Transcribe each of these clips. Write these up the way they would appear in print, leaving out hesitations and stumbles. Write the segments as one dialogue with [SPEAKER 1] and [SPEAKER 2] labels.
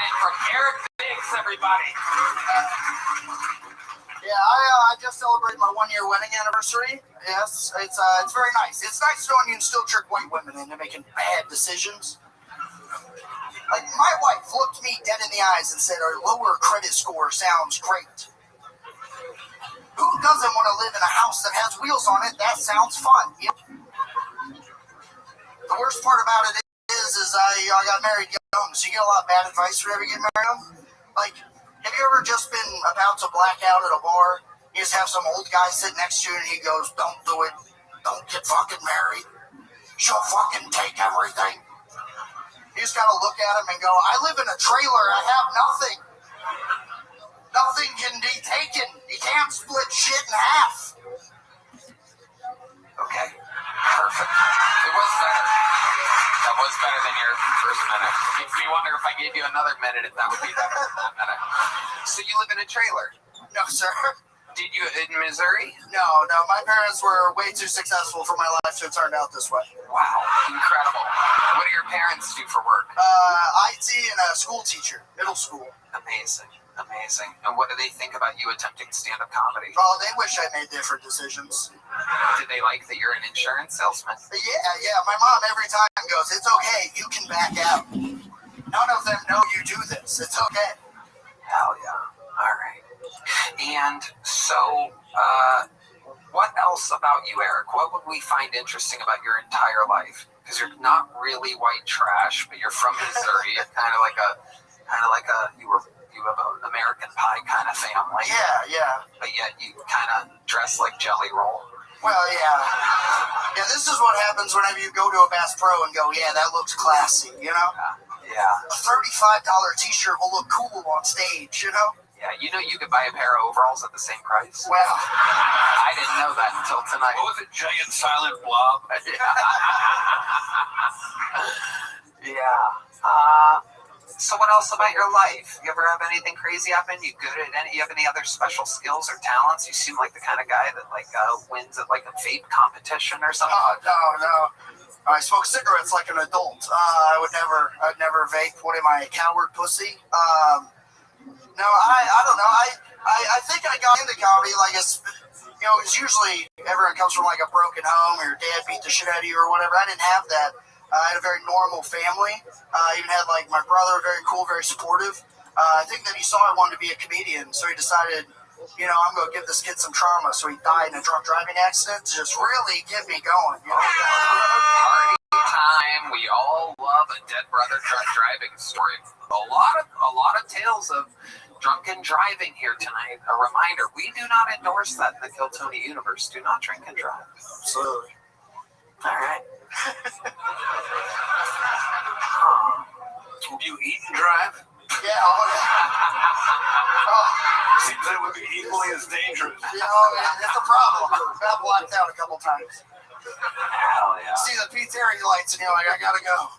[SPEAKER 1] in from Eric Biggs, everybody.
[SPEAKER 2] Yeah, I just celebrated my 1-year wedding anniversary. Yes, it's very nice. It's nice knowing you can still trick white women into making bad decisions. Like, my wife looked me dead in the eyes and said, our lower credit score sounds great. Who doesn't want to live in a house that has wheels on it? That sounds fun. Yeah. The worst part about it is I got married young, so you get a lot of bad advice when you ever get married young. Like, have you ever just been about to black out at a bar? You just have some old guy sit next to you and he goes, don't do it. Don't get fucking married. She'll fucking take everything. You just gotta look at him and go, I live in a trailer. I have nothing. Nothing can be taken. You can't split shit in half.
[SPEAKER 1] Okay, perfect. It was better. That was better than your first minute. Makes me wonder if I gave you another minute, if that would be better than that minute. So you live in a trailer?
[SPEAKER 2] No, sir.
[SPEAKER 1] Did you in Missouri?
[SPEAKER 2] No. My parents were way too successful for my life to have turned out this way.
[SPEAKER 1] Wow, incredible. What do your parents do for work?
[SPEAKER 2] IT and a school teacher, middle school.
[SPEAKER 1] Amazing. And what do they think about you attempting stand-up comedy?
[SPEAKER 2] Oh, they wish I made different decisions.
[SPEAKER 1] Did they like that you're an insurance salesman?
[SPEAKER 2] Yeah. My mom every time goes, it's okay, you can back out. None of them know you do this. It's okay.
[SPEAKER 1] Hell yeah. All right. And so, what else about you, Eric? What would we find interesting about your entire life? Because you're not really white trash, but you're from Missouri. kind of like a you have an American Pie kind of family.
[SPEAKER 2] Yeah.
[SPEAKER 1] But yet you kind of dress like Jelly Roll.
[SPEAKER 2] Well, yeah. Yeah, this is what happens whenever you go to a Bass Pro and go, yeah, that looks classy, you know?
[SPEAKER 1] Yeah.
[SPEAKER 2] A $35 t-shirt will look cool on stage, you know?
[SPEAKER 1] Yeah, you know you could buy a pair of overalls at the same price?
[SPEAKER 2] Well,
[SPEAKER 1] I didn't know that until tonight.
[SPEAKER 3] What was it, giant silent blob?
[SPEAKER 1] Yeah. So what else about your life? You ever have anything crazy happen? You have any other special skills or talents? You seem like the kind of guy that wins at like a vape competition or something.
[SPEAKER 2] No. I smoke cigarettes like an adult. I'd never vape. What am I, a coward pussy? No, I don't know. I think I got into comedy it's usually everyone comes from like a broken home or your dad beat the shit out of you or whatever. I didn't have that. I had a very normal family. I even had like my brother, very cool, very supportive. I think that he saw I wanted to be a comedian, so he decided, I'm going to give this kid some trauma. So he died in a drunk driving accident to just really get me going.
[SPEAKER 1] Party time. We all love a dead brother drunk driving story. A lot of tales of drunken driving here tonight. A reminder: we do not endorse that in the Kill Tony universe. Do not drink and drive.
[SPEAKER 2] Absolutely.
[SPEAKER 1] All right.
[SPEAKER 3] Will you eat and drive?
[SPEAKER 2] Yeah.
[SPEAKER 3] Seems like it would be equally as dangerous.
[SPEAKER 2] It's a problem. Got blacked out a couple times.
[SPEAKER 1] Hell yeah.
[SPEAKER 2] See the pizzeria lights and you're like, I gotta go.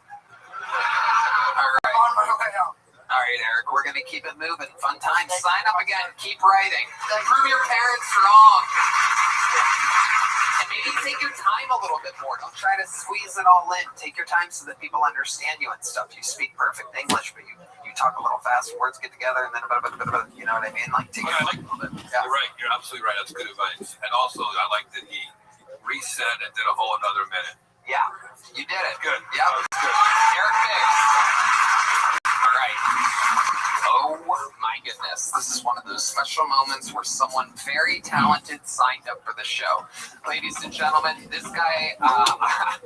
[SPEAKER 1] All right.
[SPEAKER 2] On my way out.
[SPEAKER 1] All right, Eric, we're going to keep it moving. Fun times. Sign up again. Keep writing. Prove your parents wrong. And maybe take your time a little bit more. Don't try to squeeze it all in. Take your time so that people understand you and stuff. You speak perfect English, but you talk a little fast. Words get together, and then you know what I mean? Like, take it a little bit. Yeah.
[SPEAKER 3] You're right. You're absolutely right. That's good advice. And also, I like that he reset and did a whole another minute.
[SPEAKER 1] Yeah, you did it.
[SPEAKER 3] Good.
[SPEAKER 1] Yeah,
[SPEAKER 3] that's good.
[SPEAKER 1] Eric Biggs. All right. Oh my goodness. This is one of those special moments where someone very talented signed up for the show. Ladies and gentlemen, this guy, I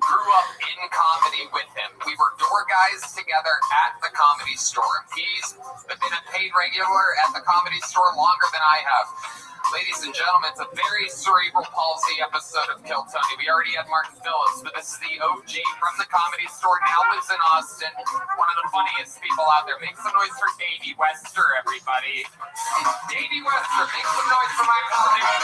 [SPEAKER 1] grew up in comedy with him. We were door guys together at the Comedy Store. He's been a paid regular at the Comedy Store longer than I have. Ladies and gentlemen, it's a very cerebral palsy episode of Kill Tony. We already had Martin Phillips, but this is the OG from the Comedy Store, now lives in Austin. One of the funniest people out there. Make some noise for Davey Wester, everybody. Davey Wester, make some noise for my colleague.
[SPEAKER 2] Yeah!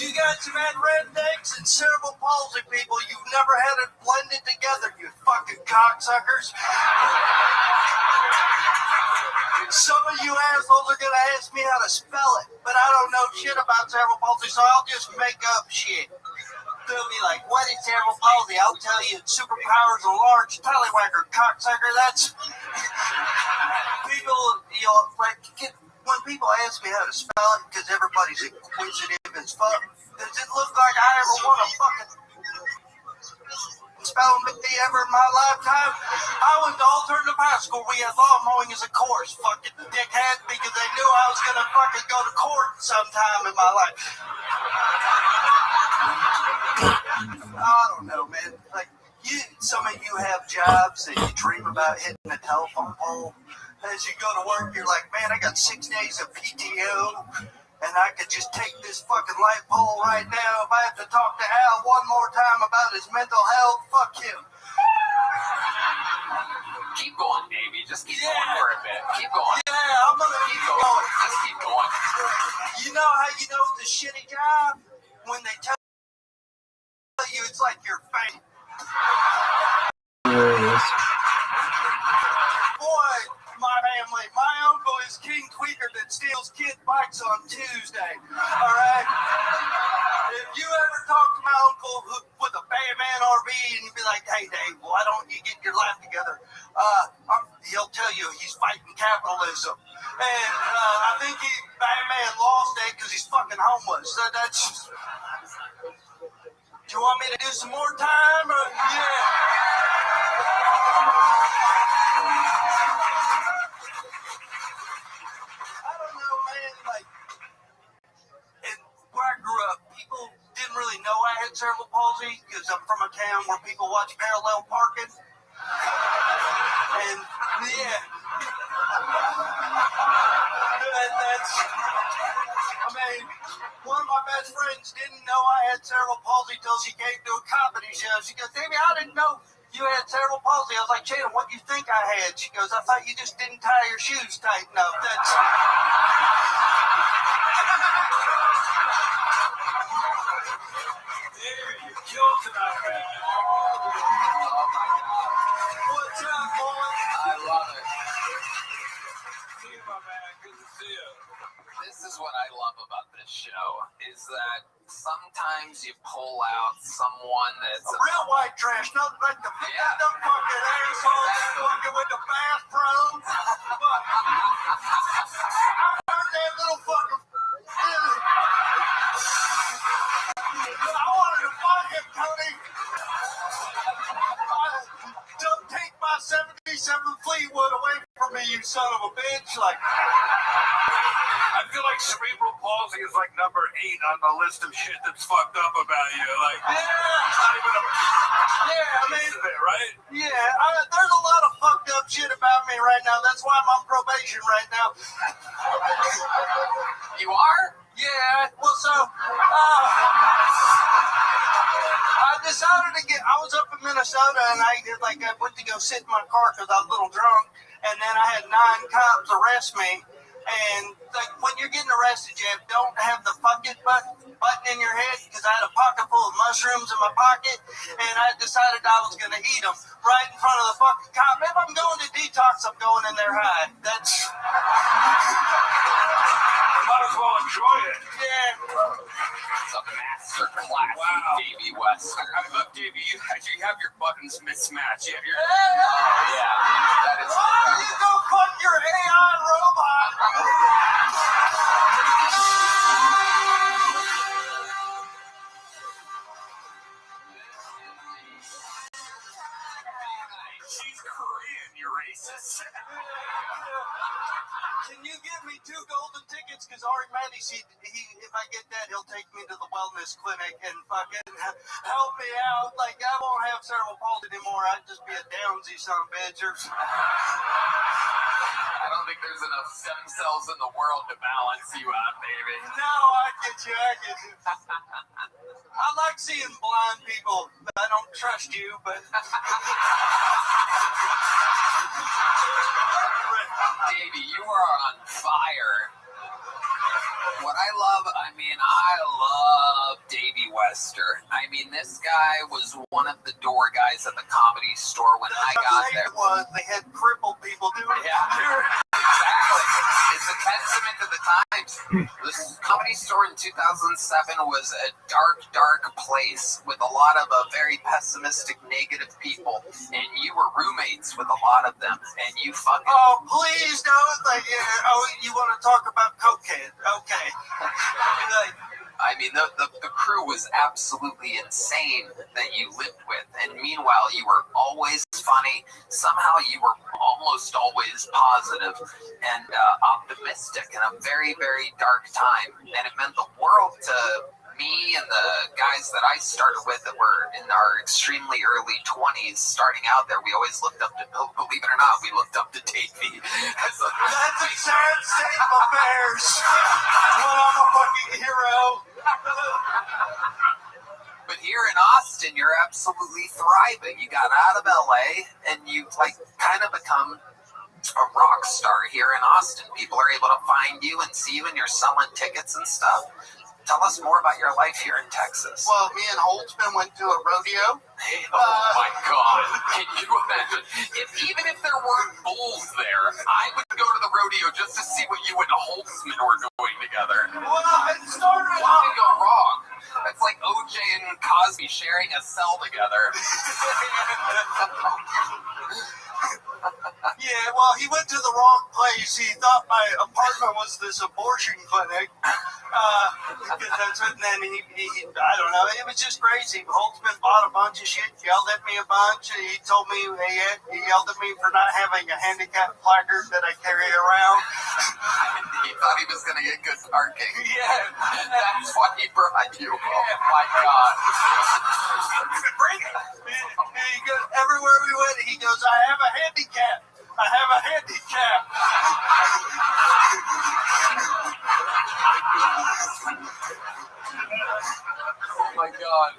[SPEAKER 2] You guys have had rednecks and cerebral palsy people. You've never had it blended together, you fucking cocksuckers. Some of you assholes are going to ask me how to spell it, but I don't know shit about cerebral palsy, so I'll just make up shit. they'll be like, what is cerebral palsy? I'll tell you, superpowers are large, tallywhacker, cocksucker. That's people, like, when people ask me how to spell it, because everybody's inquisitive as fuck, does it look like I ever want to fucking spelling bee ever in my lifetime? I went to alternative high school. We had law mowing as a course, fucking dickhead, because they knew I was gonna fucking go to court sometime in my life. I don't know, man. Like, some of you have jobs that you dream about hitting a telephone pole. As you go to work, you're like, man, I got 6 days of PTO, and I could just take this fucking light pole right now. If I have to talk to Al one more time about his mental health, fuck him.
[SPEAKER 1] Keep going, baby. Just keep going for a bit. Keep going.
[SPEAKER 2] Yeah, I'm gonna keep going.
[SPEAKER 1] Just keep going.
[SPEAKER 2] You know how you know it's a shitty job? When they tell you it's like your fate. Boy, my family, my uncle is King Tweaker that steals kid bikes on Tuesday. All right? If you ever talk to my uncle with a Batman RV and you'd be like, hey, Dave, why don't you get your life together? He'll tell you he's fighting capitalism. And I think Batman lost it because he's fucking homeless. So that's... Do you want me to do some more time? Yeah. I don't know, man. Like, where I grew up, people didn't really know I had cerebral palsy because I'm from a town where people watch parallel parking. And, yeah. I mean, one of my best friends didn't know I had cerebral palsy till she came to a comedy show. She goes, Davey, I didn't know you had cerebral palsy. I was like, Jada, what do you think I had? She goes, I thought you just didn't tie your shoes tight enough. That's... There, you killed tonight, man. Oh, my God. What's up, boy?
[SPEAKER 1] I love it.
[SPEAKER 3] See you, my man. Good to see you.
[SPEAKER 1] This is what I love about this show, is that sometimes you pull out someone that's
[SPEAKER 2] a real white trash, not like the fucking assholes fucking with the Bass Pros. I heard that little fucking... I wanted to fuck him, Tony. Don't take my 77 Fleetwood away from me, you son of a bitch. Like...
[SPEAKER 3] I feel like cerebral palsy is like number 8 on the list of shit that's fucked up about you. Like,
[SPEAKER 2] yeah,
[SPEAKER 3] not even a
[SPEAKER 2] I mean,
[SPEAKER 3] piece of it, right?
[SPEAKER 2] Yeah, there's a lot of fucked up shit about me right now. That's why I'm on probation right now.
[SPEAKER 1] You are?
[SPEAKER 2] Yeah, well, so, I decided to I was up in Minnesota, and I went to go sit in my car because I was a little drunk, and then I had 9 cops arrest me. And like when you're getting arrested, Jeff, don't have the fuck it button in your head, because I had a pocket full of mushrooms in my pocket, and I decided I was going to eat them right in front of the fucking cop. If I'm going to detox, I'm going in there high. That's...
[SPEAKER 3] Might as well enjoy it.
[SPEAKER 2] Yeah.
[SPEAKER 1] It's a master class,
[SPEAKER 3] Wow.
[SPEAKER 1] Davey Wester.
[SPEAKER 3] Look, Davey, you have your buttons mismatched. You have your...
[SPEAKER 1] Yeah, that is
[SPEAKER 2] Why don't you go fuck your AI robot?
[SPEAKER 3] She's Korean, you racist.
[SPEAKER 2] Can you give me 2 golden tickets? Because Ari Mattis, if I get that, he'll take me to the wellness clinic and fucking help me out. Like, I won't have cerebral palsy anymore. I'd just be a downsy son of a bitch.
[SPEAKER 1] I don't think there's enough stem cells in the world to balance you out, baby.
[SPEAKER 2] No, I get you. I like seeing blind people. I don't trust you, but...
[SPEAKER 1] Davey, you are on fire. What I love Davey Wester. I mean, this guy was one of the door guys at the Comedy Store when I got there.
[SPEAKER 2] They had crippled people doing it.
[SPEAKER 1] Yeah, exactly. It's a testament to the time times. This Comedy Store in 2007 was a dark, dark place with a lot of very pessimistic, negative people, and you were roommates with a lot of them, and you fucking...
[SPEAKER 2] Oh, please don't. Like, you want to talk about cocaine? Okay. Like,
[SPEAKER 1] I mean, the crew was absolutely insane that you lived with, and meanwhile, you were always funny. Somehow, you were almost always positive and optimistic in a very, very dark time, and it meant the world to me and the guys that I started with that were in our extremely early 20s starting out there. We always looked up to, believe it or not, we looked up to Davey.
[SPEAKER 2] That's a sad state of affairs. Well, I'm a fucking hero.
[SPEAKER 1] But here in Austin, you're absolutely thriving. You got out of LA and you've kind of become a rock star here in Austin. People are able to find you and see you, and you're selling tickets and stuff. Tell us more about your life here in Texas.
[SPEAKER 2] Well, me and Holtzman went to a rodeo.
[SPEAKER 1] Oh my God! Can you imagine? Even if there weren't bulls there, I would go to the rodeo just to see what you and Holtzman were doing together.
[SPEAKER 2] Well, it started
[SPEAKER 1] What
[SPEAKER 2] out.
[SPEAKER 1] could go wrong? It's like OJ and Cosby sharing a cell together.
[SPEAKER 2] Yeah, well, he went to the wrong place. He thought my apartment was this abortion clinic. That's what, and then he, I don't know, it was just crazy. Holtzman bought a bunch of shit, yelled at me a bunch. He told me, he yelled at me for not having a handicap placard that I carry around.
[SPEAKER 1] He thought he was going to get good parking.
[SPEAKER 2] Yeah.
[SPEAKER 1] That's why he brought you. Oh my God.
[SPEAKER 2] Bring it. He goes, everywhere we went, he goes, I have a handicap. I have a handicap.
[SPEAKER 1] Oh my God.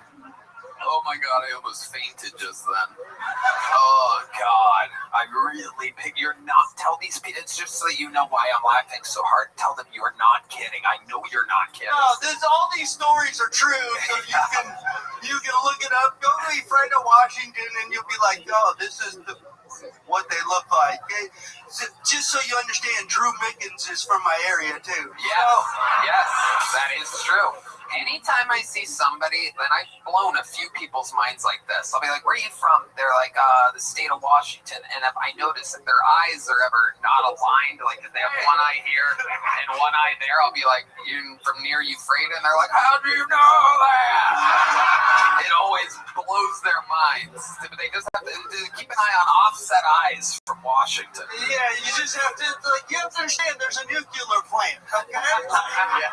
[SPEAKER 1] Oh my God, I almost fainted just then. Oh God, I really think you're not. Tell these people, it's just so you know why I'm laughing so hard. Tell them you are not kidding. I know you're not kidding.
[SPEAKER 2] No, all these stories are true. So you can look it up. Go to Fred of Washington, and you'll be like, oh, this is what they look like. Just so you understand, Drew Mickens is from my area too.
[SPEAKER 1] Yes, that is true. Anytime I see somebody, and I've blown a few people's minds like this, I'll be like, where are you from? They're like, the state of Washington. And if I notice that their eyes are ever not aligned, like if they have one eye here and one eye there, I'll be like, you from near Euphrates? And they're like, how do you know that? It always blows their minds. But they just have to keep an eye on offset eyes from Washington.
[SPEAKER 2] Yeah, you just have to, you have to understand there's a nuclear plant, okay?
[SPEAKER 1] Yeah.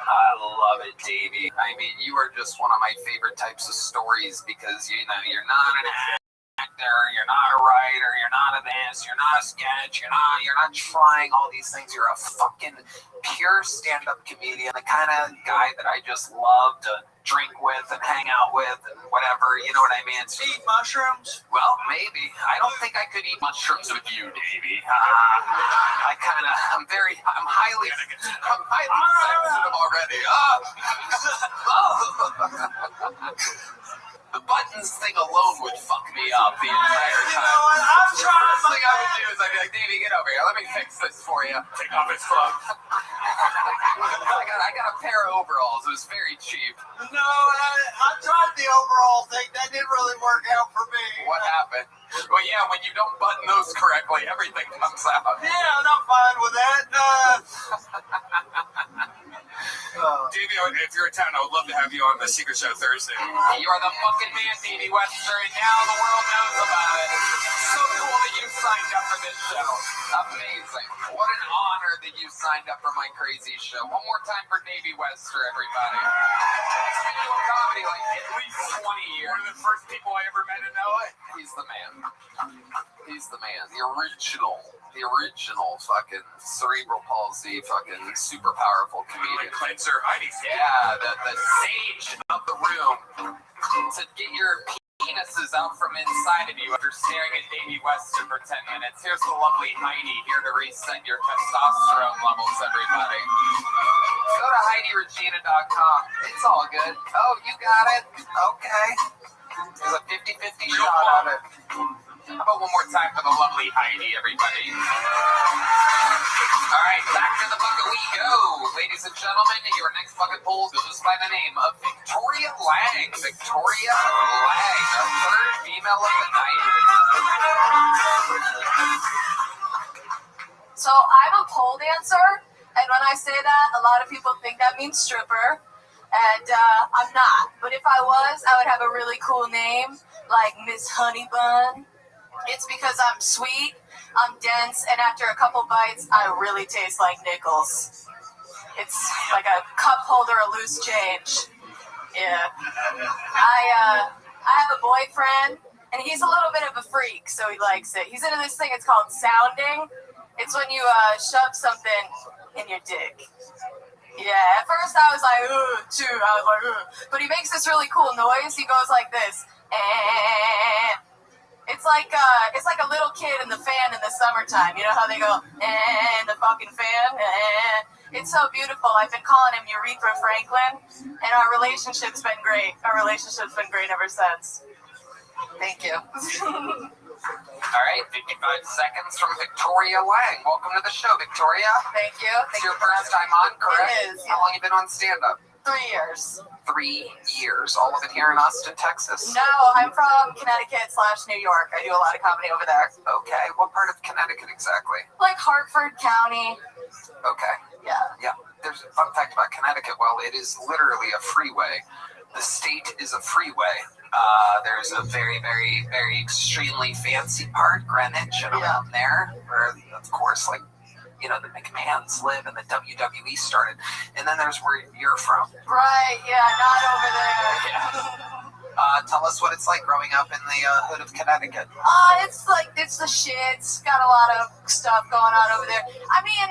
[SPEAKER 1] I love it, Davey. I mean, you are just one of my favorite types of stories because, you're not an actor, you're not a writer, you're not a this, you're not a sketch, you're not trying all these things. You're a fucking pure stand-up comedian, the kind of guy that I just love to drink with and hang out with and whatever, you know what I mean?
[SPEAKER 2] Eat mushrooms?
[SPEAKER 1] Well, maybe. I don't think I could eat mushrooms with you, Davey. I'm highly sensitive already. The buttons thing alone would fuck me up the entire time.
[SPEAKER 2] You know what? I'm trying.
[SPEAKER 1] First thing I would do is I'd be like, Davey, get over here. Let me fix this for you. Take off his clothes. I got a pair of overalls. It was very cheap.
[SPEAKER 2] No, I tried the overall thing. That didn't really work out for me.
[SPEAKER 1] What happened? Well, yeah, when you don't button those correctly, everything comes out.
[SPEAKER 2] Yeah, and I'm fine with that.
[SPEAKER 3] Davey, if you're in town, I would love to have you on the Secret Show Thursday.
[SPEAKER 1] You are the fucking man, Davey Webster, and now the world knows about it. So cool that you signed up for this show. Amazing. What an honor that you signed up for my crazy show. One more time for Davey Webster, everybody. He's been doing comedy like at least 20 years.
[SPEAKER 3] One of the first people I ever met in LA.
[SPEAKER 1] He's the man. He's the man. The original fucking cerebral palsy, fucking super powerful comedian.
[SPEAKER 3] Cleanser, Heidi.
[SPEAKER 1] Yeah, the sage of the room to get your penises out from inside of you after staring at Davey Weston for 10 minutes. Here's the lovely Heidi here to reset your testosterone levels, everybody. Go to HeidiRegina.com. It's all good. Oh, you got it. Okay. There's a 50-50 shot on it. How about one more time for the lovely Heidi, everybody? All right, back to the book of gentlemen, your next bucket pool goes by the name of Victoria Lang. Victoria Lang, the third female of the night.
[SPEAKER 4] So I'm a pole dancer, and when I say that, a lot of people think that means stripper, and I'm not. But if I was, I would have a really cool name, like Miss Honey Bun. It's because I'm sweet, I'm dense, and after a couple bites, I really taste like nickels. It's like a cup holder of loose change. Yeah. I have a boyfriend, and he's a little bit of a freak, so he likes it. He's into this thing, it's called sounding. It's when you shove something in your dick. Yeah, at first I was like, ugh, too. I was like, ugh. But he makes this really cool noise. He goes like this. It's like a little kid in the fan in the summertime. You know how they go, the fucking fan? It's so beautiful. I've been calling him Urethra Franklin, and our relationship's been great. Our relationship's been great ever since. Thank you.
[SPEAKER 1] All right, 55 seconds from Victoria Lang. Welcome to the show, Victoria.
[SPEAKER 4] Thank you.
[SPEAKER 1] It's your first time on, correct?
[SPEAKER 4] It is, yeah.
[SPEAKER 1] How long have you been on stand-up?
[SPEAKER 4] 3 years.
[SPEAKER 1] 3 years. All of it here in Austin, Texas.
[SPEAKER 4] No, I'm from Connecticut/New York. I do a lot of comedy over there.
[SPEAKER 1] Okay, what part of Connecticut exactly?
[SPEAKER 4] Like Hartford County.
[SPEAKER 1] Okay.
[SPEAKER 4] Yeah.
[SPEAKER 1] There's a fun fact about Connecticut. Well, it is literally a freeway. The state is a freeway. There's a very, very, very extremely fancy part, Greenwich, and around there, where, of course, like, you know, the McMahons live and the WWE started. And then there's where you're from.
[SPEAKER 4] Right, yeah, not over there.
[SPEAKER 1] Yeah. Tell us what it's like growing up in the hood of Connecticut.
[SPEAKER 4] It's the shit. It's got a lot of stuff going on over there. I mean,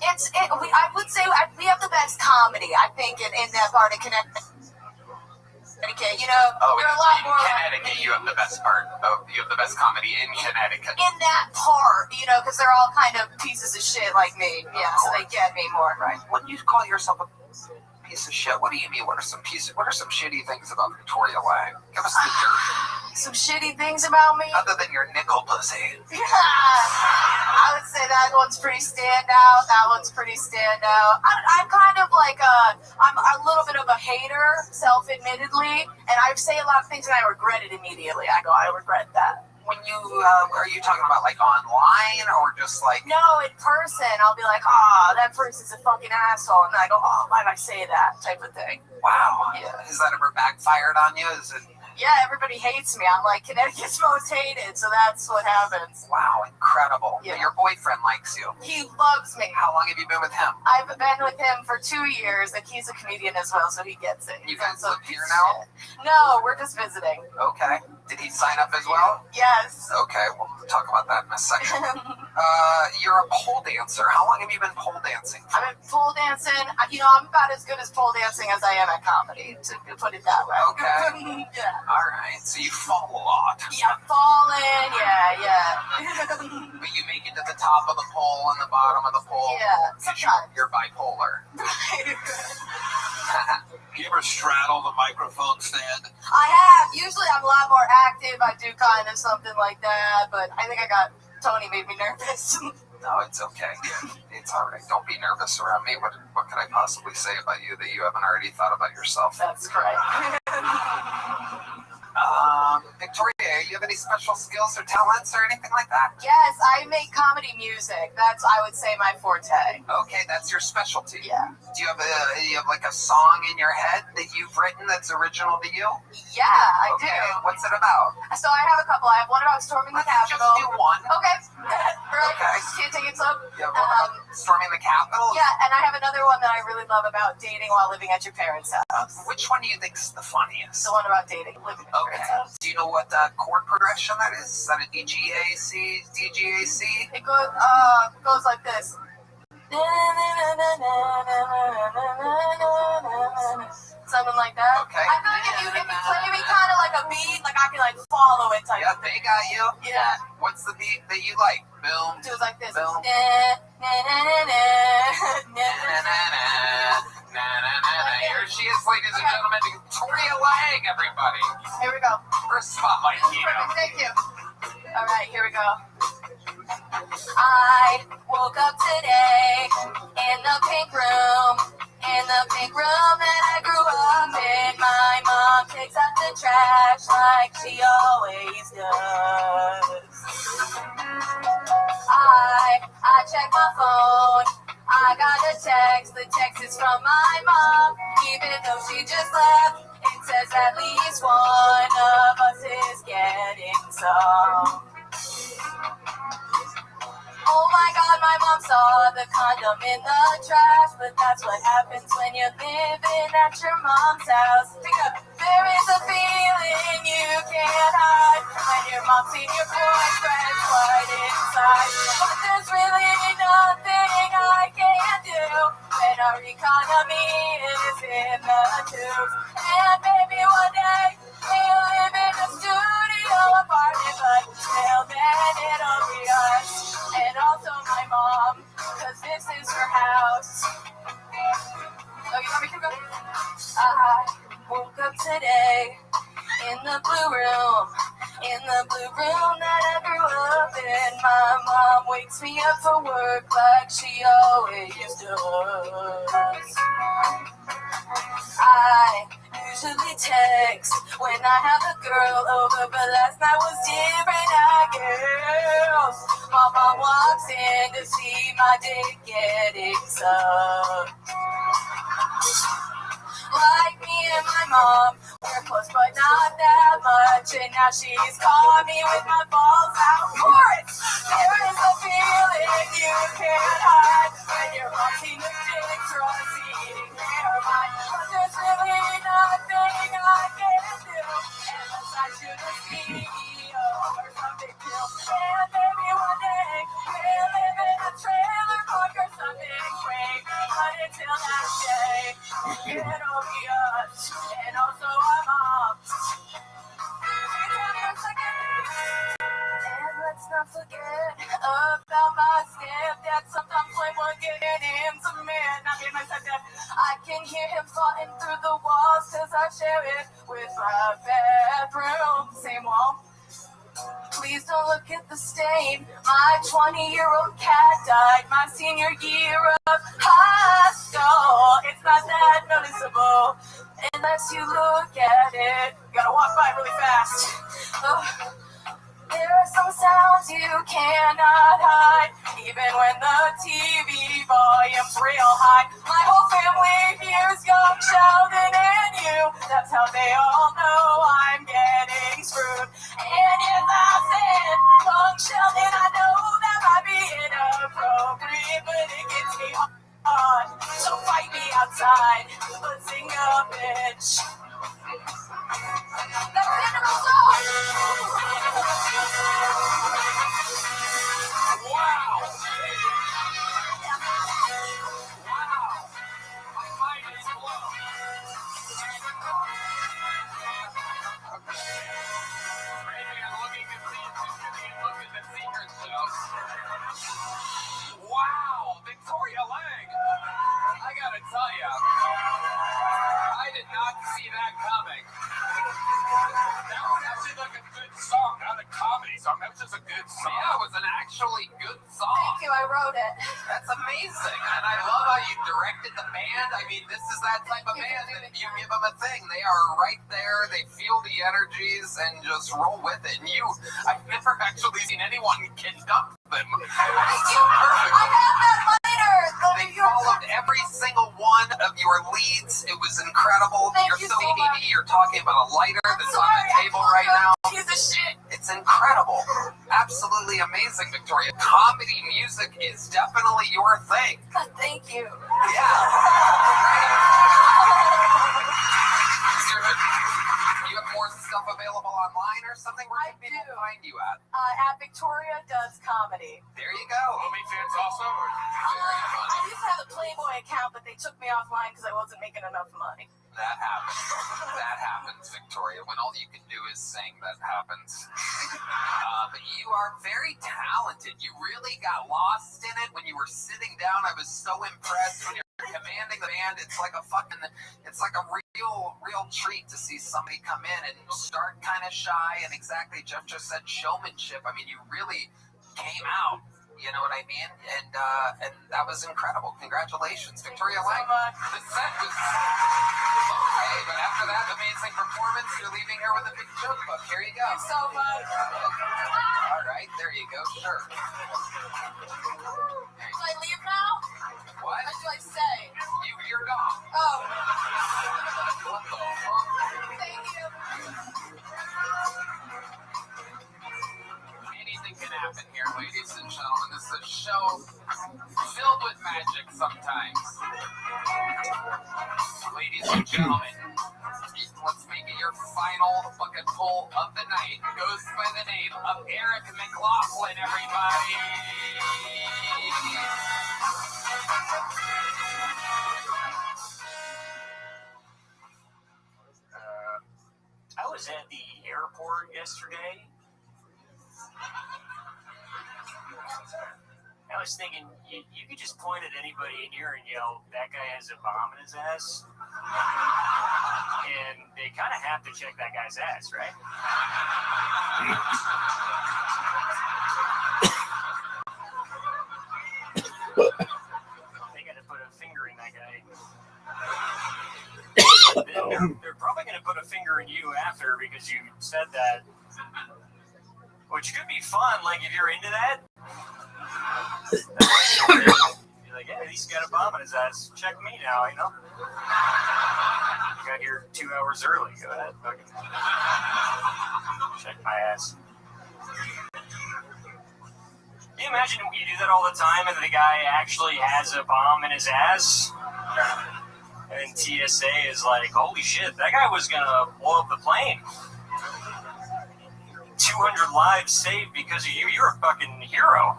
[SPEAKER 4] I would say we have the best comedy, I think, in that part of Connecticut. You know, there are a lot more.
[SPEAKER 1] Connecticut, you have the best part. Oh, you have the best comedy in Connecticut.
[SPEAKER 4] In that part, you know, because they're all kind of pieces of shit like me. Yeah, so they get me more.
[SPEAKER 1] Right. When you call yourself a piece of shit, what do you mean? What are some shitty things about Victoria Lang? Give us the dirt.
[SPEAKER 4] Some shitty things about me?
[SPEAKER 1] Other than your nickel pussy.
[SPEAKER 4] Yeah. I would say that one's pretty standout. I'm kind of like I'm a little bit of a hater, self-admittedly, and I say a lot of things and I regret it immediately. I regret that.
[SPEAKER 1] When you, are you talking about like online or just like?
[SPEAKER 4] No, in person. I'll be like, oh, that person's a fucking asshole. And I go, oh, why'd I say that? Type of thing.
[SPEAKER 1] Wow.
[SPEAKER 4] Yeah.
[SPEAKER 1] Has that ever backfired on you? Is it?
[SPEAKER 4] Yeah, everybody hates me. I'm like Connecticut's most hated, so that's what happens.
[SPEAKER 1] Wow, incredible.
[SPEAKER 4] Yeah.
[SPEAKER 1] Your boyfriend likes you.
[SPEAKER 4] He loves me.
[SPEAKER 1] How long have you been with him?
[SPEAKER 4] I've been with him for 2 years, and he's a comedian as well, so he gets it.
[SPEAKER 1] You guys live here now?
[SPEAKER 4] No, we're just visiting.
[SPEAKER 1] Okay. Did he sign up as well?
[SPEAKER 4] Yes.
[SPEAKER 1] Okay, we'll talk about that in a second. You're a pole dancer. How long have you been pole dancing for?
[SPEAKER 4] I've been pole dancing. You know, I'm about as good as pole dancing as I am at comedy, to put it that way.
[SPEAKER 1] Okay.
[SPEAKER 4] Yeah.
[SPEAKER 1] All right, so you fall a lot.
[SPEAKER 4] Yeah, falling. Yeah.
[SPEAKER 1] But you make it to the top of the pole and the bottom of the pole.
[SPEAKER 4] Yeah,
[SPEAKER 1] Because
[SPEAKER 4] sometimes.
[SPEAKER 1] you're bipolar.
[SPEAKER 3] You ever straddle the microphone stand?
[SPEAKER 4] I have. Usually I'm a lot more active. I do kind of something like that, but I think Tony made me nervous.
[SPEAKER 1] No, it's okay. It's all right. Don't be nervous around me. What could I possibly say about you that you haven't already thought about yourself?
[SPEAKER 4] That's correct.
[SPEAKER 1] Victoria, you have any special skills or talents or anything like that?
[SPEAKER 4] Yes, I make comedy music. That's, I would say, my forte.
[SPEAKER 1] Okay, that's your specialty.
[SPEAKER 4] Yeah.
[SPEAKER 1] Do you have like a song in your head that you've written that's original to you?
[SPEAKER 4] Yeah, I
[SPEAKER 1] Okay,
[SPEAKER 4] do.
[SPEAKER 1] what's it about?
[SPEAKER 4] So I have a couple. I have one about storming the
[SPEAKER 1] Let's just
[SPEAKER 4] Capitol.
[SPEAKER 1] do one.
[SPEAKER 4] Okay. Right.
[SPEAKER 1] Okay.
[SPEAKER 4] Can't take it slow.
[SPEAKER 1] You have one about storming the Capitol?
[SPEAKER 4] Yeah, and I have another one that I really love about dating while living at your parents' house.
[SPEAKER 1] Which one do you think's the funniest?
[SPEAKER 4] The one about dating, living at your
[SPEAKER 1] Okay.
[SPEAKER 4] parents' house.
[SPEAKER 1] Do you know what chord progression that is? Is that a DGAC?
[SPEAKER 4] It goes like this. Something like that.
[SPEAKER 1] Okay.
[SPEAKER 4] I feel like if you play me kind of like a beat, like I can like follow it type
[SPEAKER 1] Yeah,
[SPEAKER 4] of thing.
[SPEAKER 1] they got you.
[SPEAKER 4] Yeah.
[SPEAKER 1] What's the beat that you like? Boom.
[SPEAKER 4] It was like this.
[SPEAKER 1] Boom. Here she is, ladies and gentlemen, Victoria Lang, everybody.
[SPEAKER 4] Here we go.
[SPEAKER 1] First spotlight,
[SPEAKER 4] Perfect, thank you. All right, here we go. I woke up today in the pink room. In the pink room that I grew up in, my mom takes out the trash like she always does. I check my phone. I got a text. The text is from my mom, even though she just left. It says at least one of us is getting some. Oh my God, my mom saw the condom in the trash, but that's what happens when you're living at your mom's house. There is a feeling you can't hide when your mom's seen your boyfriend's right inside. But there's really nothing I can do when our economy is in the tubes. And maybe one day we'll live in a studio apartment, but till then it'll be us. And also my mom, cause this is her house. Oh, you want me to go? I woke up today in the blue room that I grew up in. My mom wakes me up for work like she always does. I usually text when I have a girl over, but last night was different, I guess. My mom walks in to see my dick getting sucked. Like me and my mom, we're close but not that much, and now she's caught me with my balls out for it. There is a feeling you can't hide when your mom's seen the dick eating hair mine. But there's really nothing I can do unless I shoot a CEO or something too. And maybe one day we'll live in a trailer park or something great, but until that day, it'll be us, and also our moms. And let's not forget about my stepdad. Sometimes when we're getting him some man, I get my stepdad. I can hear him fighting through the walls, cause I share it with my bedroom. Same wall. Please don't look at the stain. My 20-year-old cat died my senior year of high school. It's not that noticeable unless you look at it. Gotta walk by really fast. There are some sounds you cannot hide, even when the TV volume's real high. My whole family hears young Sheldon and you. That's how they all know I'm getting screwed. And yes, I said young Sheldon, I know that might be inappropriate, but it gets me on. So fight me outside, but sing a bitch. That's the end of my song.
[SPEAKER 3] Wow! My mind is blown. Maybe I'm looking to see if you can look at the secret show. Wow! Victoria Lang! I gotta tell ya, I did not see that coming. That was actually like a good song, not a comedy song. That was just a good song.
[SPEAKER 1] Yeah, it was an actually good song.
[SPEAKER 4] Thank you, I wrote it.
[SPEAKER 1] That's amazing. And I love how you directed the band. I mean, this is that type of band that if you give them a thing, they are right there. They feel the energies and just roll with it. And I've never actually seen anyone conduct them.
[SPEAKER 4] Thank you. I have that lighter.
[SPEAKER 1] They followed every single one of your leads. It was incredible.
[SPEAKER 4] Thank
[SPEAKER 1] You're
[SPEAKER 4] you
[SPEAKER 1] so
[SPEAKER 4] so
[SPEAKER 1] ADD.
[SPEAKER 4] much.
[SPEAKER 1] You're talking about a lighter that's on the table right now.
[SPEAKER 4] Piece of shit.
[SPEAKER 1] It's incredible. Absolutely amazing, Victoria. Comedy music is definitely your thing.
[SPEAKER 4] Thank you.
[SPEAKER 1] Do you have more stuff available online or something? Where
[SPEAKER 4] I
[SPEAKER 1] can people
[SPEAKER 4] do.
[SPEAKER 1] find you at?
[SPEAKER 4] At Victoria Does Comedy.
[SPEAKER 1] There you go.
[SPEAKER 3] OnlyFans also? Or?
[SPEAKER 4] I used to have a Playboy account, but they took me offline because I wasn't making enough money.
[SPEAKER 1] That happens. That happens, Victoria. When all you can do is sing, that happens. But you are very talented. You really got lost in it when you were sitting down. I was so impressed when you're commanding the band. It's like a real treat to see somebody come in and start kind of shy and exactly Jeff just said showmanship. I mean, you really came out You know what I mean? And that was incredible. Congratulations, Victoria Lang. The set was okay, but after that amazing performance, you're leaving here with a big joke book. Here you go.
[SPEAKER 4] Thank you so much.
[SPEAKER 1] All right, there you go. Sure.
[SPEAKER 4] Should I leave now?
[SPEAKER 1] What?
[SPEAKER 4] Or should I stay?
[SPEAKER 1] You're gone.
[SPEAKER 4] Oh,
[SPEAKER 1] What the fuck?
[SPEAKER 4] thank you.
[SPEAKER 1] Anything can happen here, ladies and gentlemen. This is a show filled with magic sometimes. Ladies and gentlemen, let's make it your final bucket pull of the night. Goes by the name of Eric McLaughlin, everybody.
[SPEAKER 5] I was at the airport yesterday. I was thinking you could just point at anybody in here and yell, "That guy has a bomb in his ass," and they kind of have to check that guy's ass, right? They got to put a finger in that guy. They're probably going to put a finger in you after because you said that, which could be fun. Like if you're into that, you're like, "Yeah, he's got a bomb in his ass. Check me now, you know." I got here 2 hours early. Go ahead, fucking check my ass. Can you imagine you do that all the time and the guy actually has a bomb in his ass? And TSA is like, "Holy shit, that guy was gonna blow up the plane. 200 lives saved because of you. You're a fucking hero."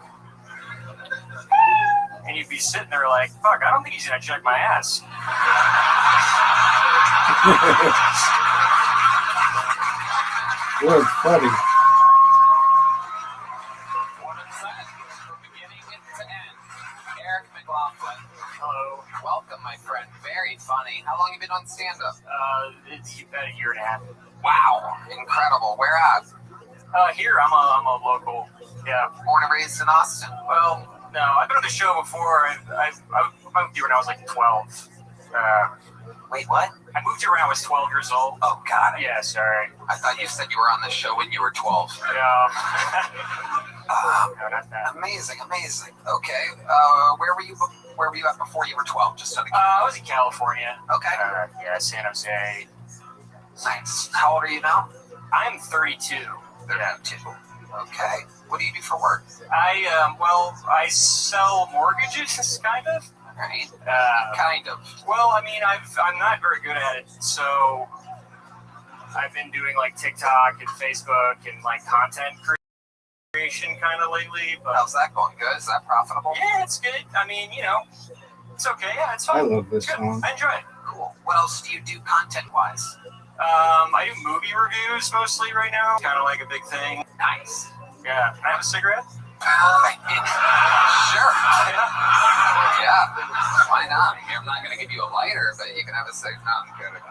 [SPEAKER 5] And you'd be sitting there like, "Fuck, I don't think he's gonna check my ass."
[SPEAKER 6] That's funny.
[SPEAKER 1] What a set from beginning to end. Eric McLaughlin.
[SPEAKER 5] Hello.
[SPEAKER 1] Welcome, my friend. Very funny. How long have you been on stand-up?
[SPEAKER 5] It's about a year and a half.
[SPEAKER 1] Wow. Incredible. Where at?
[SPEAKER 5] Here I'm a local. Yeah.
[SPEAKER 1] Born and raised in Austin.
[SPEAKER 5] Well, no, I've been on the show before. I moved here when I was like 12.
[SPEAKER 1] Wait, what?
[SPEAKER 5] I moved here when I was 12 years old.
[SPEAKER 1] Oh, got it.
[SPEAKER 5] Yeah, sorry.
[SPEAKER 1] I thought you said you were on the show when you were 12.
[SPEAKER 5] Yeah.
[SPEAKER 1] Um,
[SPEAKER 5] No, not that.
[SPEAKER 1] amazing. Okay. Where were you at before you were 12? Just out of
[SPEAKER 5] I was in California.
[SPEAKER 1] Okay.
[SPEAKER 5] Yeah, San Jose.
[SPEAKER 1] Nice. How old are you now?
[SPEAKER 5] I'm 32.
[SPEAKER 1] 32. Okay. What do you do for work?
[SPEAKER 5] I sell mortgages, kind of.
[SPEAKER 1] Right.
[SPEAKER 5] Kind of. Well, I mean, I'm not very good at it, so I've been doing like TikTok and Facebook and like content creation kind of lately. But
[SPEAKER 1] How's that going? Good? Is that profitable?
[SPEAKER 5] yeah, it's good. I mean, it's okay. Yeah, it's
[SPEAKER 6] I
[SPEAKER 5] fun.
[SPEAKER 6] love this
[SPEAKER 5] Good.
[SPEAKER 6] song.
[SPEAKER 5] I enjoy it.
[SPEAKER 1] Cool. What else do you do content-wise?
[SPEAKER 5] I do movie reviews mostly right now. Kind of like a big thing.
[SPEAKER 1] Nice.
[SPEAKER 5] Yeah. Can I have a cigarette?
[SPEAKER 1] Sure.
[SPEAKER 5] Yeah.
[SPEAKER 1] Yeah. Why not? I'm not going to give you a lighter, but you can have a cigarette. No, I'm kidding.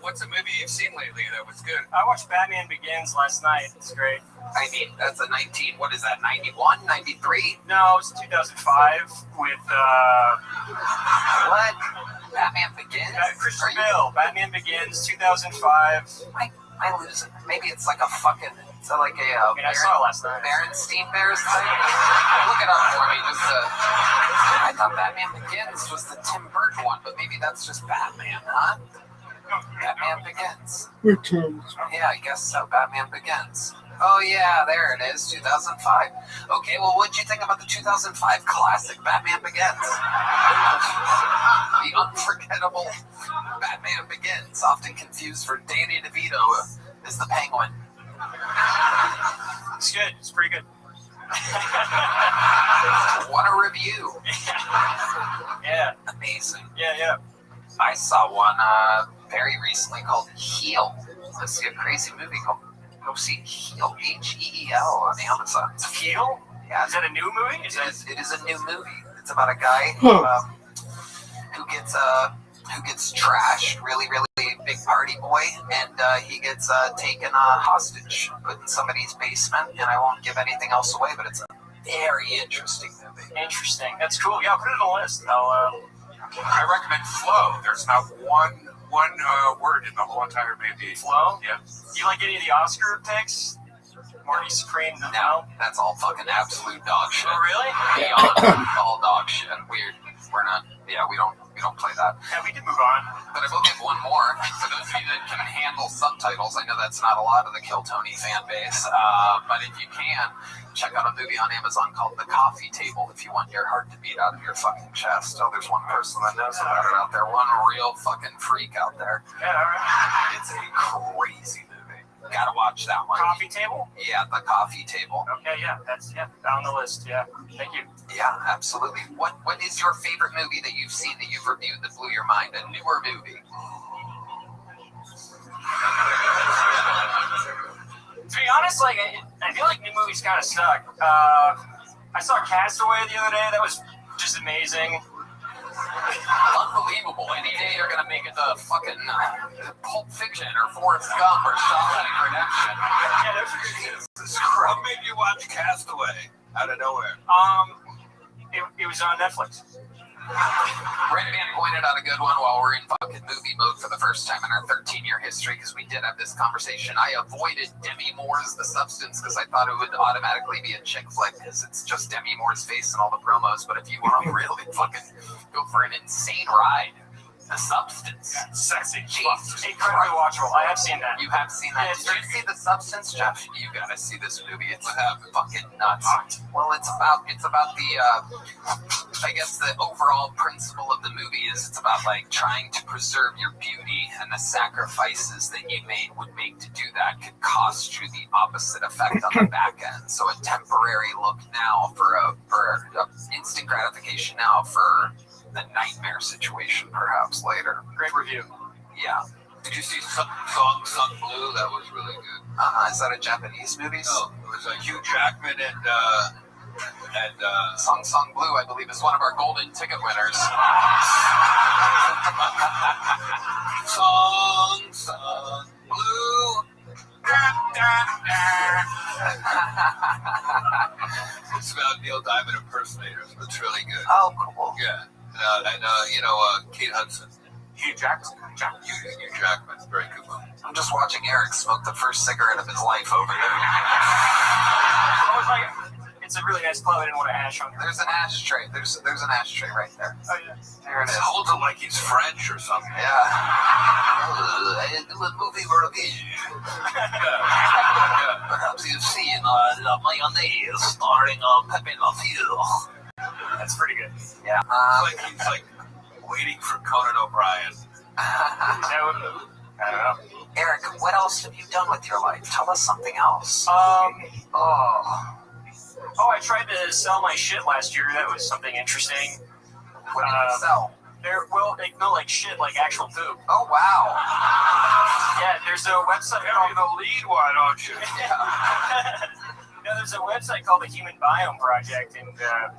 [SPEAKER 3] What's a movie you've seen lately that was good?
[SPEAKER 5] I watched Batman Begins last night. It's great.
[SPEAKER 1] I mean, that's a 91, 93?
[SPEAKER 5] No, it was 2005 with
[SPEAKER 1] What? Batman Begins?
[SPEAKER 5] Christian
[SPEAKER 1] Are you-
[SPEAKER 5] Bale. Batman Begins, 2005.
[SPEAKER 1] I lose it. Maybe it's like a fucking, it's like a
[SPEAKER 5] I mean, I saw it last night.
[SPEAKER 1] Berenstein Bears thing. Look it up for me. I thought Batman Begins was the Tim Burton one, but maybe that's just Batman, huh? Batman Begins.
[SPEAKER 6] Returns.
[SPEAKER 1] Yeah, I guess so. Batman Begins. Oh yeah, there it is, 2005. Okay, well, what'd you think about the 2005 classic Batman Begins? The unforgettable Batman Begins, often confused for Danny DeVito as the Penguin.
[SPEAKER 5] It's good. It's pretty good.
[SPEAKER 1] What a review!
[SPEAKER 5] Yeah.
[SPEAKER 1] Amazing.
[SPEAKER 5] Yeah.
[SPEAKER 1] I saw one very recently called Heel. Let's see a crazy movie called. Go see Heel, H-E-E-L on Amazon. It's
[SPEAKER 5] Heel?
[SPEAKER 1] Yeah,
[SPEAKER 5] Is that a new movie?
[SPEAKER 1] it is a new movie. It's about a guy who gets trashed, really big party boy, and he gets taken hostage, put in somebody's basement, and I won't give anything else away, but it's a very interesting movie.
[SPEAKER 5] Interesting. That's cool. Yeah, I'll put it on the list.
[SPEAKER 3] I recommend Flow. There's not one word in the whole entire movie.
[SPEAKER 5] Flow?
[SPEAKER 3] Yeah.
[SPEAKER 5] Do you like any of the Oscar picks? Marty Supreme?
[SPEAKER 1] No, that's all fucking absolute dog shit.
[SPEAKER 5] Oh, really?
[SPEAKER 1] Beyond all dog shit. We're not. Yeah, we don't play that.
[SPEAKER 5] Yeah, we can move on.
[SPEAKER 1] But I will give one more for those of you that can handle subtitles. I know that's not a lot of the Kill Tony fan base, but if you can, check out a movie on Amazon called The Coffee Table if you want your heart to beat out of your fucking chest. Oh, there's one person that knows about it out there. One real fucking freak out there.
[SPEAKER 5] Yeah, all right.
[SPEAKER 1] It's a crazy movie. Gotta watch that one.
[SPEAKER 5] Coffee Table?
[SPEAKER 1] Yeah, The Coffee Table.
[SPEAKER 5] Okay, yeah, that's on the list. Yeah, thank you.
[SPEAKER 1] Yeah, absolutely. What is your favorite movie that you've seen that you've reviewed that blew your mind? A newer movie?
[SPEAKER 5] To be honest, like I feel like new movies kind of suck. I saw Castaway the other day. That was just amazing.
[SPEAKER 1] Unbelievable. Any day you're gonna make it to fucking Pulp Fiction or Forrest Gump or Shawshank Redemption.
[SPEAKER 5] Yeah, those are good.
[SPEAKER 3] Jesus Christ. What made you watch Castaway out of nowhere?
[SPEAKER 5] It was on Netflix.
[SPEAKER 1] Red Man pointed out a good one while we're in fucking movie mode for the first time in our 13-year history, because we did have this conversation. I avoided Demi Moore's The Substance because I thought it would automatically be a chick flick because it's just Demi Moore's face in all the promos. But if you want to really fucking go for an insane ride, The Substance.
[SPEAKER 3] Sexy.
[SPEAKER 1] Jesus
[SPEAKER 5] Incredibly watchable. I have seen that.
[SPEAKER 1] You have seen that.
[SPEAKER 5] Yeah,
[SPEAKER 1] Did you see The Substance, Jeff? You gotta see this movie. It's fucking nuts. Well, it's about the I guess the overall principle of the movie is it's about like trying to preserve your beauty, and the sacrifices that you would make to do that could cost you the opposite effect on the back end. So a temporary look now for instant gratification now for the nightmare situation perhaps later.
[SPEAKER 5] Great review.
[SPEAKER 1] Yeah.
[SPEAKER 3] Did you see Song Blue? That was really good.
[SPEAKER 1] Is that a Japanese movie?
[SPEAKER 3] No, it was Hugh Jackman and
[SPEAKER 1] Song Blue, I believe, is one of our golden ticket winners.
[SPEAKER 3] Song Blue. It's about Neil Diamond impersonators, but it's really good.
[SPEAKER 1] Oh, cool.
[SPEAKER 3] Yeah. Kate Hudson.
[SPEAKER 5] Hugh Jackman.
[SPEAKER 3] Hugh Jackman. Very good one.
[SPEAKER 1] I'm just watching Eric smoke the first cigarette of his life over there.
[SPEAKER 5] It's a really nice club. I didn't want to ash on there.
[SPEAKER 1] There's an ashtray. There's an ashtray right there.
[SPEAKER 5] Oh, yeah.
[SPEAKER 1] There it is.
[SPEAKER 3] Holds it like he's French or something.
[SPEAKER 1] Yeah. I do a movie review. Perhaps you've seen La Mayonnaise starring Pepe Le Pew.
[SPEAKER 5] That's pretty good.
[SPEAKER 1] Yeah.
[SPEAKER 3] He's like waiting for Conan O'Brien.
[SPEAKER 5] I don't know.
[SPEAKER 1] Eric, what else have you done with your life? Tell us something else.
[SPEAKER 5] I tried to sell my shit last year. That was something interesting.
[SPEAKER 1] What did you sell?
[SPEAKER 5] Like shit, like actual poop.
[SPEAKER 1] Oh, wow.
[SPEAKER 5] Yeah, there's a website called
[SPEAKER 3] the lead, why don't you?
[SPEAKER 5] There's a website called the Human Biome Project, and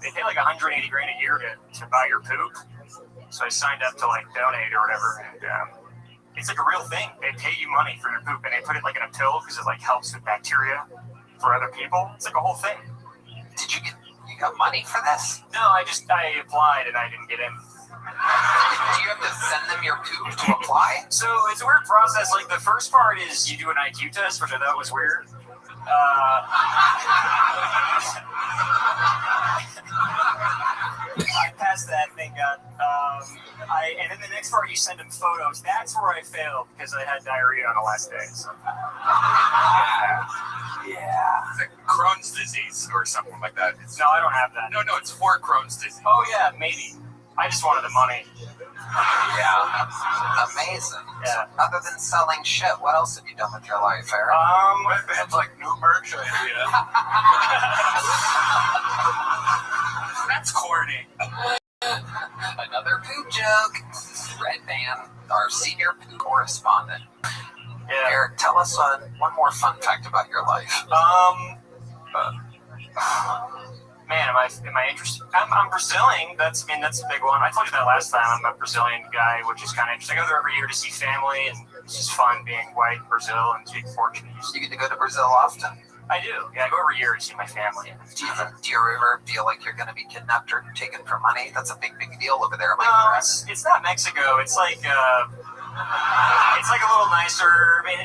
[SPEAKER 5] they pay like $180,000 a year to buy your poop. So I signed up to like donate or whatever, and it's like a real thing. They pay you money for your poop, and they put it like in a pill because it like helps with bacteria for other people. It's like a whole thing.
[SPEAKER 1] Did you got money for this?
[SPEAKER 5] No, I applied and I didn't get in.
[SPEAKER 1] Do you have to send them your poop to apply?
[SPEAKER 5] So it's a weird process. Like the first part is you do an IQ test, which I thought was weird. I passed that, thank God. And then the next part, you send them photos. That's where I failed because I had diarrhea on the last day. So.
[SPEAKER 1] Yeah.
[SPEAKER 3] It's like Crohn's disease or something like that.
[SPEAKER 5] No, I don't have that.
[SPEAKER 3] No, it's for Crohn's disease.
[SPEAKER 5] Oh yeah, maybe. I just wanted the money.
[SPEAKER 1] Yeah. Amazing.
[SPEAKER 5] Yeah.
[SPEAKER 1] So, other than selling shit, what else have you done with your life, Eric?
[SPEAKER 3] My band's like new merch idea. That's corny.
[SPEAKER 1] Another poop joke. Red Man, our senior poop correspondent.
[SPEAKER 5] Yeah.
[SPEAKER 1] Eric, tell us one more fun fact about your life.
[SPEAKER 5] Man, am I interested? I'm Brazilian. That's a big one. I told you that last time. I'm a Brazilian guy, which is kind of interesting. I go there every year to see family, and it's just fun being white in Brazil and speak Portuguese.
[SPEAKER 1] You get to go to Brazil often?
[SPEAKER 5] I do. Yeah, I go every year to see my family.
[SPEAKER 1] Do you ever feel like you're going to be kidnapped or taken for money? That's a big deal over there.
[SPEAKER 5] No, it's not Mexico. It's like a little nicer. I mean,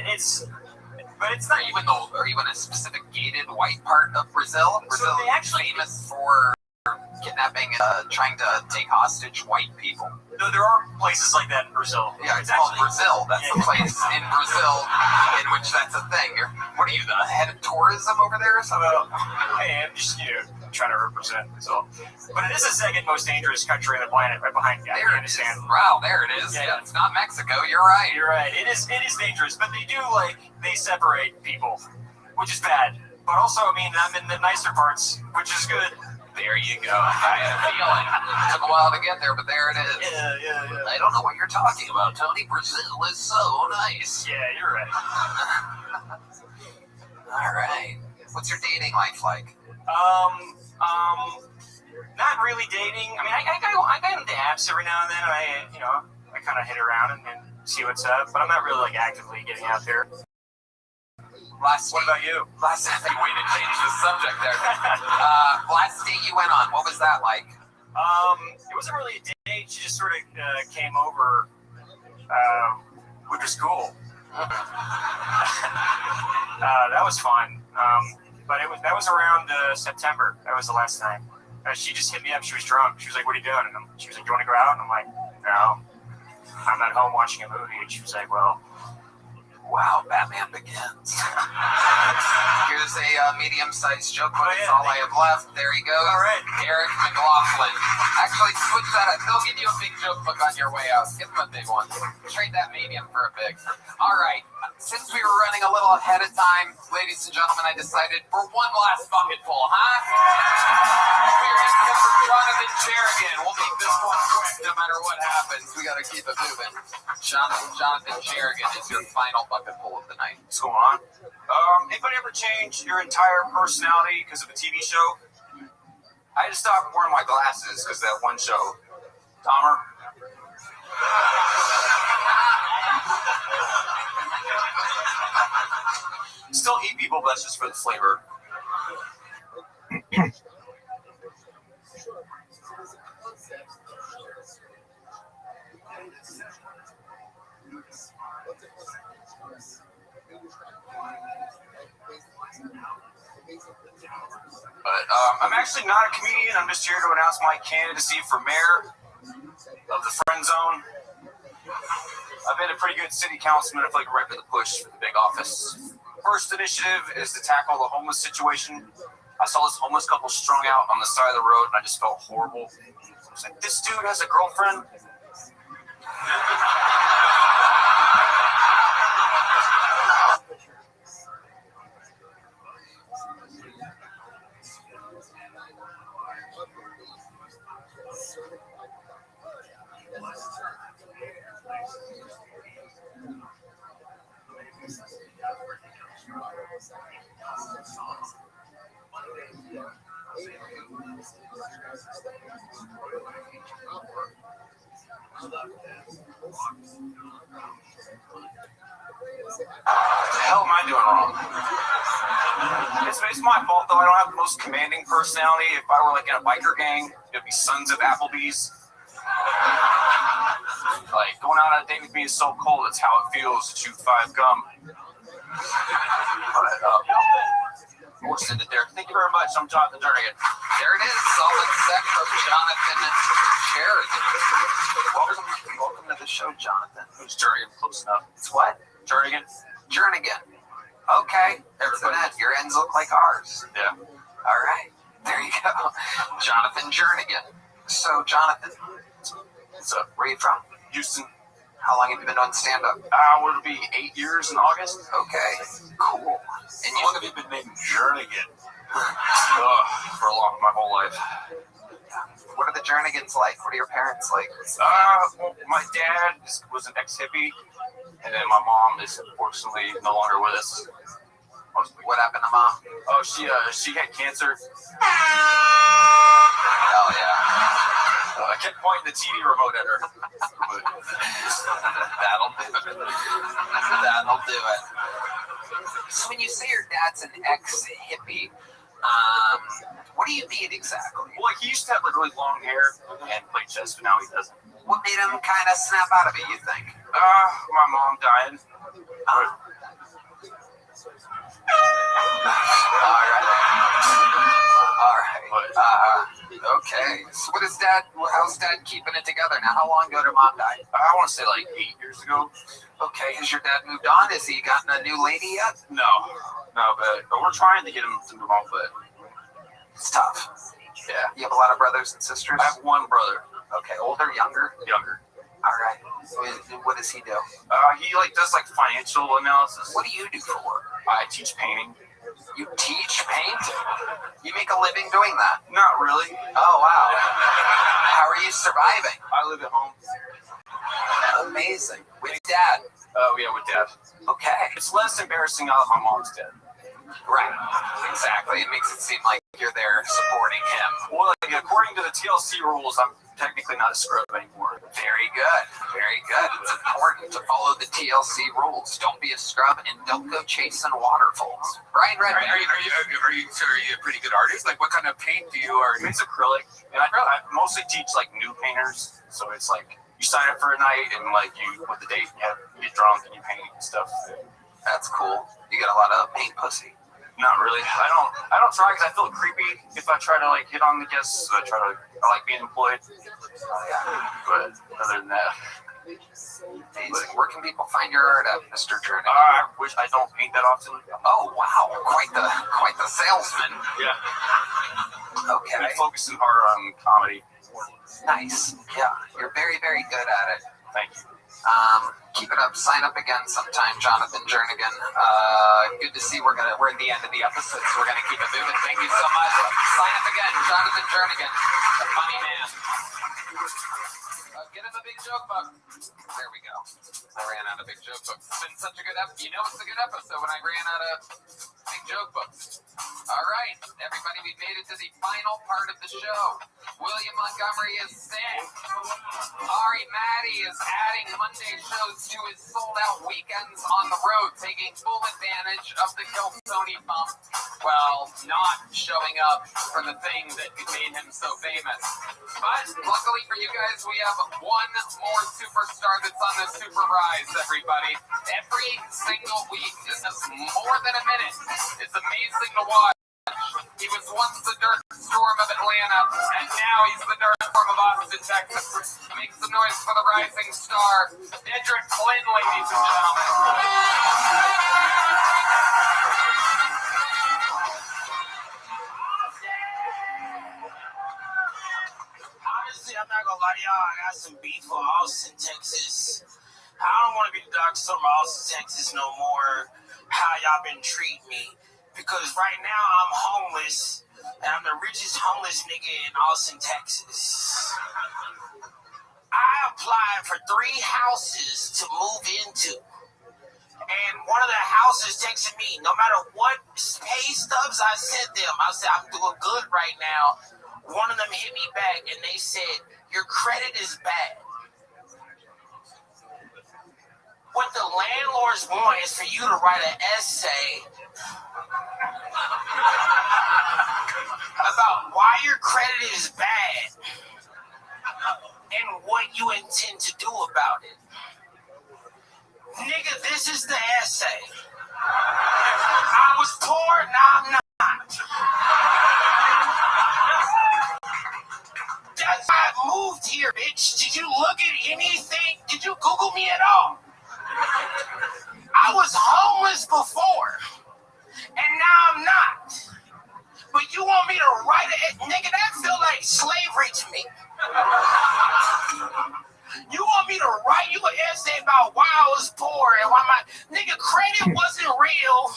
[SPEAKER 5] but it's not even though.
[SPEAKER 1] Or even a specific gated white part of Brazil. Brazil
[SPEAKER 5] they actually
[SPEAKER 1] famous for kidnapping, trying to take hostage white people.
[SPEAKER 5] No, there are places like that in Brazil.
[SPEAKER 1] Yeah, it's called Brazil. That's the place in Brazil in which that's a thing. What are you, the head of tourism over there or something?
[SPEAKER 5] Hey, I'm just trying to represent Brazil. But it is the second most dangerous country on the planet, right behind Afghanistan.
[SPEAKER 1] Wow, there it is. Yeah, it's not Mexico. You're right.
[SPEAKER 5] You're right. It is dangerous, but they separate people, which is bad. But also, I mean, I'm in the nicer parts, which is good.
[SPEAKER 1] There you go. I had a feeling. It took a while to get there, but there it is.
[SPEAKER 5] Yeah.
[SPEAKER 1] I don't know what you're talking about, Tony. Brazil is so nice.
[SPEAKER 5] Yeah, you're right.
[SPEAKER 1] All right. What's your dating life like?
[SPEAKER 5] Not really dating. I mean, I get into apps every now and then. I kind of hit around and see what's up, but I'm not really like actively getting out there.
[SPEAKER 1] What about you? Last way to change the subject there. Last date you went on, what was that like?
[SPEAKER 5] It wasn't really a date. She just sort of came over, which was cool. That was fun. But that was around September. That was the last time. She just hit me up. She was drunk. She was like, "What are you doing?" And she was like, "Do you want to go out?" And I'm like, "No, I'm at home watching a movie." And she was like, "Well."
[SPEAKER 1] Wow, Batman Begins. Here's a medium-sized joke, but it's all I have left. There you go.
[SPEAKER 5] All right.
[SPEAKER 1] Eric McLaughlin. Actually, switch that up. They'll give you a big joke book on your way out. Give them a big one. Trade that medium for a big. All right. Since we were running a little ahead of time, ladies and gentlemen, I decided for one last bucketful, We're going to for Jonathan Jerrigan. We'll make this one quick no matter what happens. We got to keep it moving. Jonathan Jerrigan is your final bucketful of the night.
[SPEAKER 6] What's going on? Anybody ever change your entire personality because of a TV show? I had to stop wearing my glasses because of that one show. Dahmer. Still eat people, but that's just for the flavor. But I'm actually not a comedian. I'm just here to announce my candidacy for mayor of the friend zone. I've been a pretty good city councilman. I feel like I'm right for the push for the big office. First initiative is to tackle the homeless situation. I saw this homeless couple strung out on the side of the road, and I just felt horrible. I was like, this dude has a girlfriend? What the hell am I doing wrong? It's my fault, though. I don't have the most commanding personality. If I were like in a biker gang, it'd be Sons of Applebee's. Like, going out on a date with me is so cold, it's how it feels to chew 5 gum. We'll send it there. Thank you very much. I'm Jonathan Jerrigan.
[SPEAKER 1] There it is. Solid set from Jonathan Jerrigan. Welcome to the show, Jonathan.
[SPEAKER 6] Who's Jerrigan? Close enough.
[SPEAKER 1] It's what?
[SPEAKER 6] Jerrigan?
[SPEAKER 1] Jernigan. Okay. That's the net. Your ends look like ours.
[SPEAKER 6] Yeah.
[SPEAKER 1] All right. There you go. Jonathan Jernigan. So, Jonathan,
[SPEAKER 6] What's up?
[SPEAKER 1] where are you from?
[SPEAKER 6] Houston.
[SPEAKER 1] How long have you been doing stand-up?
[SPEAKER 6] Would it be 8 years in August?
[SPEAKER 1] Okay. Cool. And
[SPEAKER 6] How long have you been named Jernigan? For my whole life.
[SPEAKER 1] what are the Jernigans like? What are your parents like?
[SPEAKER 6] Well, my dad was an ex-hippie, and then my mom is unfortunately no longer with us.
[SPEAKER 1] What happened to Mom?
[SPEAKER 6] Oh, she had cancer.
[SPEAKER 1] Hell yeah.
[SPEAKER 6] I kept pointing the TV remote at her.
[SPEAKER 1] That'll do it. That'll do it. So when you say your dad's an ex-hippie, what do you mean exactly?
[SPEAKER 6] Well, like, he used to have like really long hair and play chess, but now he doesn't.
[SPEAKER 1] What made him kind of snap out of it, you think?
[SPEAKER 6] My mom died.
[SPEAKER 1] All right. Okay. So how's dad keeping it together now? How long ago did mom die?
[SPEAKER 6] I want to say like 8 years ago.
[SPEAKER 1] Okay. Has your dad moved on? Has he gotten a new lady yet?
[SPEAKER 6] No, but we're trying to get him to move on, but
[SPEAKER 1] It's tough.
[SPEAKER 6] yeah.
[SPEAKER 1] You have a lot of brothers and sisters?
[SPEAKER 6] I have one brother,
[SPEAKER 1] Okay. Older, younger?
[SPEAKER 6] younger.
[SPEAKER 1] All right. What does he do?
[SPEAKER 6] He like does like financial analysis.
[SPEAKER 1] What do you do for work?
[SPEAKER 6] I teach painting.
[SPEAKER 1] You teach paint? You make a living doing that?
[SPEAKER 6] Not really.
[SPEAKER 1] Oh, wow. How are you surviving?
[SPEAKER 6] I live at home.
[SPEAKER 1] Amazing. With dad?
[SPEAKER 6] Oh yeah, with dad.
[SPEAKER 1] Okay.
[SPEAKER 6] It's less embarrassing now that my mom's dead.
[SPEAKER 1] Right. Exactly. It makes it seem like you're there supporting him.
[SPEAKER 6] Well, like, according to the TLC rules, I'm technically not a scrub anymore.
[SPEAKER 1] Very good. Very good. It's important to follow the TLC rules. Don't be a scrub and don't go chasing waterfalls. Right,
[SPEAKER 3] Are you a pretty good artist? Like, what kind of paint do you are?
[SPEAKER 6] It's acrylic, and I mostly teach like new painters. So it's like you sign up for a night, and like you with the date, you get drunk and you paint and stuff.
[SPEAKER 1] That's cool. You get a lot of paint pussy.
[SPEAKER 6] Not really. I don't try because I feel creepy if I try to like hit on the guests. So I like being employed. But other than that,
[SPEAKER 1] Amazing. Where can people find your art at, Mr. Jernigan?
[SPEAKER 6] I wish I don't paint that often.
[SPEAKER 1] Oh wow, quite the salesman.
[SPEAKER 6] Yeah.
[SPEAKER 1] Okay.
[SPEAKER 6] I'm focusing harder on comedy.
[SPEAKER 1] Nice. Yeah, you're very, very good at it.
[SPEAKER 6] Thank you.
[SPEAKER 1] Keep it up. Sign up again sometime, Jonathan Jernigan. Good to see. We're at the end of the episode, so we're gonna keep it moving. Thank you so much. Sign up again, Jonathan Jernigan, the funny man. Get him a big joke book. There we go. I ran out of big joke books. It's been such a good episode. You know it's a good episode when I ran out of big joke books. All right, everybody, we've made it to the final part of the show. William Montgomery is sick. Ari Maddie is adding Monday shows to his sold-out weekends on the road, taking full advantage of the Sony bump while not showing up for the thing that made him so famous. But luckily for you guys, we have one more superstar that's on the super rise, everybody. Every single week, just more than a minute. It's amazing to watch. He was once the dirt storm of Atlanta, and now he's the dirt storm of Austin, Texas. Make some noise for the rising star, Dedrick Flynn, ladies and gentlemen.
[SPEAKER 7] Honestly, I'm not gonna lie to y'all. I got some beef for Austin, Texas. I don't want to be the Dr. Storm of Austin, Texas no more. How y'all been treating me? Because right now I'm homeless, and I'm the richest homeless nigga in Austin, Texas. I applied for 3 houses to move into. And one of the houses texted me, no matter what pay stubs I sent them, I said, I'm doing good right now. One of them hit me back, and they said, your credit is bad. What the landlords want is for you to write an essay about why your credit is bad and what you intend to do about it. Nigga, this is the essay. I was poor, now I'm not. That's why I moved here, bitch. Did you look at anything? Did you Google me at all? I was homeless before, and now I'm not. But you want me to write it? Nigga, that feel like slavery to me. You want me to write you an essay about why I was poor and why my... Nigga, credit wasn't real,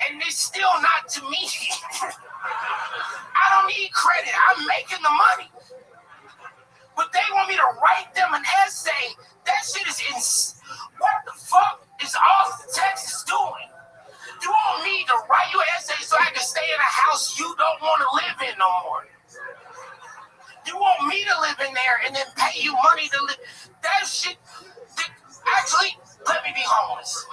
[SPEAKER 7] and it's still not to me. I don't need credit. I'm making the money. But they want me to write them an essay. That shit is what the fuck is Austin, Texas doing? You want me to write you an essay so I can stay in a house you don't want to live in no more? You want me to live in there and then pay you money to live? That shit, actually, let me be homeless.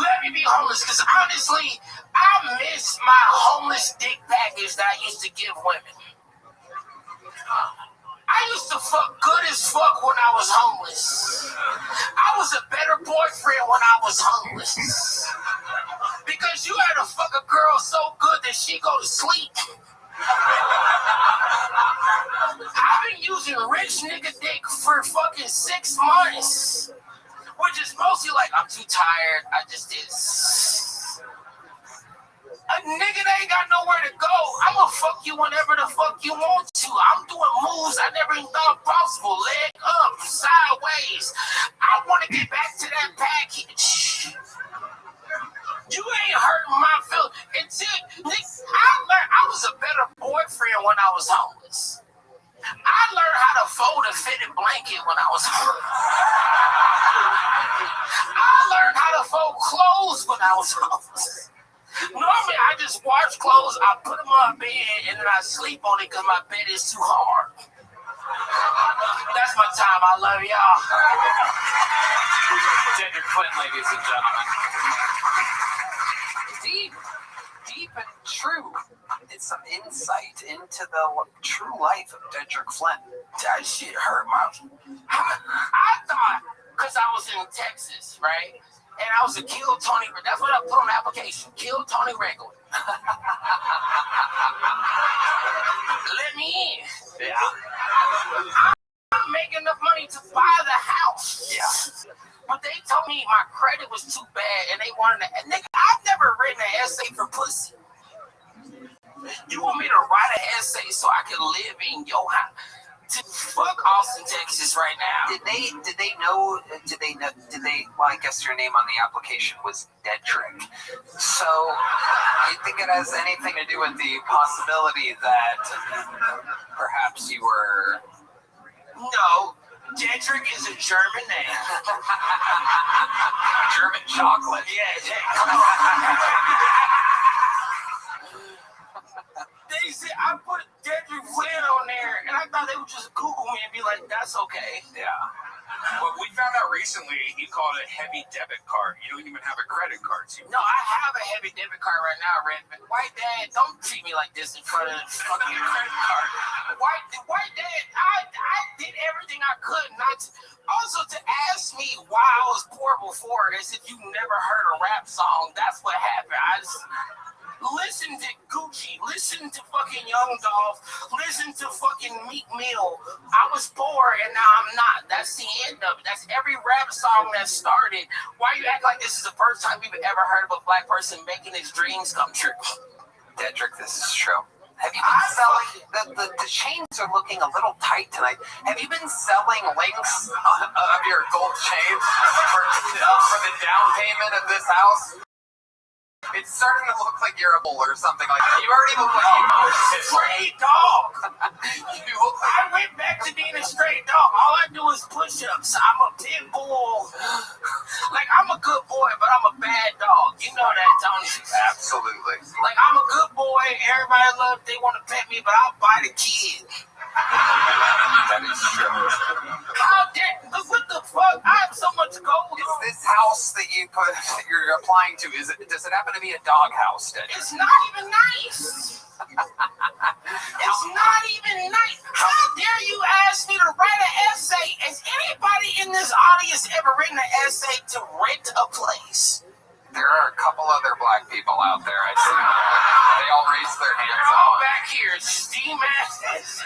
[SPEAKER 7] Let me be homeless, because honestly, I miss my homeless dick package that I used to give women. I used to fuck good as fuck when I was homeless. I was a better boyfriend when I was homeless. Because you had to fuck a girl so good that she go to sleep. I've been using rich nigga dick for fucking 6 months. Which is mostly like, I'm too tired, I just did. A nigga that ain't got nowhere to go. I'm gonna fuck you whenever the fuck you want to. I'm doing moves I never even thought possible. Leg up, sideways. I want to get back to that package. You ain't hurting my feelings. I was a better boyfriend when I was homeless. I learned how to fold a fitted blanket when I was homeless. I learned how to fold clothes when I was homeless. Normally, I just wash clothes, I put them on bed, and then I sleep on it because my bed is too hard. That's my time. I love y'all.
[SPEAKER 1] Dedrick Flynn, ladies and gentlemen. Deep and true. It's some insight into the true life of Dedrick Flynn.
[SPEAKER 7] That shit hurt my... I thought, because I was in Texas, right? And I was a Kill Tony... That's what I put on the application. Kill Tony regular. Let me in.
[SPEAKER 1] Yeah.
[SPEAKER 7] I'm making enough money to buy the house.
[SPEAKER 1] Yeah.
[SPEAKER 7] But they told me my credit was too bad, and they wanted to... Nigga, I've never written an essay for pussy. You want me to write an essay so I can live in your house? Fuck Austin, Texas right now.
[SPEAKER 1] Did they know, well, I guess your name on the application was Dedrick. So, you think it has anything to do with the possibility that perhaps you were...
[SPEAKER 7] No, Dedrick is a German name.
[SPEAKER 1] German chocolate.
[SPEAKER 7] Yeah, They said I put Dedrick Flynn on there, and I thought they would just Google me and be like, that's okay.
[SPEAKER 1] Yeah.
[SPEAKER 3] Well, we found out recently he called it a heavy debit card. You don't even have a credit card, too.
[SPEAKER 7] No, I have a heavy debit card right now, Red. White Dad, don't treat me like this in front of the fucking credit card. White Dad, I did everything I could not to... Also, to ask me why I was poor before, as if you never heard a rap song, that's what happened. I just... Listen to Gucci, listen to fucking Young Dolph, listen to fucking Meek Mill. I was poor and now I'm not. That's the end of it. That's every rap song that started. Why you act like this is the first time you've ever heard of a black person making his dreams come true?
[SPEAKER 1] Dedrick, this is true. Have you been selling... The chains are looking a little tight tonight. Have you been selling links of your gold chains for the down payment of this house? It's starting to look like you're a bull or something like that. You already look like you know.
[SPEAKER 7] Stray dog.
[SPEAKER 1] You look like...
[SPEAKER 7] I went back to being a straight dog. All I do is push-ups. I'm a pit bull. Like, I'm a good boy, but I'm a bad dog. You know that, Tony.
[SPEAKER 1] Absolutely.
[SPEAKER 7] Like, I'm a good boy. Everybody loves, they want to pet me, but I'll bite a kid.
[SPEAKER 1] That is true.
[SPEAKER 7] How dare... What the fuck? I have so much gold.
[SPEAKER 1] Is this house that you're applying to, does it happen to be a dog house, Dedrick?
[SPEAKER 7] It's not even nice. It's not even nice. How dare you ask me to write an essay? Has anybody in this audience ever written an essay to rent a place?
[SPEAKER 1] There are a couple other black people out there, I see. They all raise their hands.
[SPEAKER 7] They're all back here. Steam ass.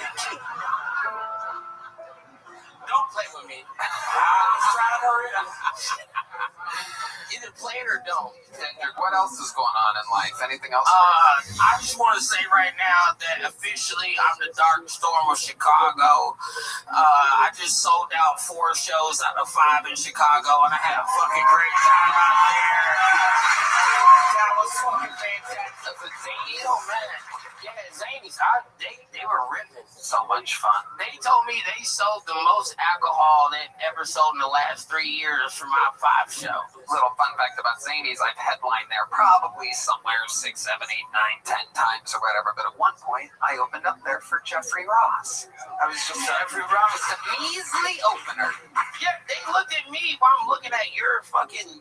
[SPEAKER 7] Don't play with me. I'm trying to hurry up. Either play it or don't.
[SPEAKER 1] Dedrick, what else is going on in life? Anything else?
[SPEAKER 7] I just want to say right now that officially I'm the Dark Storm of Chicago. I just sold out 4 shows out of 5 in Chicago, and I had a fucking great time out there. That was fucking fantastic. The Zanies, oh man. Yeah, Zanies, they were ripping.
[SPEAKER 1] So much fun.
[SPEAKER 7] They told me they sold the most alcohol they've ever sold in the last 3 years for my 5 show.
[SPEAKER 1] Little fun fact about Zanies, I've headlined there probably somewhere 6, 7, 8, 9, 10 times or whatever, but at one point I opened up there for Jeffrey Ross. I was just
[SPEAKER 7] Jeffrey Ross,
[SPEAKER 1] a measly opener.
[SPEAKER 7] yeah, they looked at me while I'm looking at your fucking.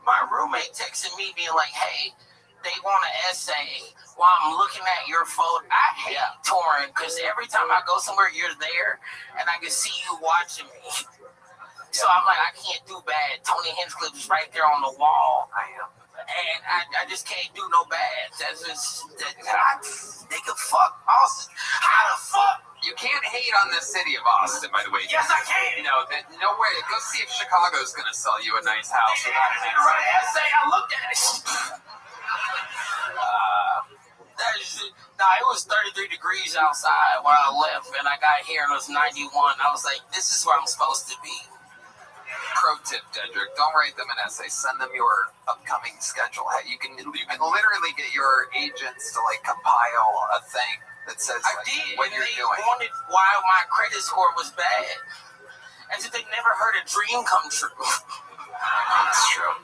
[SPEAKER 7] My roommate texted me being like, "Hey, they want an essay." While I'm looking at your photo, I hate touring because every time I go somewhere, you're there, and I can see you watching me. So I'm like, I can't do bad. Tony Hinchcliffe's right there on the wall.
[SPEAKER 1] I am.
[SPEAKER 7] And I just can't do no bad. They can fuck Austin. How the fuck?
[SPEAKER 1] You can't hate on the city of Austin, by the way.
[SPEAKER 7] Yes, I can.
[SPEAKER 1] No, no way. Go see if Chicago's going to sell you a nice house.
[SPEAKER 7] They asked me to write an essay. I looked at it. It was 33 degrees outside when I left, and I got here and it was 91. I was like, this is where I'm supposed to be.
[SPEAKER 1] Pro tip, Dedrick, don't write them an essay. Send them your upcoming schedule. Hey, you can literally get your agents to like compile a thing that says
[SPEAKER 7] I
[SPEAKER 1] like,
[SPEAKER 7] did,
[SPEAKER 1] what
[SPEAKER 7] and
[SPEAKER 1] you're
[SPEAKER 7] they
[SPEAKER 1] doing.
[SPEAKER 7] wanted why my credit score was bad. As if they never heard a dream come true.
[SPEAKER 1] It's true.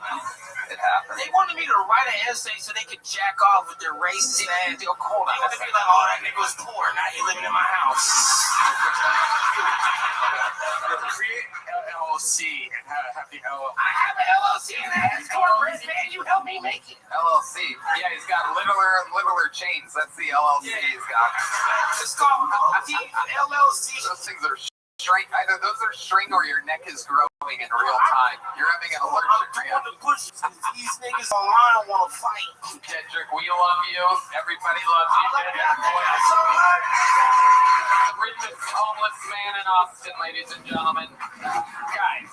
[SPEAKER 1] It happens.
[SPEAKER 7] They wanted me to write an essay so they could jack off with their racist ass. Hold on. They wanted to be like, oh, that nigga was poor. Now he living in my house.
[SPEAKER 5] Create LLC and have the LLC.
[SPEAKER 7] I have an LLC and ass corporate, man. You help me make it.
[SPEAKER 1] LLC. Yeah, he's got littler chains. That's the LLC he's got.
[SPEAKER 7] It's called LLC.
[SPEAKER 1] Those things are string. Either those are string or your neck is growing in real time. You're having an allergic
[SPEAKER 7] I'm
[SPEAKER 1] reaction.
[SPEAKER 7] to push these niggas online want to fight.
[SPEAKER 1] Dedrick, we love you. Everybody loves you, Dedrick. The richest homeless man in Austin, ladies and gentlemen. Guys,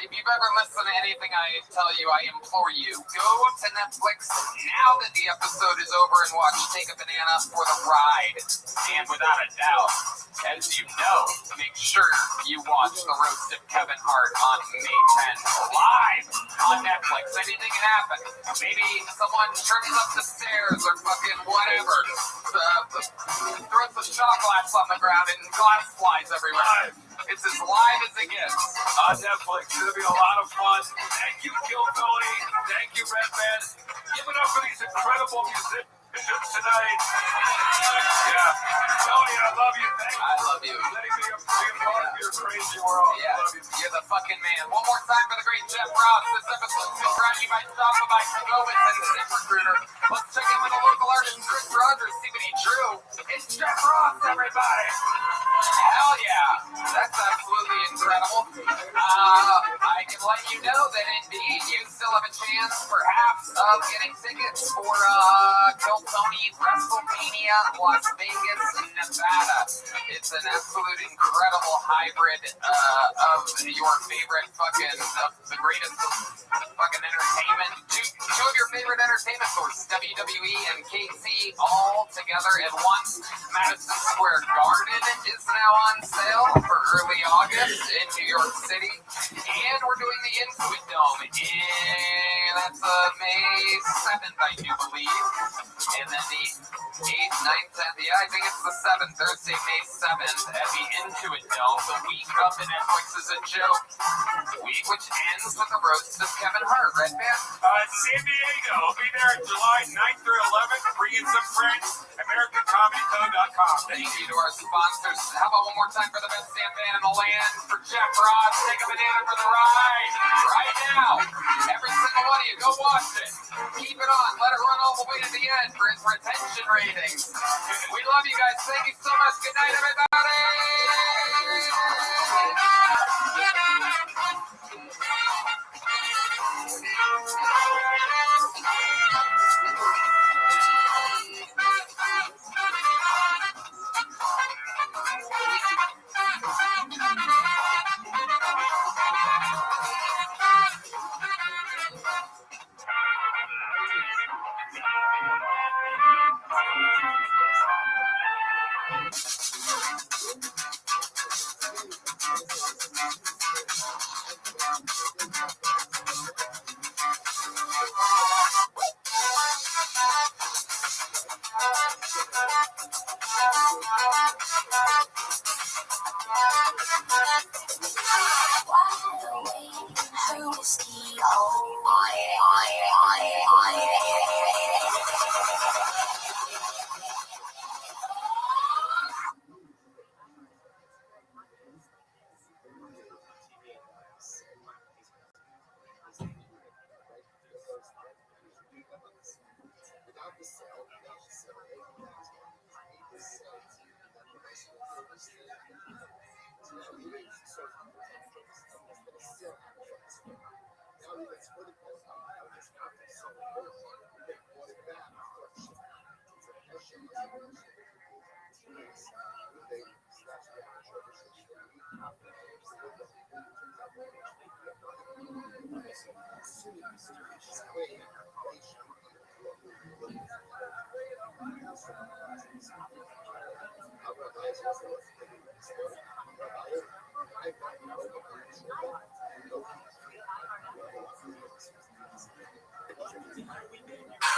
[SPEAKER 1] if you've ever listened to anything I tell you, I implore you, go to Netflix now that the episode is over and watch Take a Banana for the Ride. And without a doubt, as you know, make sure you watch The Roast of Kevin Hart on May 10th live on Netflix. Anything can happen. Maybe someone trips up the stairs or fucking whatever. Throws some shot glass on the ground and glass flies everywhere. It's as live as it gets.
[SPEAKER 5] On Netflix. It's going to be a lot of fun. Thank you, Kill Tony. Thank you, Redman. Give it up for these incredible musicians tonight. Yeah. Tony, I love you. Thank you.
[SPEAKER 1] I love you.
[SPEAKER 5] Letting me be a part of your crazy world.
[SPEAKER 1] Yeah,
[SPEAKER 5] I love you.
[SPEAKER 1] you're the fucking man. One more time for the great Jeff Ross. This episode is brought to you by Shopify, Novus, and ZipRecruiter. Let's check in with a local artist, Chris Rogers, see what he drew. It's Jeff Ross, everybody. Hell yeah. That's absolutely incredible. I can let you know that indeed you still have a chance, perhaps, of getting tickets for Kill Tony WrestleMania Las Vegas, Nevada. It's an absolute incredible hybrid of your favorite the greatest fucking entertainment. Two of your favorite entertainment sources, WWE and KC, all together at once. Madison Square Garden is now on sale for early August in New York City. And we're doing the Intuit Dome. That's May 7th, I do believe. And then the 8th, 9th, 10th, I think it's the 7th, Thursday, May 7th at the Intuit Dome. The week of the Netflix is a joke. Week which ends with the roast of Kevin Hart, right, man?
[SPEAKER 5] San Diego. I'll be there July 9th through 11th. Bringing some friends. AmericanComedyCo.com.
[SPEAKER 1] Thank you to our sponsors. How about one more time for the best damn band in the land? For Jeff Ross, Take a Banana for the Ride. Right now. Every single one of you, go watch it. Keep it on. Let it run all the way to the end for its retention ratings. We love you guys. Thank you so much. Good night, everybody.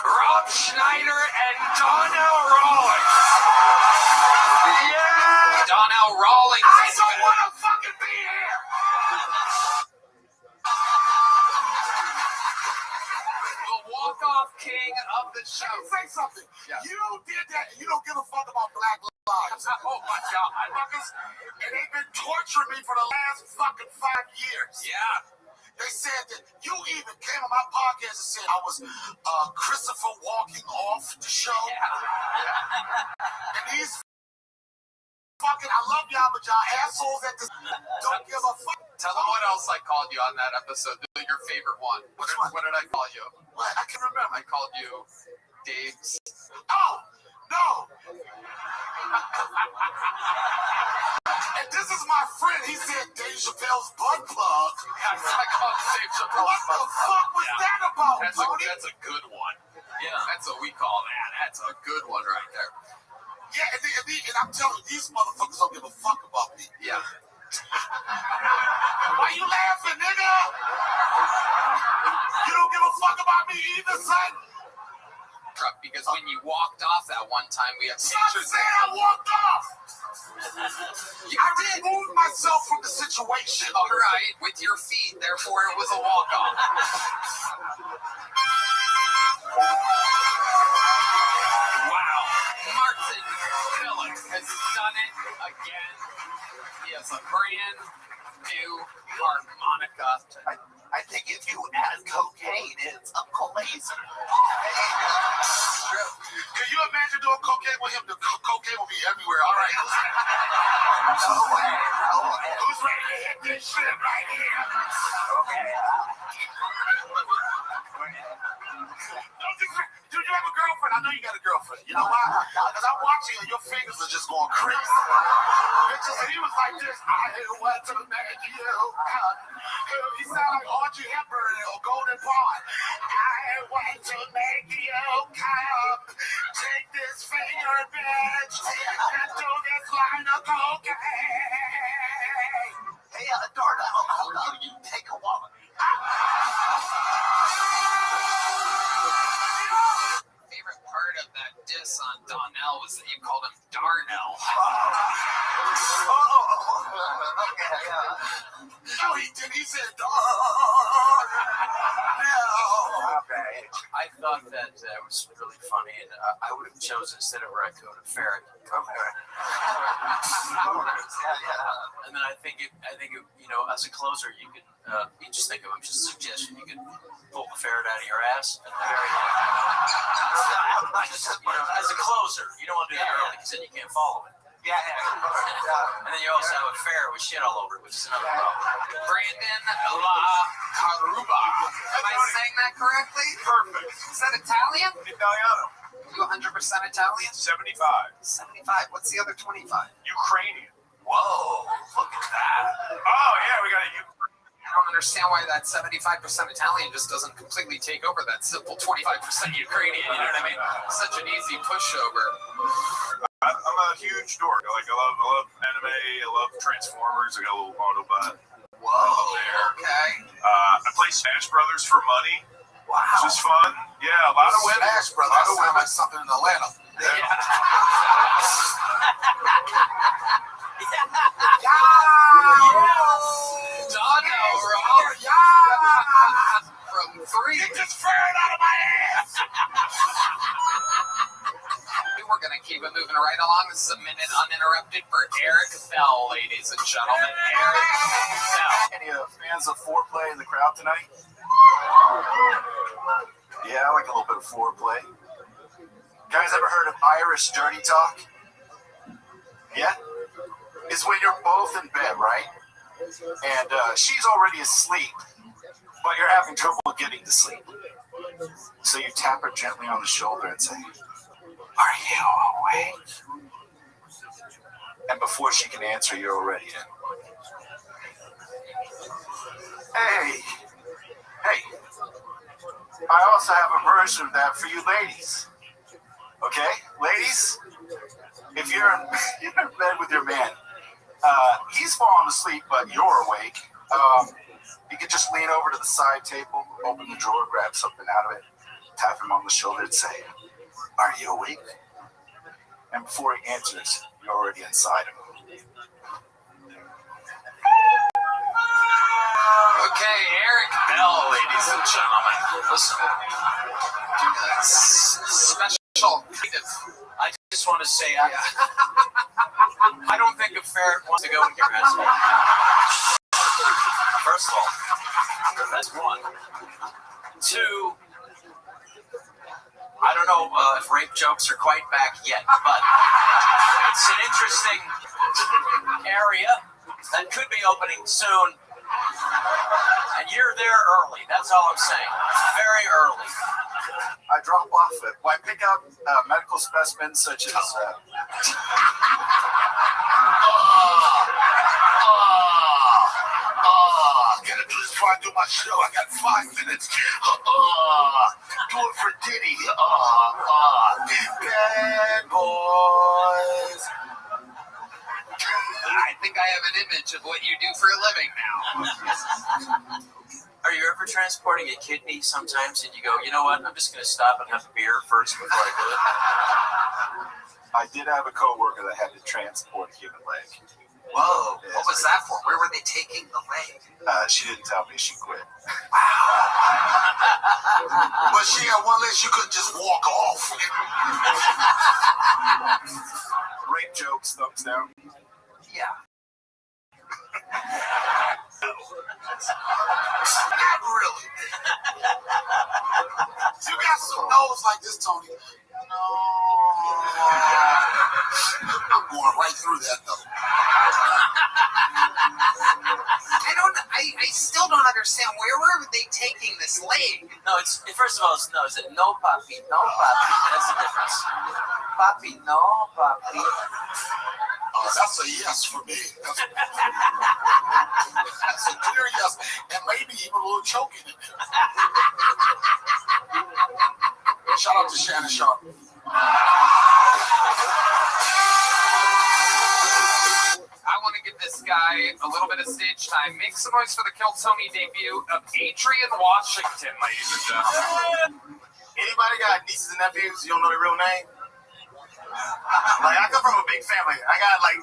[SPEAKER 3] Rob Schneider and Donnell Rawlings. Yeah!
[SPEAKER 1] Donnell Rawlings.
[SPEAKER 3] I don't want to fucking be here!
[SPEAKER 1] The walk-off king of the show.
[SPEAKER 3] Let me say something.
[SPEAKER 1] Yeah.
[SPEAKER 3] You did that and you don't give a fuck about Black lives. Oh my God, motherfuckers. And they've been torturing me for the last fucking 5 years.
[SPEAKER 1] Yeah.
[SPEAKER 3] They said that you even came on my podcast and said I was Christopher walking off the show. And these fucking, I love y'all, but y'all assholes at this don't give a fuck.
[SPEAKER 1] Tell them what else I called you on that episode. Your favorite one.
[SPEAKER 3] Which one?
[SPEAKER 1] What did I call you?
[SPEAKER 3] What? I can't remember.
[SPEAKER 1] I called you Dave.
[SPEAKER 3] Oh, no. And this is my friend. He said Dave Chappelle's butt plug.
[SPEAKER 1] I called Dave Chappelle.
[SPEAKER 3] What the fuck was that about, Tony?
[SPEAKER 1] That's a good one. Yeah. That's what we call that. That's a good one right there.
[SPEAKER 3] Yeah, and I'm telling you, these motherfuckers don't give a fuck about me.
[SPEAKER 1] Yeah.
[SPEAKER 3] Why you laughing, nigga? You don't give a fuck about me either, son.
[SPEAKER 1] Because when you walked off that one time, we have
[SPEAKER 3] Stop
[SPEAKER 1] pictures.
[SPEAKER 3] saying I walked off.
[SPEAKER 1] I did.
[SPEAKER 3] Remove myself from the situation.
[SPEAKER 1] All right, with your feet, therefore it was a walk-off. Wow. Martin Phillips has done it again. He has a brand new harmonica.
[SPEAKER 2] I think if you add cocaine, it's a laser.
[SPEAKER 3] Can you imagine doing cocaine with him? The cocaine will be everywhere. All right.
[SPEAKER 2] No way. No way.
[SPEAKER 3] Who's ready to hit this shit right here?
[SPEAKER 2] Okay.
[SPEAKER 3] Do you have a girlfriend? I know you got a girlfriend. You know why? Because I'm watching and your fingers are just going crazy. Bitches, and he was like this. I want to make you. He sounded like Audrey Hepburn or Golden Pond. I want to make you come. Take this finger, bitch, and do this line of cocaine.
[SPEAKER 2] Hey, Darnell, hold on. You take a walk.
[SPEAKER 1] Favorite part of that diss on Donnell was that you called him Darnell.
[SPEAKER 2] Okay.
[SPEAKER 3] No, he didn't. He said, Darnell.
[SPEAKER 2] Okay.
[SPEAKER 5] I thought that was really funny, and I would have chosen instead of raccoon a ferret.
[SPEAKER 2] Okay.
[SPEAKER 5] And then I think you know, as a closer, you can you just think of him just a suggestion. You could pull the ferret out of your ass at the very end. As a closer, you don't want to do that early because then you can't follow it.
[SPEAKER 2] Yeah.
[SPEAKER 5] And then you also have a ferret with shit all over it, which is another problem.
[SPEAKER 1] Brandon La Caruba. Am I saying that correctly?
[SPEAKER 6] Perfect.
[SPEAKER 1] Is that Italian?
[SPEAKER 6] Italiano.
[SPEAKER 1] You 100% Italian?
[SPEAKER 6] 75.
[SPEAKER 1] 75. What's the other 25?
[SPEAKER 6] Ukrainian.
[SPEAKER 1] Whoa, look at that.
[SPEAKER 6] Oh, yeah, we got a
[SPEAKER 1] I don't understand why that 75% Italian just doesn't completely take over that simple 25% Ukrainian. You know what I mean? Such an easy pushover.
[SPEAKER 6] I'm a huge dork. I love anime. I love Transformers. I got a little Autobot.
[SPEAKER 1] Whoa, okay.
[SPEAKER 6] I play Smash Brothers for money.
[SPEAKER 1] Wow.
[SPEAKER 6] Which is fun. Yeah, a lot of women.
[SPEAKER 3] Smash Brothers. That sounds like something in Atlanta.
[SPEAKER 1] Donnell from 3.
[SPEAKER 3] Get this ferret out of my ass!
[SPEAKER 1] We're going to keep it moving right along. This is a minute uninterrupted for Eric Bell, ladies and gentlemen. Eric Bell.
[SPEAKER 6] Any fans of foreplay in the crowd tonight? Yeah, I like a little bit of foreplay. Guys, ever heard of Irish dirty talk? Yeah?
[SPEAKER 2] is when you're both in bed, right? And she's already asleep, but you're having trouble getting to sleep. So you tap her gently on the shoulder and say, "Are you awake?" And before she can answer, you're already in. Hey, I also have a version of that for you ladies. Okay? Ladies, if you're in bed with your man, he's falling asleep, but you're awake. You could just lean over to the side table, open the drawer, grab something out of it, tap him on the shoulder and say, "Are you awake?" And before he answers, you're already inside him.
[SPEAKER 1] Okay, Eric Bell, ladies and gentlemen. Listen, special kind of.
[SPEAKER 5] I just want to say, I don't think a ferret wants to go in your asshole. First of all, that's one. Two, I don't know if rape jokes are quite back yet, but it's an interesting area that could be opening soon. And you're there early. That's all I'm saying. Very early.
[SPEAKER 2] I drop off it. I pick up medical specimens such as...
[SPEAKER 8] Gotta do this before I do my show. I got 5 minutes. Do it for Diddy. Bad boys.
[SPEAKER 1] I think I have an image of what you do for a living now.
[SPEAKER 5] Are you ever transporting a kidney sometimes and you go, you know what, I'm just going to stop and have a beer first before I do it?
[SPEAKER 2] I did have a coworker that had to transport a human leg.
[SPEAKER 1] Whoa, what was that for? Where were they taking the leg?
[SPEAKER 2] She didn't tell me, she quit.
[SPEAKER 8] But she had one leg, she couldn't just walk off.
[SPEAKER 2] Rape jokes, thumbs down.
[SPEAKER 1] Yeah.
[SPEAKER 8] Not really. You got some nose like this, Tony. No. I'm going right through that, though.
[SPEAKER 1] I still don't understand. Where were they taking this leg?
[SPEAKER 5] No, first of all, it's no. Is it no papi? No papi. That's the difference. Papi, no papi.
[SPEAKER 8] That's a yes for me. That's a clear yes. And maybe even a little choking in there. Shout out to Shannon Sharp.
[SPEAKER 1] I want to give this guy a little bit of stage time. Make some noise for the Kill Tony debut of Adrian Washington, ladies and gentlemen.
[SPEAKER 2] Anybody got nieces and nephews? You don't know their real name? Like, I come from a big family. I got like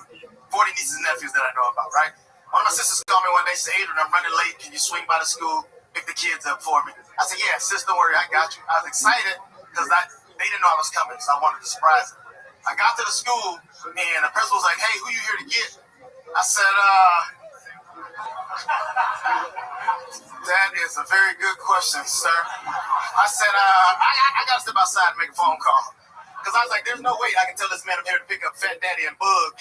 [SPEAKER 2] 40 nieces and nephews that I know about, right? One of my sisters called me one day, said, "Adrian, I'm running late. Can you swing by the school, pick the kids up for me?" I said, "Yeah, sis, don't worry, I got you." I was excited because they didn't know I was coming, so I wanted to surprise them. I got to the school, and the principal was like, "Hey, who you here to get?" I said, "That is a very good question, sir." I said, I got to step outside and make a phone call. Because I was like, there's no way I can tell this man I'm here to pick up Fat Daddy and Bug.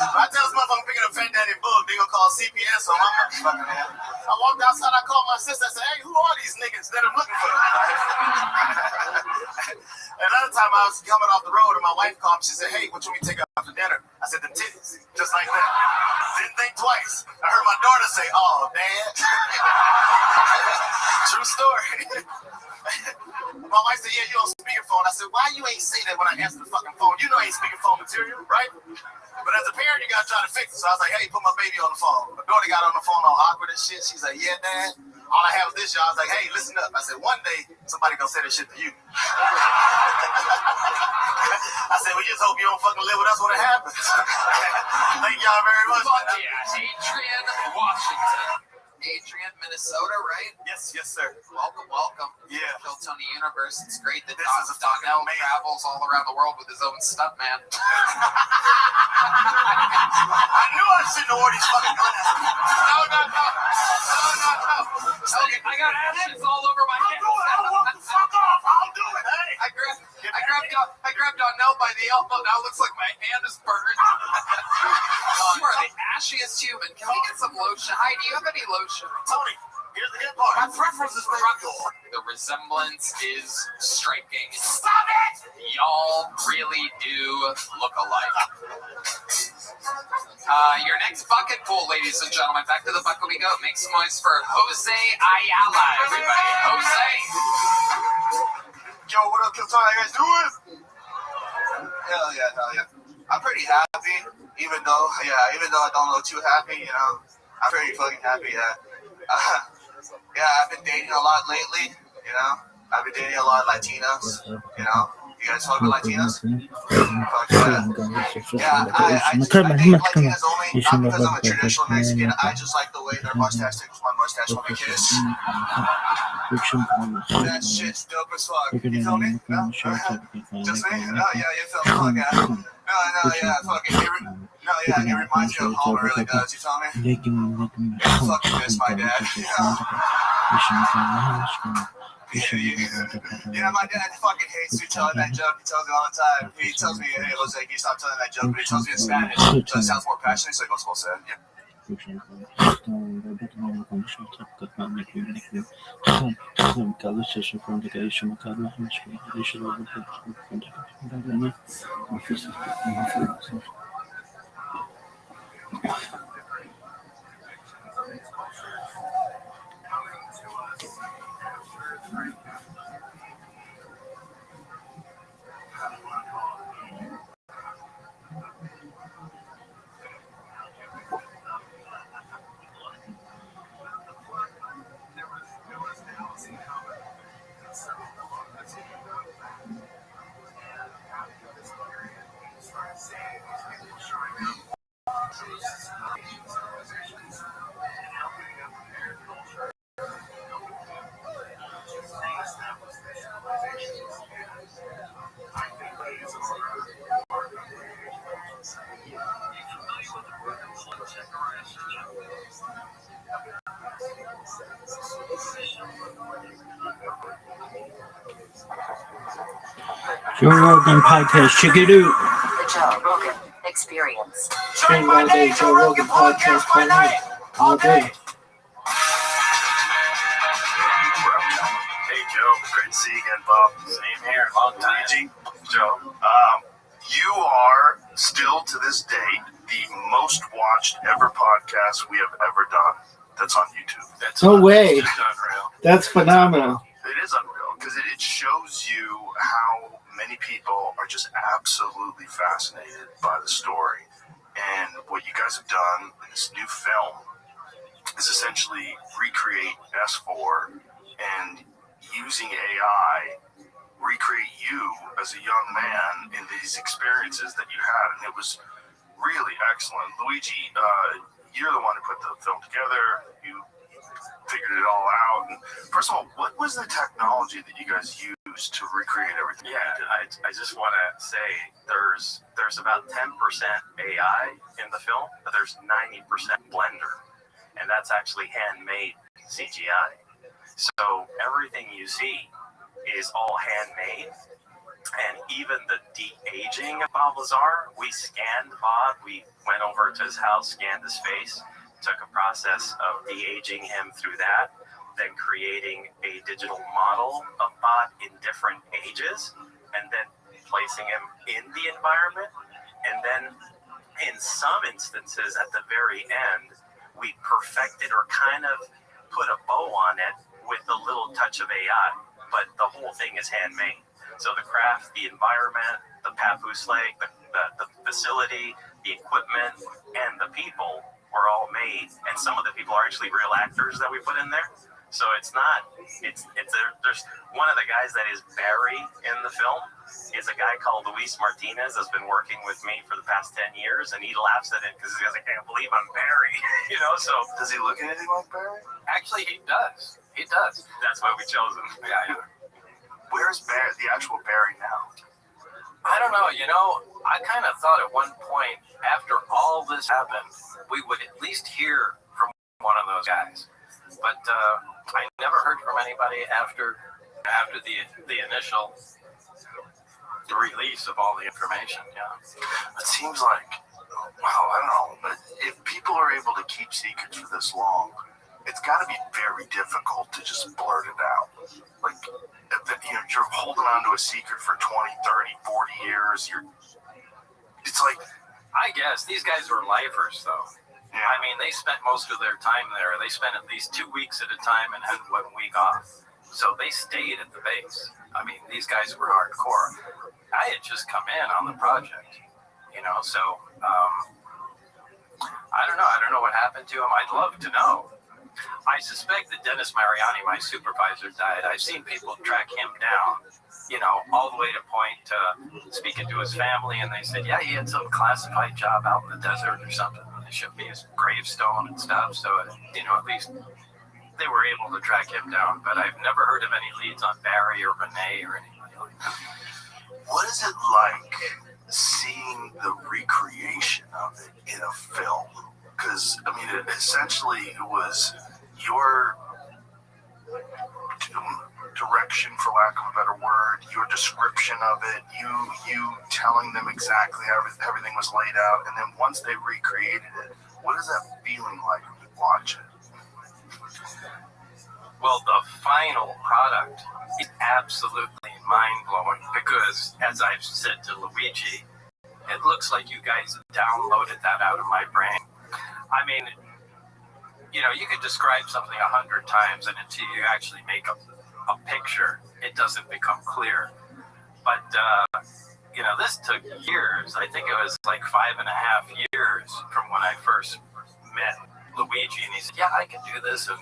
[SPEAKER 2] I tell this motherfucker picking up Fat Daddy and Bug, they gonna call CPS on my motherfucking ass. I walked outside, I called my sister, I said, "Hey, who are these niggas that I'm looking for?" Another time I was coming off the road and my wife called me, she said, "Hey, what you want me to take out for dinner?" I said, "The titties," just like that. Didn't think twice. I heard my daughter say, "Oh, Dad." True story. My wife said, "Yeah, you on speakerphone." I said, "Why you ain't say that when I answered the fucking phone? You know I ain't speakerphone material, right?" But as a parent, you gotta try to fix it. So I was like, "Hey, put my baby on the phone." My daughter got on the phone all awkward and shit. She's like, "Yeah, Dad." All I have is this, y'all. I was like, "Hey, listen up." I said, "One day, somebody gonna say that shit to you." I said, "We just hope you don't fucking live with us when it happens." Thank y'all very much.
[SPEAKER 1] Fuck yeah, Adrian Washington. Adrian, Minnesota, right?
[SPEAKER 2] Yes, sir.
[SPEAKER 1] Welcome.
[SPEAKER 2] Yeah.
[SPEAKER 1] Kill Tony Universe. It's great that
[SPEAKER 2] This is a fucking
[SPEAKER 1] Donnell
[SPEAKER 2] amazing.
[SPEAKER 1] travels all around the world with his own stunt man.
[SPEAKER 2] I knew I shouldn't have worn these fucking glasses. No.
[SPEAKER 1] Okay, I got ashes all over my head.
[SPEAKER 8] I don't want to fuck off. I'll do it. Hey.
[SPEAKER 1] I grabbed Donnell by the the elbow now looks like my hand is burned. You are the ashiest human. Can we get some lotion? Hi, do you have any lotion?
[SPEAKER 8] Tony, here's the good part. My preference is baby oil.
[SPEAKER 1] The resemblance is striking.
[SPEAKER 8] Stop it!
[SPEAKER 1] Y'all really do look alike. Your next bucket pool, ladies and gentlemen. Back to the bucket we go. Make some noise for Jose Ayala, everybody. Jose.
[SPEAKER 2] Yo, what up, Kill Tony? How you guys doing? Hell yeah. I'm pretty happy, even though I don't look too happy, you know. I'm pretty fucking happy, yeah. I've been dating a lot lately, you know. I've been dating a lot of Latinas, you know. You guys fuck with Latinas? Fuck yeah. I date Latinas only, not because I'm a traditional Mexican. I just like the way their mustache tickles my mustache when we kiss. That shit's dope as fuck. You feel me? No? Just me? Oh, yeah, you feel me? Fuck yeah. No, yeah, fucking. It reminds me of home, it really does. You feel me? I fucking miss my dad. Yeah, my dad fucking hates me telling that joke. He tells me all the time. He tells me, hey, Jose, can you stop telling that joke? But he tells me in Spanish, so it sounds more passionate, so he goes, well said. Yeah.
[SPEAKER 9] Joe Rogan podcast, check it out.
[SPEAKER 10] The Joe Rogan Experience.
[SPEAKER 9] Stream all day, Joe Rogan podcast by night, all day.
[SPEAKER 8] Hey, Joe. Great to see you again, Bob. Same here. Long time. Joe, you are still to this date the most watched ever podcast we have ever done. That's on YouTube. That's
[SPEAKER 9] No way.
[SPEAKER 8] unreal.
[SPEAKER 9] That's phenomenal.
[SPEAKER 8] It is unreal because it shows you how many people are just absolutely fascinated by the story. And what you guys have done in this new film is essentially recreate S4 and using AI, recreate you as a young man in these experiences that you had. And it was really excellent. Luigi, you're the one who put the film together. You figured it all out. And first of all, what was the technology that you guys used to recreate everything?
[SPEAKER 5] Yeah, I just want to say there's about 10% AI in the film, but there's 90% Blender, and that's actually handmade CGI. So everything you see is all handmade, and even the de-aging of Bob Lazar, we scanned Bob, we went over to his house, scanned his face, took a process of de-aging him through that, then creating a digital model of Bob in different ages, and then placing him in the environment. And then in some instances at the very end, we perfected or kind of put a bow on it with a little touch of AI, but the whole thing is handmade. So the craft, the environment, the papoose lake, the facility, the equipment, and the people were all made. And some of the people are actually real actors that we put in there. So there's one of the guys that is Barry in the film is a guy called Luis Martinez that's been working with me for the past 10 years, and he laughs at it because he goes, I can't believe I'm Barry, so.
[SPEAKER 8] Does he look anything like Barry?
[SPEAKER 5] Actually, he does. He does. That's why we chose him. Yeah.
[SPEAKER 8] Where's Barry, the actual Barry now?
[SPEAKER 5] I don't know, I kind of thought at one point, after all this happened, we would at least hear from one of those guys. But I never heard from anybody after the initial
[SPEAKER 11] the release of all the information. Yeah.
[SPEAKER 8] It seems like, wow, I don't know, but if people are able to keep secrets for this long, it's got to be very difficult to just blurt it out. Like, you're holding on to a secret for 20, 30, 40 years. It's like,
[SPEAKER 11] I guess these guys were lifers, though.
[SPEAKER 8] yeah.
[SPEAKER 11] I mean, they spent most of their time there. They spent at least 2 weeks at a time and had 1 week off. So they stayed at the base. I mean, these guys were hardcore. I had just come in on the project, so I don't know. I don't know what happened to him. I'd love to know. I suspect that Dennis Mariani, my supervisor, died. I've seen people track him down, all the way to point speaking to his family, and they said, yeah, he had some classified job out in the desert or something. They showed me his gravestone and stuff, so, at least they were able to track him down. But I've never heard of any leads on Barry or Renee or anybody like that.
[SPEAKER 8] What is it like seeing the recreation of it in a film? Because, I mean, essentially it was your direction, for lack of a better word, your description of it, you telling them exactly how everything was laid out, and then once they recreated it, what is that feeling like when you watch it?
[SPEAKER 11] Well, the final product is absolutely mind-blowing because, as I've said to Luigi, it looks like you guys downloaded that out of my brain. I mean, you could describe something 100 times, and until you actually make a picture, it doesn't become clear. But, this took years. I think it was like 5.5 years from when I first met Luigi, and he said, yeah, I can do this. And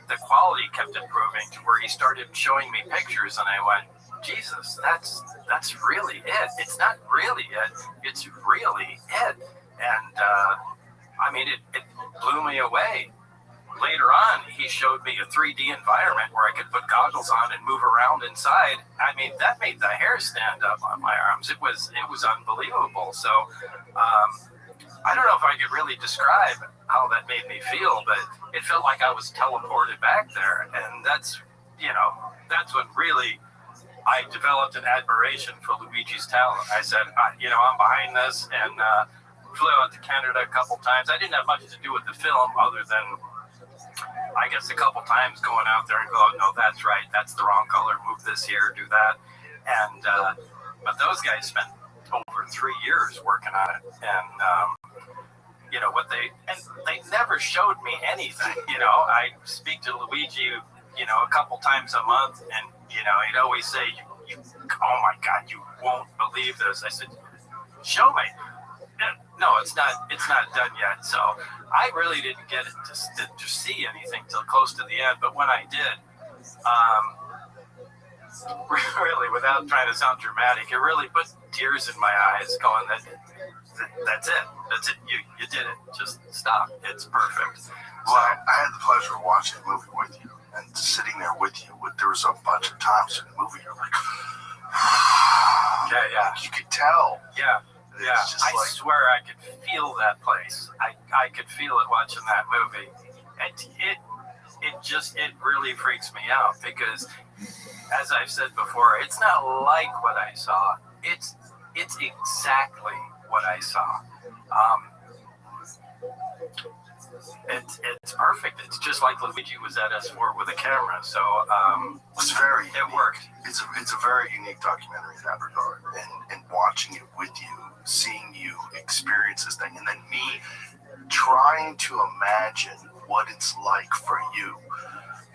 [SPEAKER 11] the quality kept improving to where he started showing me pictures, and I went, Jesus, that's really it. It's not really it. It's really it. And, it blew me away. Later on, he showed me a 3D environment where I could put goggles on and move around inside. I mean, that made the hair stand up on my arms. It was unbelievable. So, I don't know if I could really describe how that made me feel, but it felt like I was teleported back there. And that's when really I developed an admiration for Luigi's talent. I said, I'm behind this, and flew out to Canada a couple times. I didn't have much to do with the film other than, I guess, a couple times going out there and go, oh, no, that's right, that's the wrong color, move this here, do that. And but those guys spent over 3 years working on it, and they never showed me anything. I speak to Luigi, a couple times a month, and he'd always say, oh my God, you won't believe this. I said, show me. No, it's not done yet. So I really didn't get it to see anything till close to the end. But when I did, really, without trying to sound dramatic, it really put tears in my eyes, going, that's it. You did it. Just stop. It's perfect.
[SPEAKER 8] Well, I had the pleasure of watching the movie with you and sitting there with you. There was a bunch of times in the movie you're like,
[SPEAKER 11] yeah.
[SPEAKER 8] You could tell.
[SPEAKER 11] Yeah. Yeah, I swear I could feel that place. I could feel it watching that movie. It really freaks me out because, as I've said before, it's not like what I saw. It's exactly what I saw. It's perfect. It's just like Luigi was at S4 with a camera. So it worked.
[SPEAKER 8] It's a very unique documentary in that regard, and watching it with you, seeing you experience this thing, and then me trying to imagine what it's like for you.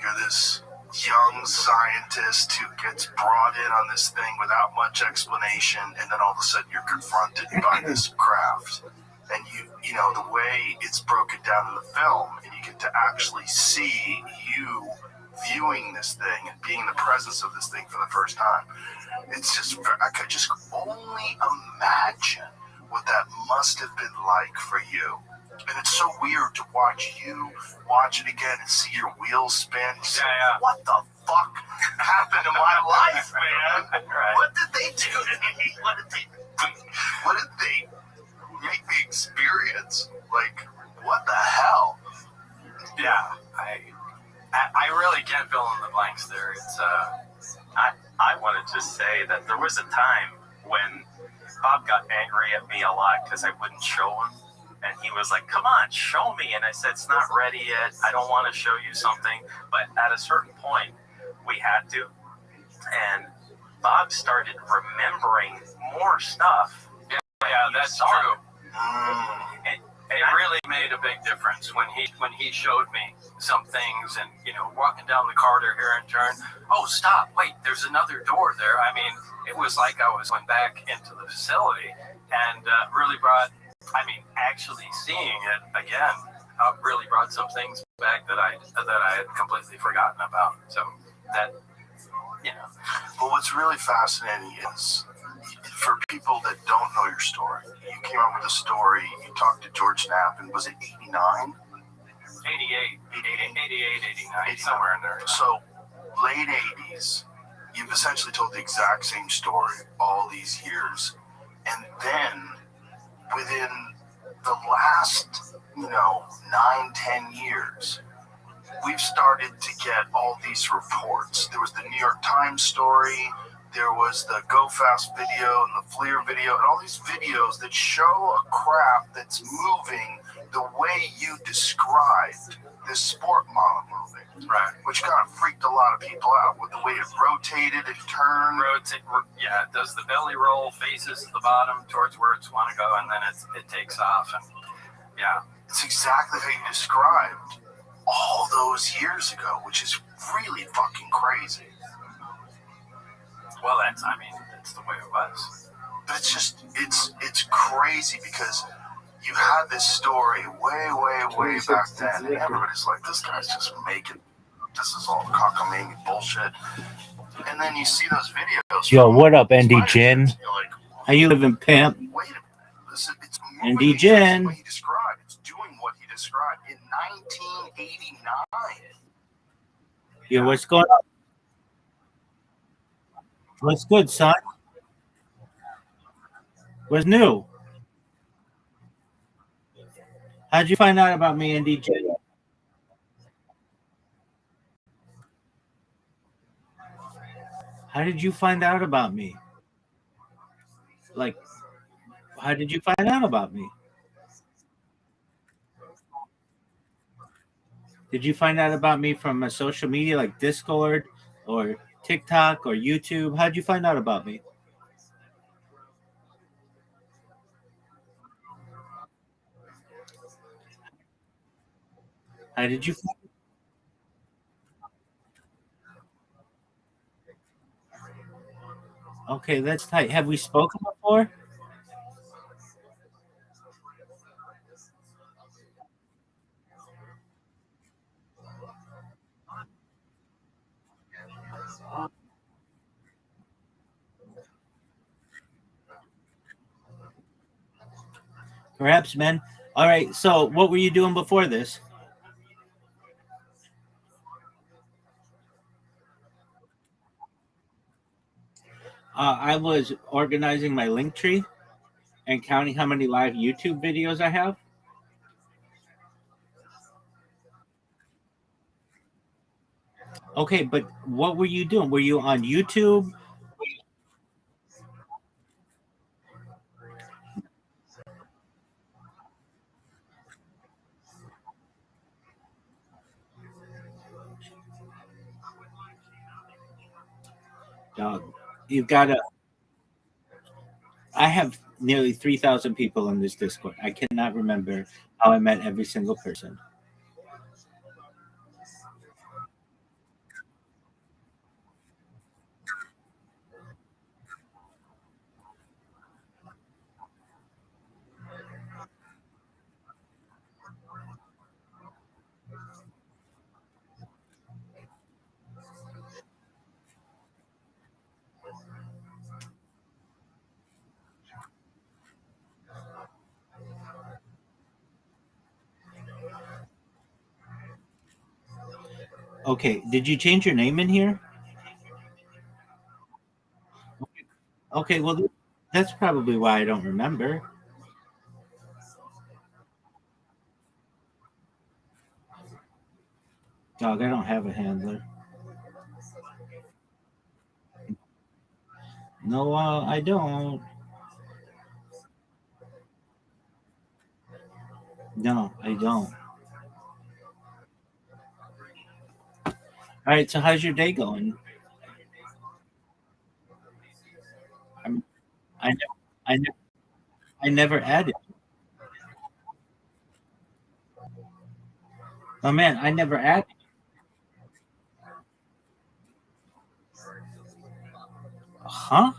[SPEAKER 8] You're this young scientist who gets brought in on this thing without much explanation, and then all of a sudden you're confronted by this craft. And the way it's broken down in the film, and you get to actually see you viewing this thing and being in the presence of this thing for the first time. It's just, I could just only imagine what that must have been like for you. And it's so weird to watch you watch it again and see your wheels spin.
[SPEAKER 11] Yeah.
[SPEAKER 8] What the fuck happened in my life, man?
[SPEAKER 11] Right.
[SPEAKER 8] What did they do to me? What did they make me experience? Like, what the hell?
[SPEAKER 11] Yeah, I really can't fill in the blanks there. It's
[SPEAKER 8] I
[SPEAKER 11] I want to just say that there was a time when Bob got angry at me a lot because I wouldn't show him. And he was like, come on, show me. And I said, it's not ready yet. I don't want to show you something. But at a certain point, we had to. And Bob started remembering more stuff.
[SPEAKER 3] Yeah, that's true.
[SPEAKER 11] It really made a big difference when he showed me some things, and walking down the corridor here and turn. Oh, stop! Wait, there's another door there. I mean, it was like I was going back into the facility, and really brought. I mean, actually seeing it again really brought some things back that I had completely forgotten about. So that.
[SPEAKER 8] Well, what's really fascinating is, for people that don't know your story, you came up with a story, you talked to George Knapp, and was it 89?
[SPEAKER 11] 88, 89, somewhere in there.
[SPEAKER 8] So, late 80s, you've essentially told the exact same story all these years. And then, within the last, 9-10 years, we've started to get all these reports. There was the New York Times story, there was the Go Fast video and the Fleer video, and all these videos that show a craft that's moving the way you described this sport model moving.
[SPEAKER 11] Right.
[SPEAKER 8] Which kind of freaked a lot of people out with the way it rotated and turned.
[SPEAKER 11] Yeah, it does the belly roll, faces to the bottom towards where it's want to go, and then it takes off. And yeah.
[SPEAKER 8] It's exactly how you described all those years ago, which is really fucking crazy.
[SPEAKER 11] Well, that's the way it was.
[SPEAKER 8] But it's crazy because you had this story way back then, and everybody's like, this guy's just making, this is all cockamamie bullshit. And then you see those videos.
[SPEAKER 9] Yo, what up, ND Jen?
[SPEAKER 8] Like,
[SPEAKER 9] How you living, pimp?
[SPEAKER 8] wait a minute. It's
[SPEAKER 9] ND Jen.
[SPEAKER 8] what he described. It's doing what he described in 1989.
[SPEAKER 9] Yo, what's going on? What's good, son? What's new? How'd you find out about me and DJ? How did you find out about me? Like, how did you find out about me? Did you find out about me from a social media like Discord or TikTok or YouTube? How'd you find out about me? How did you find Okay, that's tight. Have we spoken before? Perhaps, man. All right, so what were you doing before this? I was organizing my link tree and counting how many live YouTube videos I have. Okay, but what were you doing? Were you on YouTube? Dog, you've got to. I have nearly 3,000 people in this Discord. I cannot remember how I met every single person. Okay, did you change your name in here? Okay, well, that's probably why I don't remember. Dog, I don't have a handler. No, I don't. No, I don't. All right, so how's your day going? I'm, I, ne- I, ne- I never added. Oh man, I never added. Huh?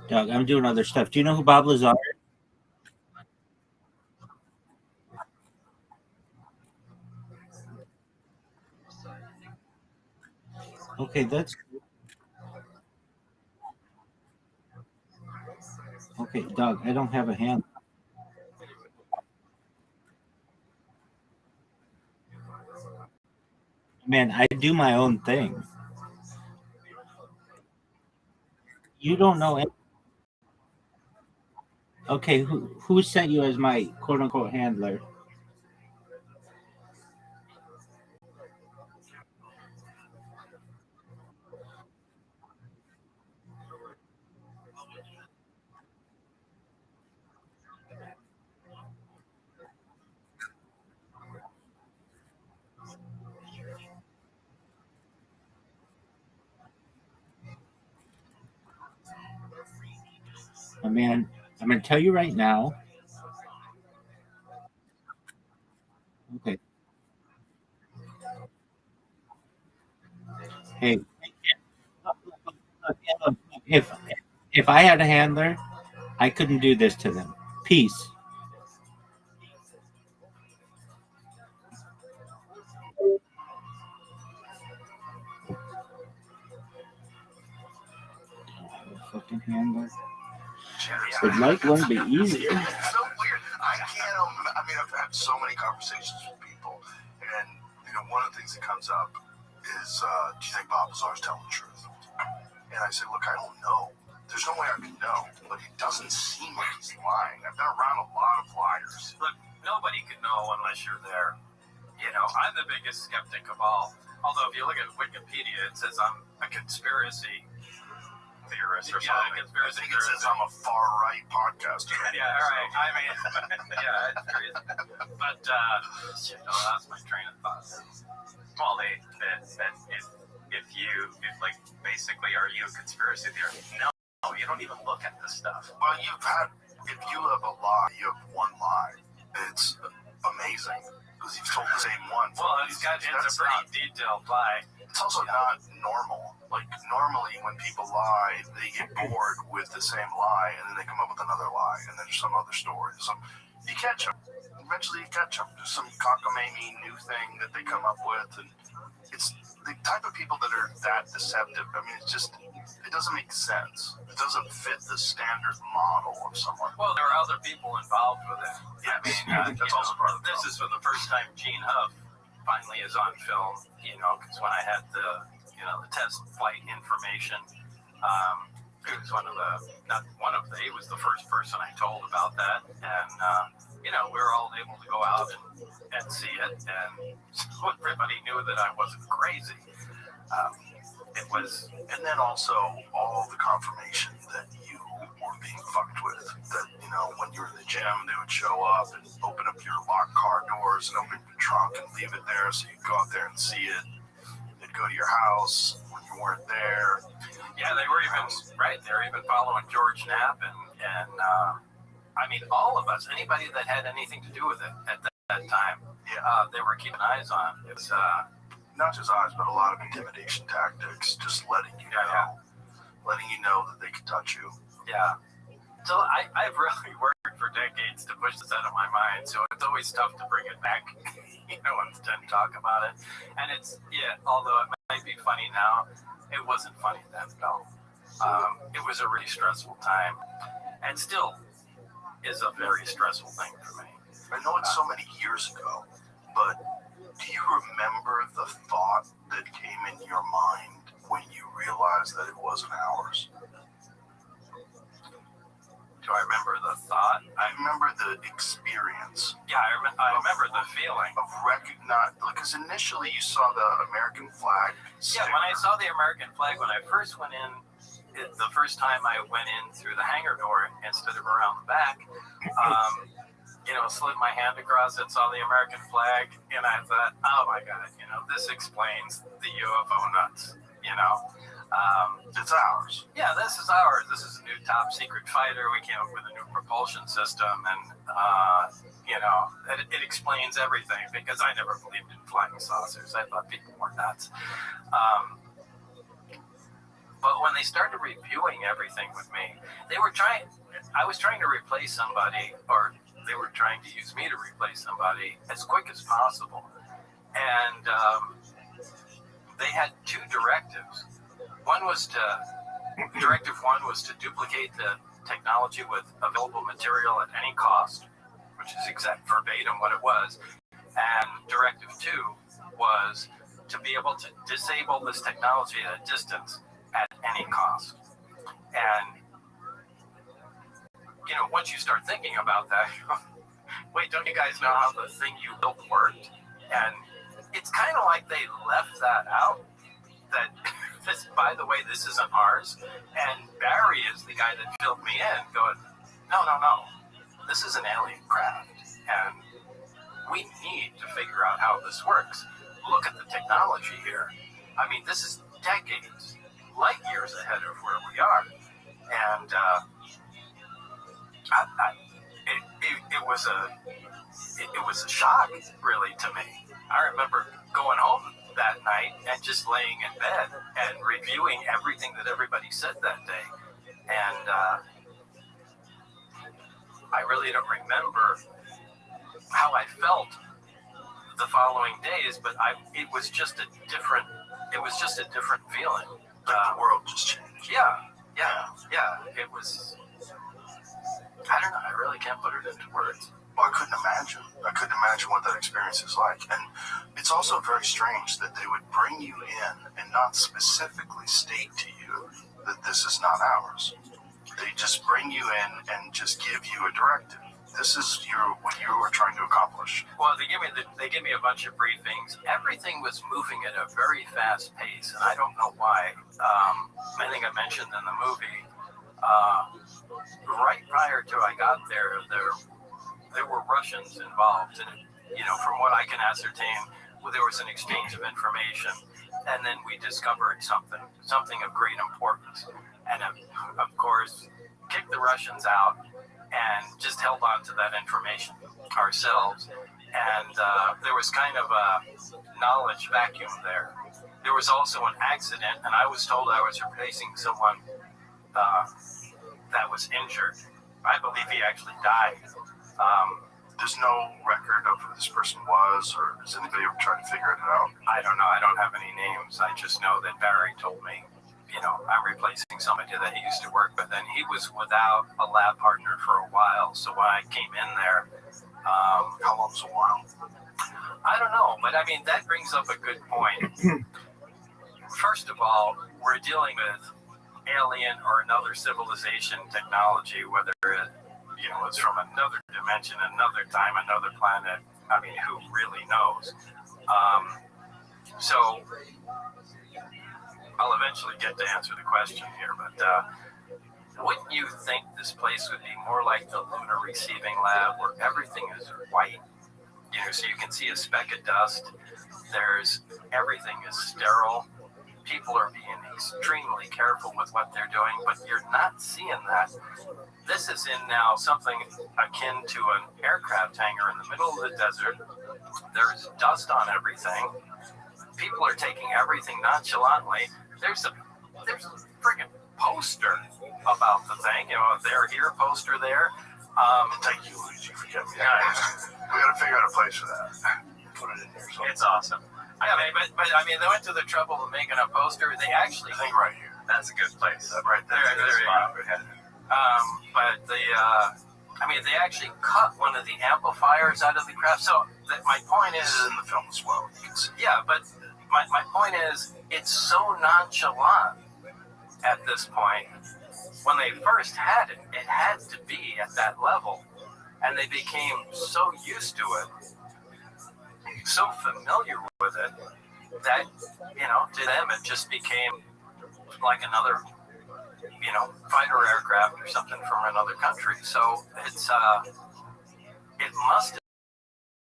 [SPEAKER 9] Doug, I'm doing other stuff. Do you know who Bob Lazar is? Okay, that's okay, Doug. I don't have a hand. Man, I do my own thing. You don't know any. Okay, who sent you as my quote unquote handler? Man, I'm gonna tell you right now. Okay, hey, look, if I had a handler, I couldn't do this to them. Peace. Fucking handler. Would like one be easier?
[SPEAKER 8] It's so weird. I can't. I mean, I've had so many conversations with people, and one of the things that comes up is, do you think Bob Lazar's telling the truth? And I say, look, I don't know. There's no way I can know, but it doesn't seem like he's lying. I've been around a lot of liars.
[SPEAKER 11] Look, nobody can know unless you're there. I'm the biggest skeptic of all. Although if you look at Wikipedia, it says I'm a conspiracy theorist or something.
[SPEAKER 8] I think it says I'm a far-right podcaster.
[SPEAKER 11] Yeah, all right. I mean, yeah, it's crazy. But, that's my train of thought. Well, basically, are you a conspiracy theorist? No, you don't even look at this stuff.
[SPEAKER 8] Well, if you have a lie, you have one lie. It's amazing because you've told the same one.
[SPEAKER 11] Well, it's a pretty detailed lie.
[SPEAKER 8] It's also not normal. Like, normally when people lie, they get bored with the same lie, and then they come up with another lie, and then there's some other story. You catch them. Eventually you catch them. There's some cockamamie new thing that they come up with, and it's the type of people that are that deceptive. I mean, it doesn't make sense. It doesn't fit the standard model of someone.
[SPEAKER 11] Well, there are other people involved with it.
[SPEAKER 8] Yeah, that's also part of the
[SPEAKER 11] This is for the first time Gene Huff finally is on film, because when I had the test flight information, he was he was the first person I told about that, and we were all able to go out and see it, and so everybody knew that I wasn't crazy. It was,
[SPEAKER 8] and then also all the confirmation that you were being fucked with. That when you were in the gym, they would show up and open up your locked car doors and open your trunk and leave it there, so you'd go out there and see it. They'd go to your house when you weren't there.
[SPEAKER 11] Yeah, they were even right. They were even following George Knapp, and I mean, all of us, anybody that had anything to do with it at that time, they were keeping eyes on. It's
[SPEAKER 8] not just eyes, but a lot of intimidation tactics, just letting you know that they can touch you.
[SPEAKER 11] Yeah. So I've really worked for decades to push this out of my mind, so it's always tough to bring it back, and talk about it. And although it might be funny now, it wasn't funny then at all. It was a really stressful time, and still is a very stressful thing for me.
[SPEAKER 8] I know it's so many years ago, but do you remember the thought that came in your mind when you realized that it wasn't ours?
[SPEAKER 11] Do I remember the thought?
[SPEAKER 8] I remember the experience.
[SPEAKER 11] Yeah, I remember the feeling
[SPEAKER 8] of recognize, because initially you saw the American flag sticker.
[SPEAKER 11] Yeah, when I saw the American flag, when I first went in, the first time I went in through the hangar door instead of around the back, slid my hand across it, saw the American flag, and I thought, oh my God, this explains the UFO nuts,
[SPEAKER 8] It's ours.
[SPEAKER 11] Yeah, this is ours. This is a new top secret fighter. We came up with a new propulsion system, and it explains everything, because I never believed in flying saucers. I thought people were nuts. But when they started reviewing everything with me, I was trying to replace somebody, or they were trying to use me to replace somebody as quick as possible. And they had two directives. Directive one was to duplicate the technology with available material at any cost, which is exact verbatim what it was. And directive two was to be able to disable this technology at a distance at any cost. And once you start thinking about that, wait, don't you guys know how the thing you built worked? And it's kind of like they left that out. That this, by the way, this isn't ours. And Barry is the guy that filled me in, going, no, this is an alien craft, and we need to figure out how this works. Look at the technology here. I mean, this is decades, light years ahead of where we are, and it was a shock, really, to me. I remember going home that night and just laying in bed and reviewing everything that everybody said that day, and I really don't remember how I felt the following days, but it was just a different feeling.
[SPEAKER 8] The world just changed.
[SPEAKER 11] Yeah. It was, I don't know, I really can't put it into words.
[SPEAKER 8] Well, I couldn't imagine what that experience is like. And it's also very strange that they would bring you in and not specifically state to you that this is not ours. They just bring you in and just give you a directive. This is what you were trying to accomplish.
[SPEAKER 11] Well, they gave me a bunch of briefings. Everything was moving at a very fast pace, and I don't know why. I think I mentioned in the movie, right prior to I got there were Russians involved, and from what I can ascertain, there was an exchange of information, and then we discovered something of great importance, and of course kicked the Russians out and just held on to that information ourselves. And there was kind of a knowledge vacuum there. There was also an accident, and I was told I was replacing someone that was injured. I believe he actually died.
[SPEAKER 8] There's no record of who this person was, or has anybody ever tried to figure it out?
[SPEAKER 11] I don't know. I don't have any names. I just know that Barry told me, I'm replacing somebody that he used to work with, and he was without a lab partner for a while. So when I came in there,
[SPEAKER 8] how long was a while?
[SPEAKER 11] I don't know, but I mean, that brings up a good point. First of all, we're dealing with alien or another civilization technology, whether it's from another dimension, another time, another planet. I mean, who really knows? So I'll eventually get to answer the question here, but wouldn't you think this place would be more like the lunar receiving lab, where everything is white? So you can see a speck of dust. Everything is sterile. People are being extremely careful with what they're doing, but you're not seeing that. This is in now something akin to an aircraft hangar in the middle of the desert. There's dust on everything. People are taking everything nonchalantly. There's a friggin' poster about the thing. They're here, poster there.
[SPEAKER 8] Thank you, Luigi, for getting me that poster. We got to figure out a place for that. Put it in there. So.
[SPEAKER 11] It's awesome. But they went to the trouble of making a poster. They actually,
[SPEAKER 8] I think right here.
[SPEAKER 11] That's a good place.
[SPEAKER 8] Right there.
[SPEAKER 11] There you go. But they actually cut one of the amplifiers out of the craft. So my point is,
[SPEAKER 8] this is in the film as well. You can see.
[SPEAKER 11] Yeah, but my point is, it's so nonchalant at this point. When they first had it, it had to be at that level, and they became so used to it so familiar with it that, you know, to them it just became like another, you know, fighter aircraft or something from another country. So it's it must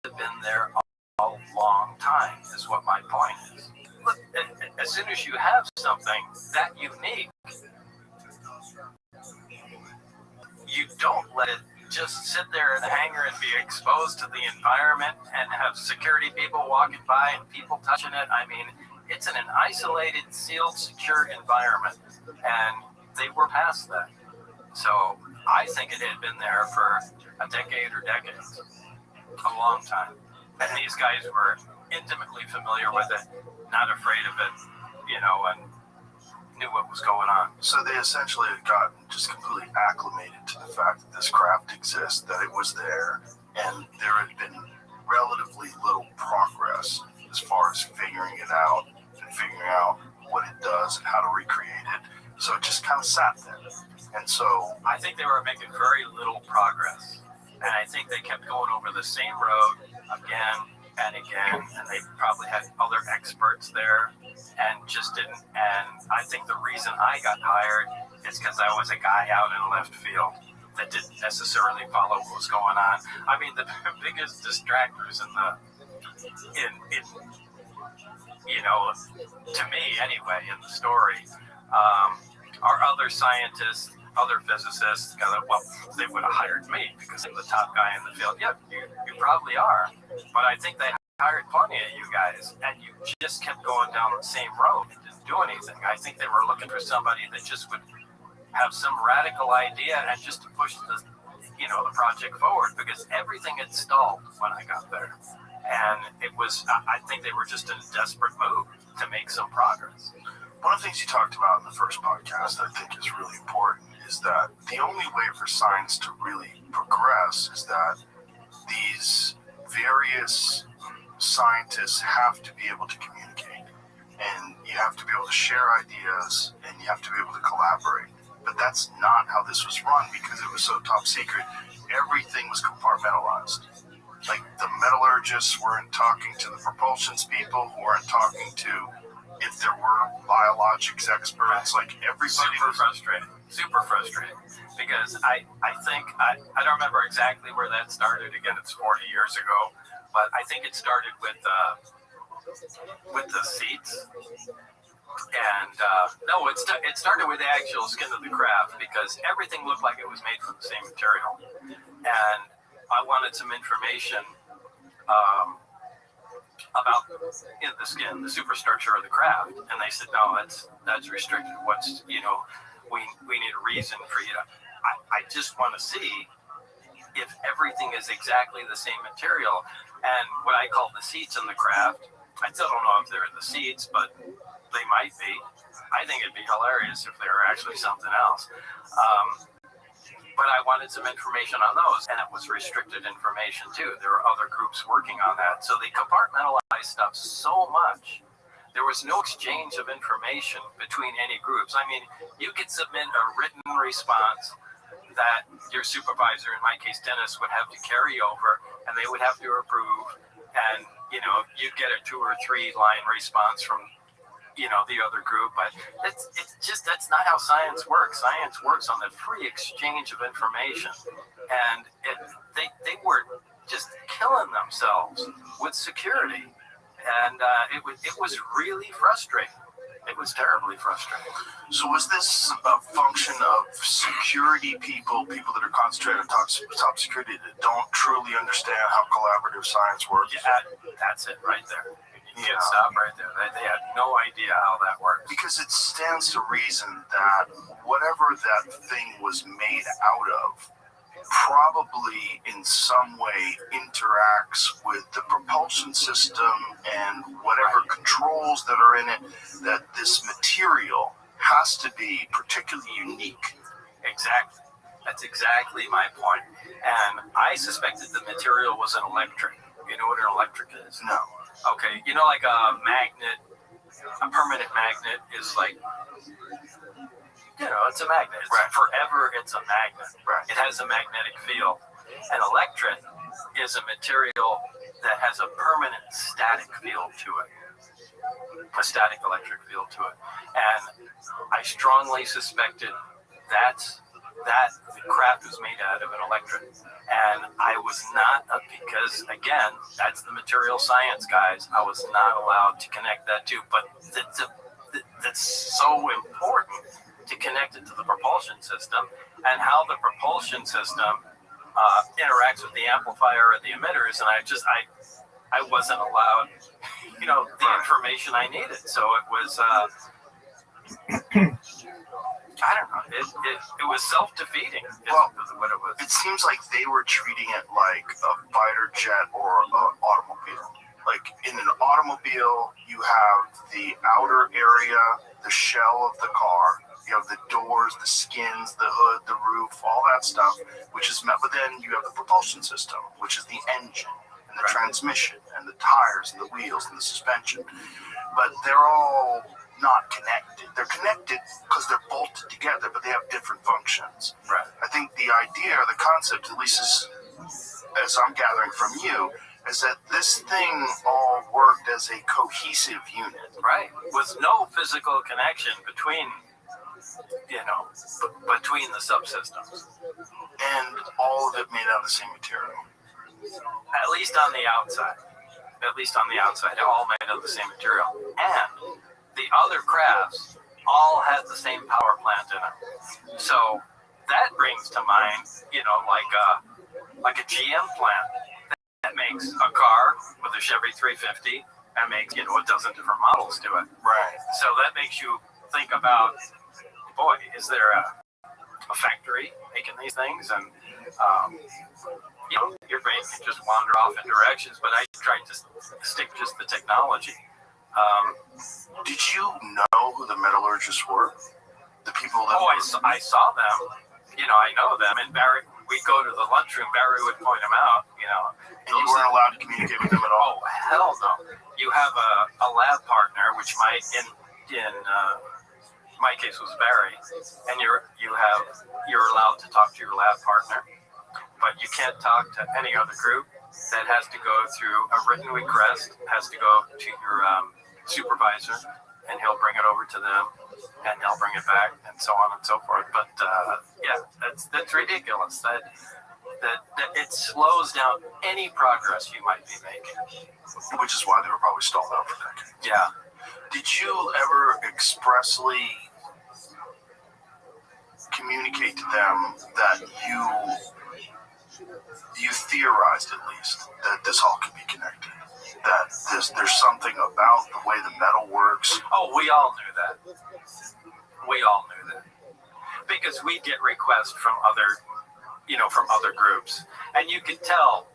[SPEAKER 11] have been there a long time, is what my point is. But as soon as you have something that unique, you don't let it just sit there in the hangar and be exposed to the environment and have security people walking by and people touching it. I mean, it's in an isolated, sealed, secure environment, and they were past that. So I think it had been there for a decade or decades, a long time. And these guys were intimately familiar with it, not afraid of it, you know, and knew what was going on.
[SPEAKER 8] So they essentially had gotten just completely acclimated to the fact that this craft exists, that it was there, and there had been relatively little progress as far as figuring it out and figuring out what it does and how to recreate it. So it just kind of sat there. And so
[SPEAKER 11] I think they were making very little progress. And I think they kept going over the same road again and again, and they probably had other experts there and just didn't. And I think the reason I got hired is because I was a guy out in left field that didn't necessarily follow what was going on. I mean, the biggest distractors in you know, to me anyway, in the story, are other scientists, other physicists. Well, they would have hired me because I'm the top guy in the field. Yeah, you probably are. But I think they hired plenty of you guys, and you just kept going down the same road and didn't do anything. I think they were looking for somebody that just would have some radical idea and just to push the project forward, because everything had stalled when I got there. And it was, I think they were just in a desperate move to make some progress.
[SPEAKER 8] one of the things you talked about in the first podcast that I think is really important is that the only way for science to really progress is that these various scientists have to be able to communicate, and you have to be able to share ideas, and you have to be able to collaborate. But that's not how this was run, because it was so top secret. Everything was compartmentalized. Like, the metallurgists weren't talking to the propulsions people, who weren't talking to, if there were biologics experts, like everybody.
[SPEAKER 11] Super frustrating, because I think, I don't remember exactly where that started. Again, it's 40 years ago, but I think it started with the seats. And no, it started with the actual skin of the craft, because everything looked like it was made from the same material. And I wanted some information about the skin, the superstructure of the craft. And they said, no, that's restricted. We need a reason for you to, I just want to see if everything is exactly the same material. And what I call the seats in the craft, I still don't know if they're the seats, but they might be. I think it'd be hilarious if they were actually something else. But I wanted some information on those, and it was restricted information too. There were other groups working on that. So they compartmentalized stuff so much. There was no exchange of information between any groups. I mean, you could submit a written response that your supervisor, in my case Dennis, would have to carry over, and they would have to approve. And, you'd get a 2 or 3 line response from the other group, but that's not how science works. Science works on the free exchange of information, and they were just killing themselves with security, and it was really frustrating. It was terribly frustrating.
[SPEAKER 8] So was this a function of security people that are concentrated on top security that don't truly understand how collaborative science works?
[SPEAKER 11] Yeah, that's it right there. You can't stop right there. They had no idea how that works.
[SPEAKER 8] Because it stands to reason that whatever that thing was made out of probably in some way interacts with the propulsion system and whatever controls that are in it, that this material has to be particularly unique.
[SPEAKER 11] Exactly. That's exactly my point. And I suspected the material was an electric. You know what an electric is?
[SPEAKER 8] No.
[SPEAKER 11] Okay, like a magnet, a permanent magnet is like, it's a magnet. It's
[SPEAKER 8] right.
[SPEAKER 11] Forever, it's a magnet.
[SPEAKER 8] Right.
[SPEAKER 11] It has a magnetic field. An electret is a material that has a permanent static field to it, a static electric field to it. And I strongly suspected that the craft was made out of an electric. And I was not, because again, that's the material science guys, I was not allowed to connect that to, but that's so important to connect it to the propulsion system, and how the propulsion system interacts with the amplifier or the emitters, and I wasn't allowed, the information I needed. So it was, I don't know, it was self-defeating.
[SPEAKER 8] Well,
[SPEAKER 11] what it was.
[SPEAKER 8] it seems like they were treating it like a fighter jet or an automobile. Like in an automobile, you have the outer area, the shell of the car. You have the doors, the skins, the hood, the roof, all that stuff, which is met. But then you have the propulsion system, which is the engine and the transmission and the tires and the wheels and the suspension. But they're all not connected. They're connected because they're bolted together, but they have different functions.
[SPEAKER 11] Right.
[SPEAKER 8] I think the idea or the concept, at least as I'm gathering from you, is that this thing all worked as a cohesive unit.
[SPEAKER 11] Right. With no physical connection between between the subsystems.
[SPEAKER 8] And all of it made out of the same material.
[SPEAKER 11] At least on the outside. All made out of the same material. And the other crafts all had the same power plant in it. So that brings to mind, like a GM plant that makes a car with a Chevy 350 and makes, a dozen different models to it.
[SPEAKER 8] Right.
[SPEAKER 11] So that makes you think about, boy, is there a factory making these things? And, your brain can just wander off in directions, but I tried to stick just the technology.
[SPEAKER 8] Did you know who the metallurgists were? The people that
[SPEAKER 11] I saw them. I know them. And Barry, we go to the lunchroom, Barry would point them out,
[SPEAKER 8] And you weren't allowed to communicate with them at all?
[SPEAKER 11] Oh, hell no. You have a lab partner, which might, in my case was Barry, and you're allowed to talk to your lab partner, but you can't talk to any other group. That has to go through a written request, has to go to your supervisor, and he'll bring it over to them, and they'll bring it back, and so on and so forth. But that's ridiculous. That it slows down any progress you might be making.
[SPEAKER 8] Which is why they were probably stalled out for decades.
[SPEAKER 11] Yeah.
[SPEAKER 8] Did you ever expressly communicate to them that you theorized, at least, that this all could be connected? That there's something about the way the metal works?
[SPEAKER 11] Oh, we all knew that. Because we get requests from other groups, and you can tell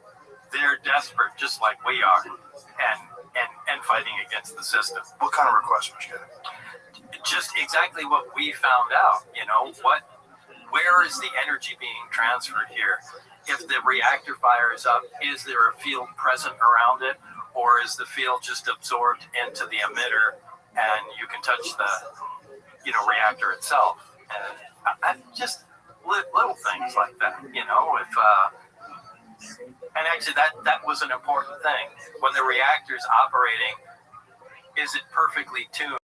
[SPEAKER 11] they're desperate, just like we are, and fighting against the system.
[SPEAKER 8] What kind of requests would you get?
[SPEAKER 11] Just exactly what we found out. Where is the energy being transferred here? If the reactor fires up, is there a field present around it, or is the field just absorbed into the emitter, and you can touch the reactor itself? And just little things like that. And actually that was an important thing. When the reactor's operating, is it perfectly tuned,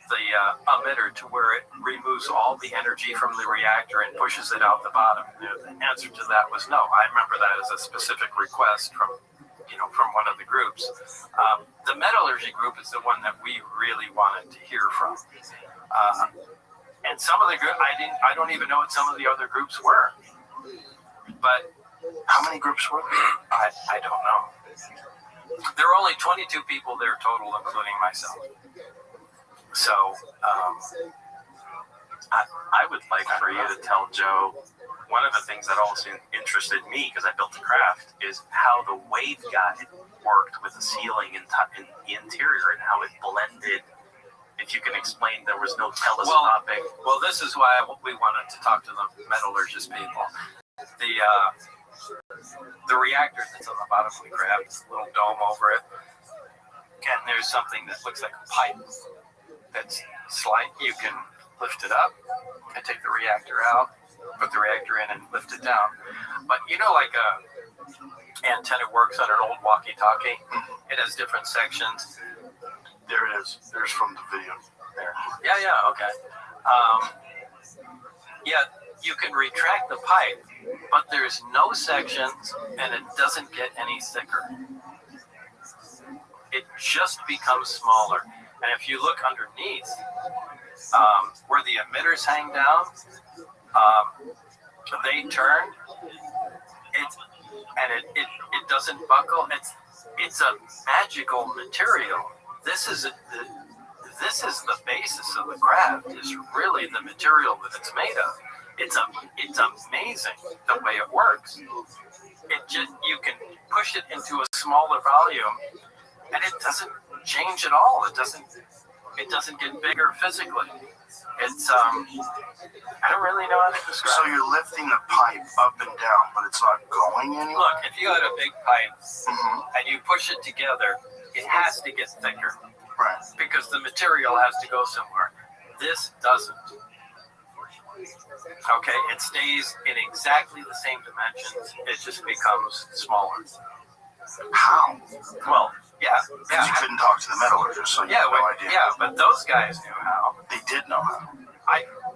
[SPEAKER 11] the emitter, to where it removes all the energy from the reactor and pushes it out the bottom? The answer to that was no. I remember that as a specific request from one of the groups. The metallurgy group is the one that we really wanted to hear from. And some of the group, I don't even know what some of the other groups were. But
[SPEAKER 8] how many groups were there?
[SPEAKER 11] I don't know. There were only 22 people there total, including myself. So
[SPEAKER 12] I would like for you to tell Joe, one of the things that also interested me, because I built the craft, is how the wave guide worked with the ceiling and the interior, and how it blended. If you can explain, there was no telescopic.
[SPEAKER 11] Well, this is why we wanted to talk to the metallurgist people. The reactor that's on the bottom of the craft, little dome over it, and there's something that looks like a pipe that's slight. You can lift it up and take the reactor out, put the reactor in, and lift it down. But like antenna works on an old walkie-talkie. It has different sections.
[SPEAKER 8] There it is. There's from the video. There.
[SPEAKER 11] Yeah, okay. Yeah, you can retract the pipe, but there's no sections, and it doesn't get any thicker. It just becomes smaller. And if you look underneath, where the emitters hang down, they turn. It doesn't buckle. It's a magical material. This is the basis of the craft. Is really the material that it's made of. It's amazing the way it works. You can push it into a smaller volume, and it doesn't change at all. It doesn't get bigger physically. It's I don't really know how to describe.
[SPEAKER 8] So you're lifting the pipe up and down, but it's not going anywhere.
[SPEAKER 11] Look, if you had a big pipe and you push it together, it has to get thicker.
[SPEAKER 8] Right.
[SPEAKER 11] Because the material has to go somewhere. This doesn't. Okay, it stays in exactly the same dimensions. It just becomes smaller.
[SPEAKER 8] How?
[SPEAKER 11] Well, yeah.
[SPEAKER 8] Because you couldn't talk to the metallurgist, so you have no idea.
[SPEAKER 11] Yeah, but those guys knew how.
[SPEAKER 8] They did know how.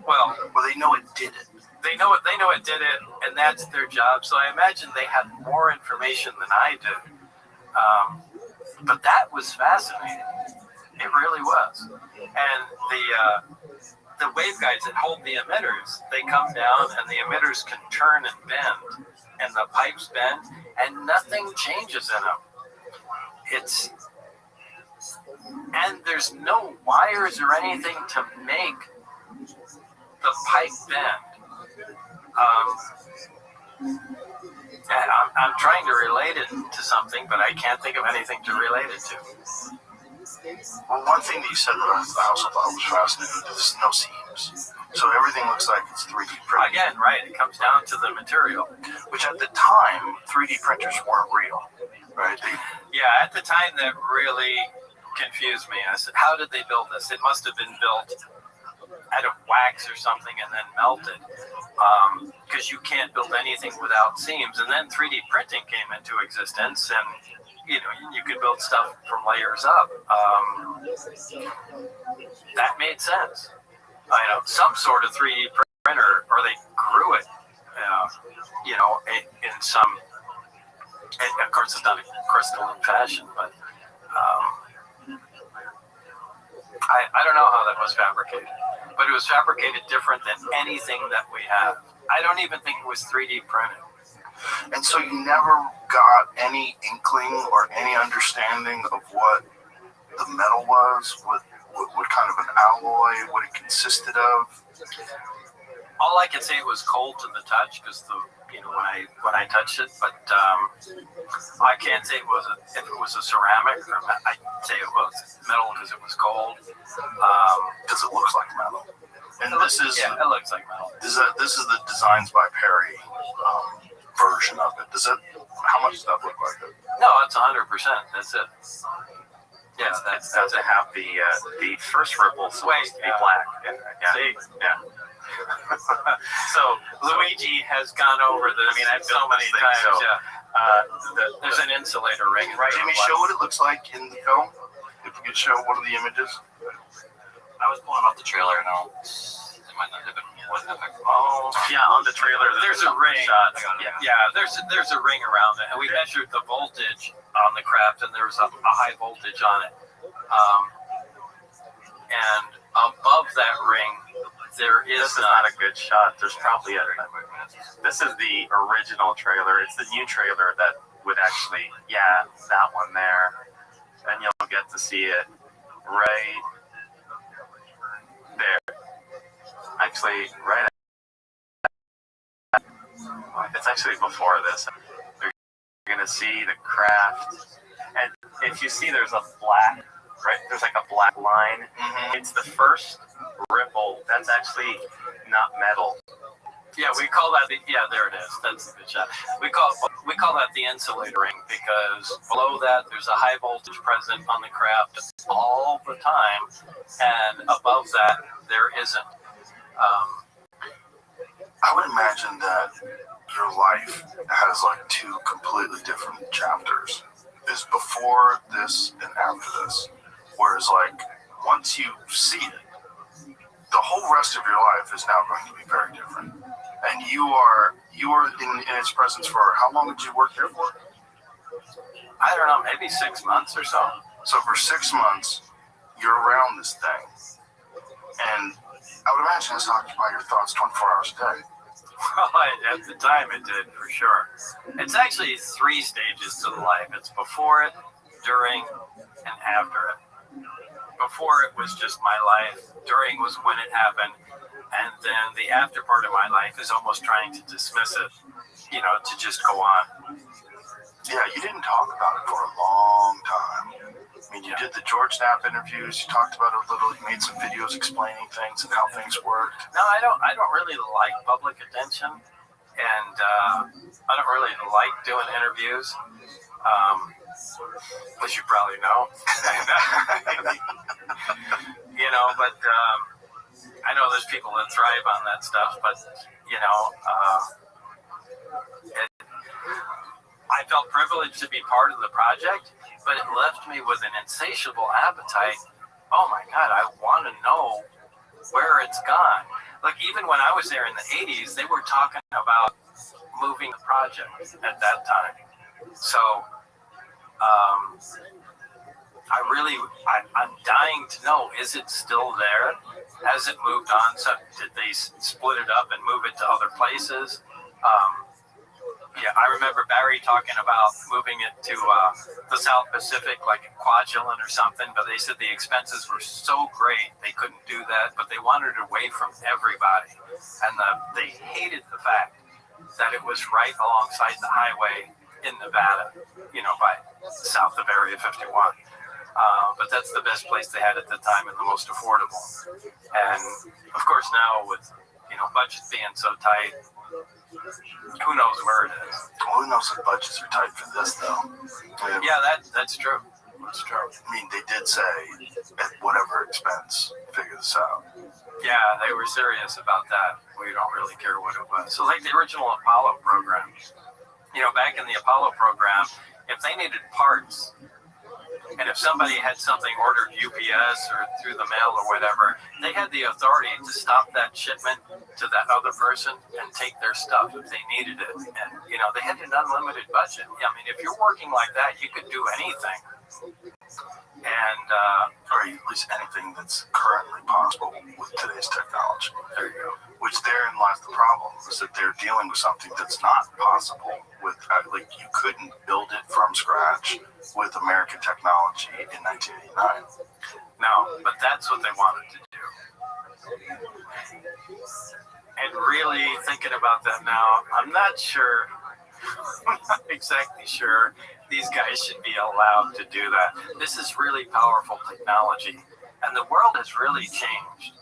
[SPEAKER 11] Well,
[SPEAKER 8] they know it did it.
[SPEAKER 11] They know it did it, and that's their job. So I imagine they had more information than I did. But that was fascinating. It really was. And the waveguides that hold the emitters, they come down, and the emitters can turn and bend, and the pipes bend, and nothing changes in them. And there's no wires or anything to make the pipe bend. And I'm trying to relate it to something, but I can't think of anything to relate it to.
[SPEAKER 8] Well, one thing that you said that I also thought was fascinating is no seams. So everything looks like it's 3D printed.
[SPEAKER 11] Again, right, it comes down to the material.
[SPEAKER 8] Which at the time, 3D printers weren't real, right?
[SPEAKER 11] Yeah, at the time that really confused me. I said, how did they build this? It must have been built out of wax or something and then melted. Because you can't build anything without seams. And then 3D printing came into existence, and you could build stuff from layers up. That made sense. Some sort of 3D printer, or they grew it, in some, and of course it's not a crystalline fashion, but I don't know how that was fabricated, but it was fabricated different than anything that we have. I don't even think it was 3D printed.
[SPEAKER 8] And so you never got any inkling or any understanding of what the metal was, what kind of an alloy, what it consisted of?
[SPEAKER 11] All I can say, it was cold to the touch because when I touched it, but I can't say if it was a ceramic or I'd say it was metal because it was cold.
[SPEAKER 8] Because it looks like metal. And it looks
[SPEAKER 11] like metal.
[SPEAKER 8] This is the Designs by Perry version of it. How much does that look like it?
[SPEAKER 11] No, it's 100%. That's it. Yeah,
[SPEAKER 12] does it have the first ripple supposed to be black?
[SPEAKER 11] See?
[SPEAKER 12] Yeah.
[SPEAKER 11] So Luigi has gone over this.
[SPEAKER 12] I've
[SPEAKER 11] so
[SPEAKER 12] built
[SPEAKER 11] many
[SPEAKER 12] this thing,
[SPEAKER 11] times.
[SPEAKER 12] so,
[SPEAKER 11] Yeah. There's an insulator ring.
[SPEAKER 8] Right. Jimmy, show what it looks like in the film. If you could show one of the images.
[SPEAKER 6] I was pulling off the trailer, and it might not have been.
[SPEAKER 11] Oh,
[SPEAKER 12] yeah, on the trailer.
[SPEAKER 11] There's a ring.
[SPEAKER 12] Shot.
[SPEAKER 11] Yeah, there's a ring around it, and we measured the voltage on the craft, and there was a high voltage on it. And above that ring, there is
[SPEAKER 12] This is not a good shot. There's probably this is the original trailer. It's the new trailer that would actually, that one there, and you'll get to see it right there. Actually, right. It's actually before this. You're gonna see the craft, and if you see, there's a black, right? There's like a black line. Mm-hmm. It's the first ripple. That's actually not metal.
[SPEAKER 11] Yeah, we call that there it is. That's a good shot. We call that the insulator ring because below that there's a high voltage present on the craft all the time, and above that there isn't.
[SPEAKER 8] I would imagine that your life has like two completely different chapters. Is before this and after this. Whereas like once you see it, the whole rest of your life is now going to be very different. And you are in its presence for how long did you work here for?
[SPEAKER 11] I don't know, maybe 6 months or so.
[SPEAKER 8] So for 6 months, you're around this thing. And I would imagine it's occupy your thoughts 24 hours a day.
[SPEAKER 11] Well, at the time it did, for sure. It's actually 3 stages to the life. It's before it, during, and after it. Before it was just my life. During was when it happened. And then the after part of my life is almost trying to dismiss it, to just go on.
[SPEAKER 8] Yeah, you didn't talk about it for a long time. I mean, you did the George Knapp interviews. You talked about it a little. You made some videos explaining things and how things worked.
[SPEAKER 11] No, I don't really like public attention, and I don't really like doing interviews, as you probably know. But I know there's people that thrive on that stuff, but I felt privileged to be part of the project, but it left me with an insatiable appetite. Oh my God, I want to know where it's gone. Like even when I was there in the 80s, they were talking about moving the project at that time. So I'm dying to know, is it still there? Has it moved on? So did they split it up and move it to other places? Yeah, I remember Barry talking about moving it to the South Pacific, like in Kwajalein or something, but they said the expenses were so great they couldn't do that, but they wanted it away from everybody. And they hated the fact that it was right alongside the highway in Nevada, by south of Area 51. But that's the best place they had at the time and the most affordable. And of course now with, budgets being so tight, who knows where it is?
[SPEAKER 8] Who knows if budgets are tight for this, though?
[SPEAKER 11] Yeah, that's true. That's true.
[SPEAKER 8] I mean, they did say, at whatever expense, figure this out.
[SPEAKER 11] Yeah, they were serious about that. We don't really care what it was. So like the original Apollo program, back in the Apollo program, if they needed parts, and if somebody had something ordered UPS or through the mail or whatever, they had the authority to stop that shipment to that other person and take their stuff if they needed it. And, they had an unlimited budget. I mean, if you're working like that, you could do anything. And,
[SPEAKER 8] or at least anything that's currently possible with today's technology.
[SPEAKER 11] There you go.
[SPEAKER 8] Which therein lies the problem, is that they're dealing with something that's not possible with, you couldn't build it from scratch with American technology in 1989.
[SPEAKER 11] No, but that's what they wanted to do. And really thinking about that now, I'm not exactly sure these guys should be allowed to do that. This is really powerful technology, and the world has really changed.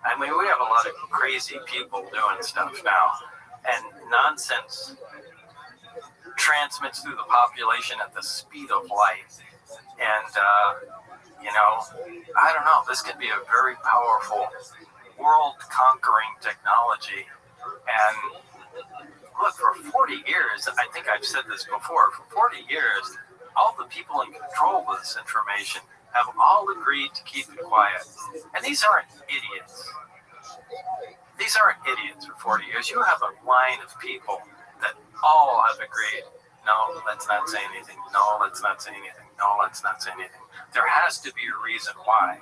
[SPEAKER 11] I mean, we have a lot of crazy people doing stuff now, and nonsense transmits through the population at the speed of light. And, I don't know, this could be a very powerful world-conquering technology. And look, for 40 years, I think I've said this before, for 40 years, all the people in control of this information have all agreed to keep it quiet. And these aren't idiots. These aren't idiots for 40 years. You have a line of people that all have agreed, no, let's not say anything. No, let's not say anything. No, let's not say anything. There has to be a reason why.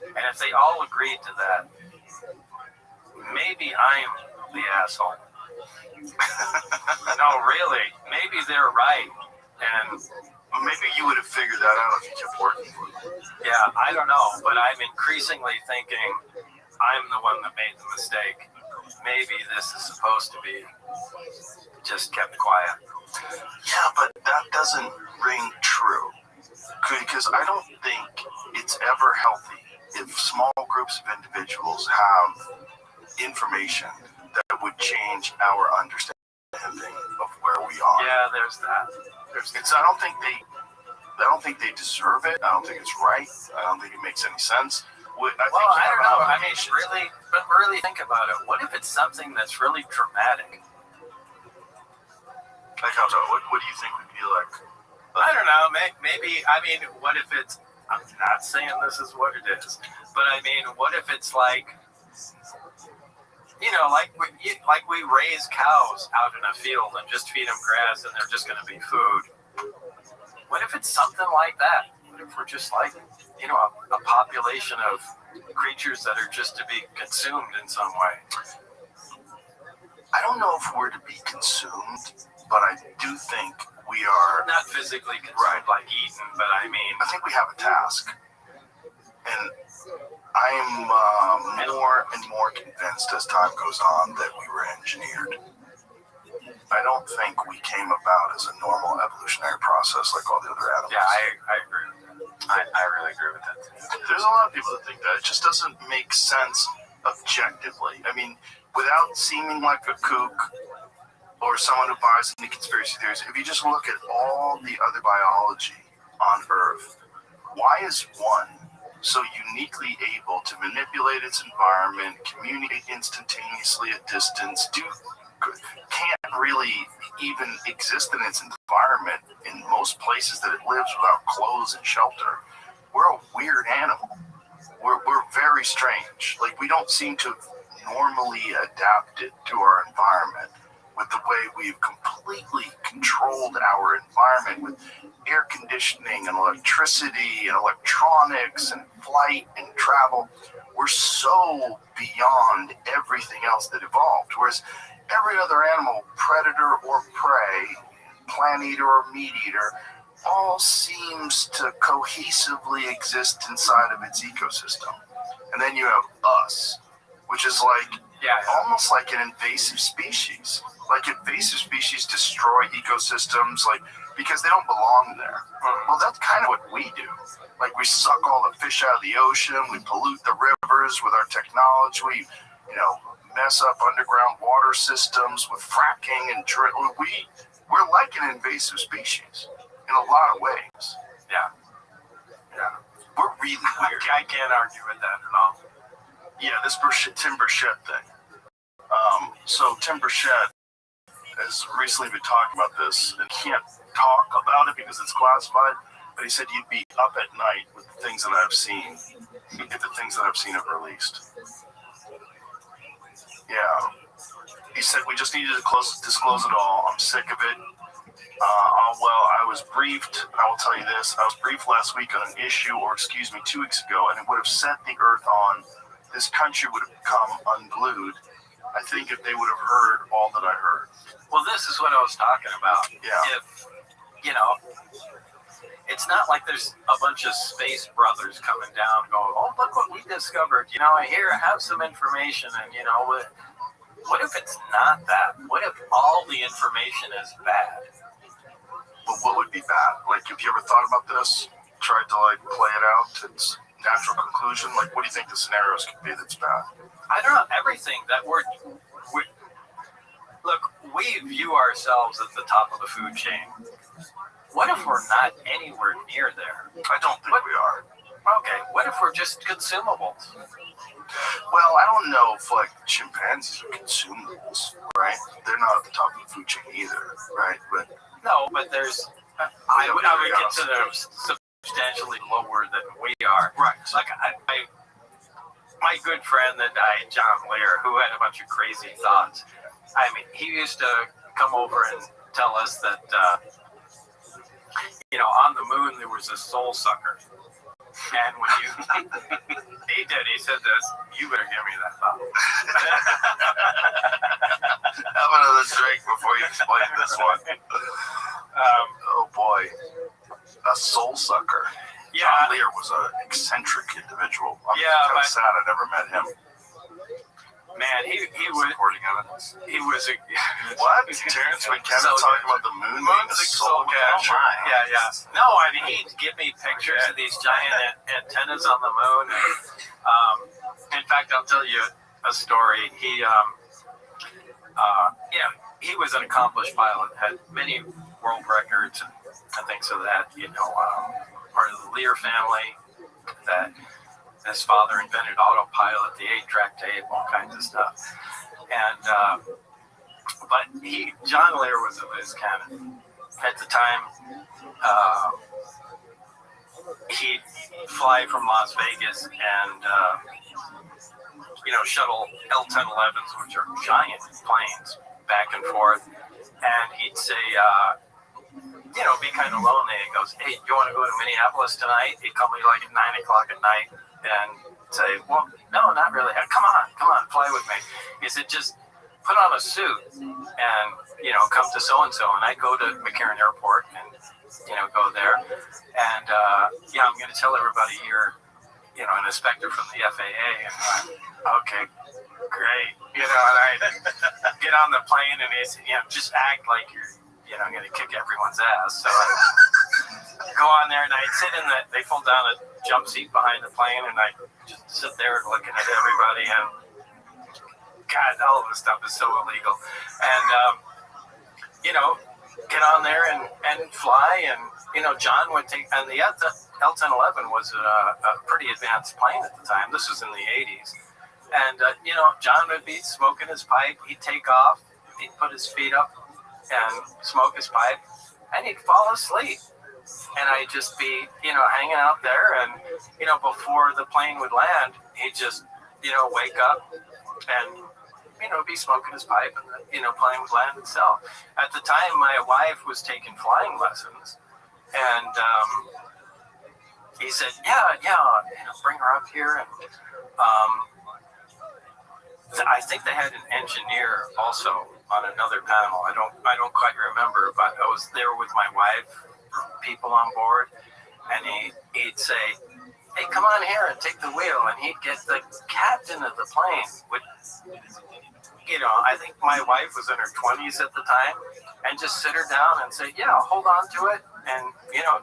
[SPEAKER 11] And if they all agreed to that, maybe I'm the asshole. No, really. Maybe they're right. And
[SPEAKER 8] maybe you would have figured that out if you kept working for them.
[SPEAKER 11] Yeah, I don't know. But I'm increasingly thinking I'm the one that made the mistake. Maybe this is supposed to be just kept quiet.
[SPEAKER 8] Yeah, but that doesn't ring true. Because I don't think it's ever healthy if small groups of individuals have information that would change our understanding of where we are.
[SPEAKER 11] Yeah, there's that.
[SPEAKER 8] I don't think they deserve it. I don't think it's right. I don't think it makes any sense.
[SPEAKER 11] I don't know. I mean, really think about it. What if it's something that's really dramatic?
[SPEAKER 8] Like how so? What do you think would be like?
[SPEAKER 11] I don't know. Maybe. I mean, what if it's? I'm not saying this is what it is, but I mean, what if it's like, like we raise cows out in a field and just feed them grass and they're just going to be food. What if it's something like that? What if we're just like, a population of creatures that are just to be consumed in some way?
[SPEAKER 8] I don't know if we're to be consumed, but I do think we are
[SPEAKER 11] not physically consumed like eaten, but I mean,
[SPEAKER 8] I think we have a task, and I'm more and more convinced as time goes on that we were engineered. I don't think we came about as a normal evolutionary process like all the other animals.
[SPEAKER 11] Yeah, I agree with that. I really agree with that too.
[SPEAKER 8] There's a lot of people that think that. It just doesn't make sense objectively. I mean, without seeming like a kook or someone who buys into conspiracy theories, if you just look at all the other biology on Earth, why is one so uniquely able to manipulate its environment, communicate instantaneously at distance, can't really even exist in its environment in most places that it lives without clothes and shelter? We're a weird animal. We're very strange. Like, we don't seem to normally adapted to our environment with the way we've completely controlled our environment with air conditioning and electricity and electronics and flight and travel. We're so beyond everything else that evolved. Whereas every other animal, predator or prey, plant eater or meat eater, all seems to cohesively exist inside of its ecosystem. And then you have us, which is like almost like an invasive species. Like, invasive species destroy ecosystems, like, because they don't belong there. Well, that's kind of what we do. Like, we suck all the fish out of the ocean, we pollute the rivers with our technology, we, mess up underground water systems with fracking and we're like an invasive species in a lot of ways.
[SPEAKER 11] Yeah.
[SPEAKER 8] We're really weird.
[SPEAKER 11] I can't argue with that at all.
[SPEAKER 8] Yeah, this Tim Burchett thing. So Tim Burchett has recently been talking about this and can't talk about it because it's classified, but he said he'd be up at night with the things that I've seen, if the things that I've seen have released. Yeah. He said we just needed to disclose it all. I'm sick of it. I was briefed. I will tell you this. I was briefed last week on an issue, 2 weeks ago, and it would have set the earth on. This country would have become unglued, I think, if they would have heard all that I heard.
[SPEAKER 11] Well, this is what I was talking about.
[SPEAKER 8] Yeah.
[SPEAKER 11] If, it's not like there's a bunch of space brothers coming down going, oh, look what we discovered. I have some information, and, what if it's not that? What if all the information is bad?
[SPEAKER 8] But what would be bad? Like, have you ever thought about this? Tried to, play it out to its natural conclusion? Like, what do you think the scenarios could be that's bad?
[SPEAKER 11] I don't know. Everything that look, we view ourselves at the top of the food chain. What if we're not anywhere near there?
[SPEAKER 8] I don't think we are.
[SPEAKER 11] Okay, what if we're just consumables?
[SPEAKER 8] Well, I don't know if, chimpanzees are consumables, right? They're not at the top of the food chain either, right? But
[SPEAKER 11] no, but there's... I would consider them substantially lower than we are.
[SPEAKER 8] Right.
[SPEAKER 11] Like, my good friend that died, John Lear, who had a bunch of crazy thoughts. I mean, he used to come over and tell us that, on the moon there was a soul sucker. And when he said this, you better give me that thought.
[SPEAKER 8] Have another drink before you explain this one. Oh boy. A soul sucker.
[SPEAKER 11] Yeah.
[SPEAKER 8] John Lear was an eccentric individual. I'm kind of sad I never met him.
[SPEAKER 11] Man, he was
[SPEAKER 8] supporting evidence.
[SPEAKER 11] He was a
[SPEAKER 8] what? Terrence McKenna talking about the moon being a soul catcher.
[SPEAKER 11] Yeah. No, I mean, he'd give me pictures of these giant antennas on the moon. In fact, I'll tell you a story. He was an accomplished pilot, had many world records and things of that. Part of the Lear family. That his father invented autopilot, the 8-track tape, all kinds of stuff. And but John Lear was a whiz cannon at the time. He'd fly from Las Vegas and shuttle L-1011s, which are giant planes, back and forth. And he'd say, be kind of lonely. He goes, "Hey, you want to go to Minneapolis tonight?" He'd call me like at 9 o'clock at night and say, "Well, no, not really. Come on, fly with me." He said, "Just put on a suit and, come to so-and-so." And I'd go to McCarran Airport and, go there. And, I'm going to tell everybody you're, an inspector from the FAA. And okay, great. And I get on the plane and they say, just act like you're, going to kick everyone's ass. So I go on there and I sit they fold down a jump seat behind the plane and I just sit there looking at everybody and God, all of this stuff is so illegal. And, get on there and fly and, John would take, and the L-1011 was a pretty advanced plane at the time. This was in the 80s. And, John would be smoking his pipe. He'd take off. He'd put his feet up and smoke his pipe. And he'd fall asleep. And I'd just be, hanging out there. And, before the plane would land, he'd just, wake up and, be smoking his pipe and the, plane would land itself. At the time, my wife was taking flying lessons. And he said, bring her up here. And I think they had an engineer also on another panel. I don't quite remember, but I was there with my wife, people on board, and he'd say, "Hey, come on here and take the wheel." And he'd get the captain of the plane with, I think my wife was in her 20s at the time, and just sit her down and say, "Yeah, hold on to it." And,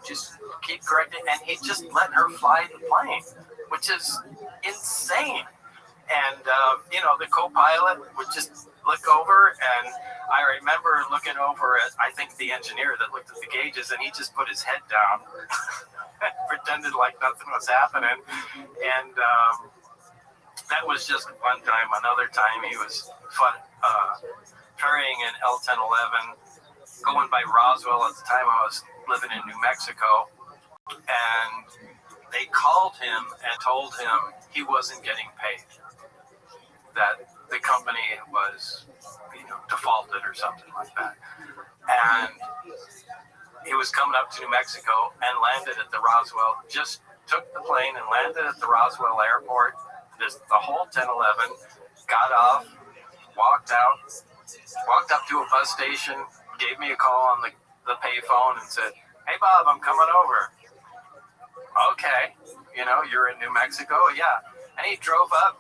[SPEAKER 11] just keep correcting. And he'd just let her fly the plane, which is insane. And, the co-pilot would just look over. And I remember looking over at, I think, the engineer that looked at the gauges, and he just put his head down and pretended like nothing was happening. And that was just one time. Another time he was ferrying an L-1011 going by Roswell. At the time I was living in New Mexico, and they called him and told him he wasn't getting paid, that the company was, defaulted or something like that. And he was coming up to New Mexico and landed at the Roswell, just took the plane and landed at the Roswell airport. The whole 1011 got off, walked up to a bus station, gave me a call on the payphone and said, "Hey, Bob, I'm coming over." "Okay, you're in New Mexico?" "Yeah." And he drove up.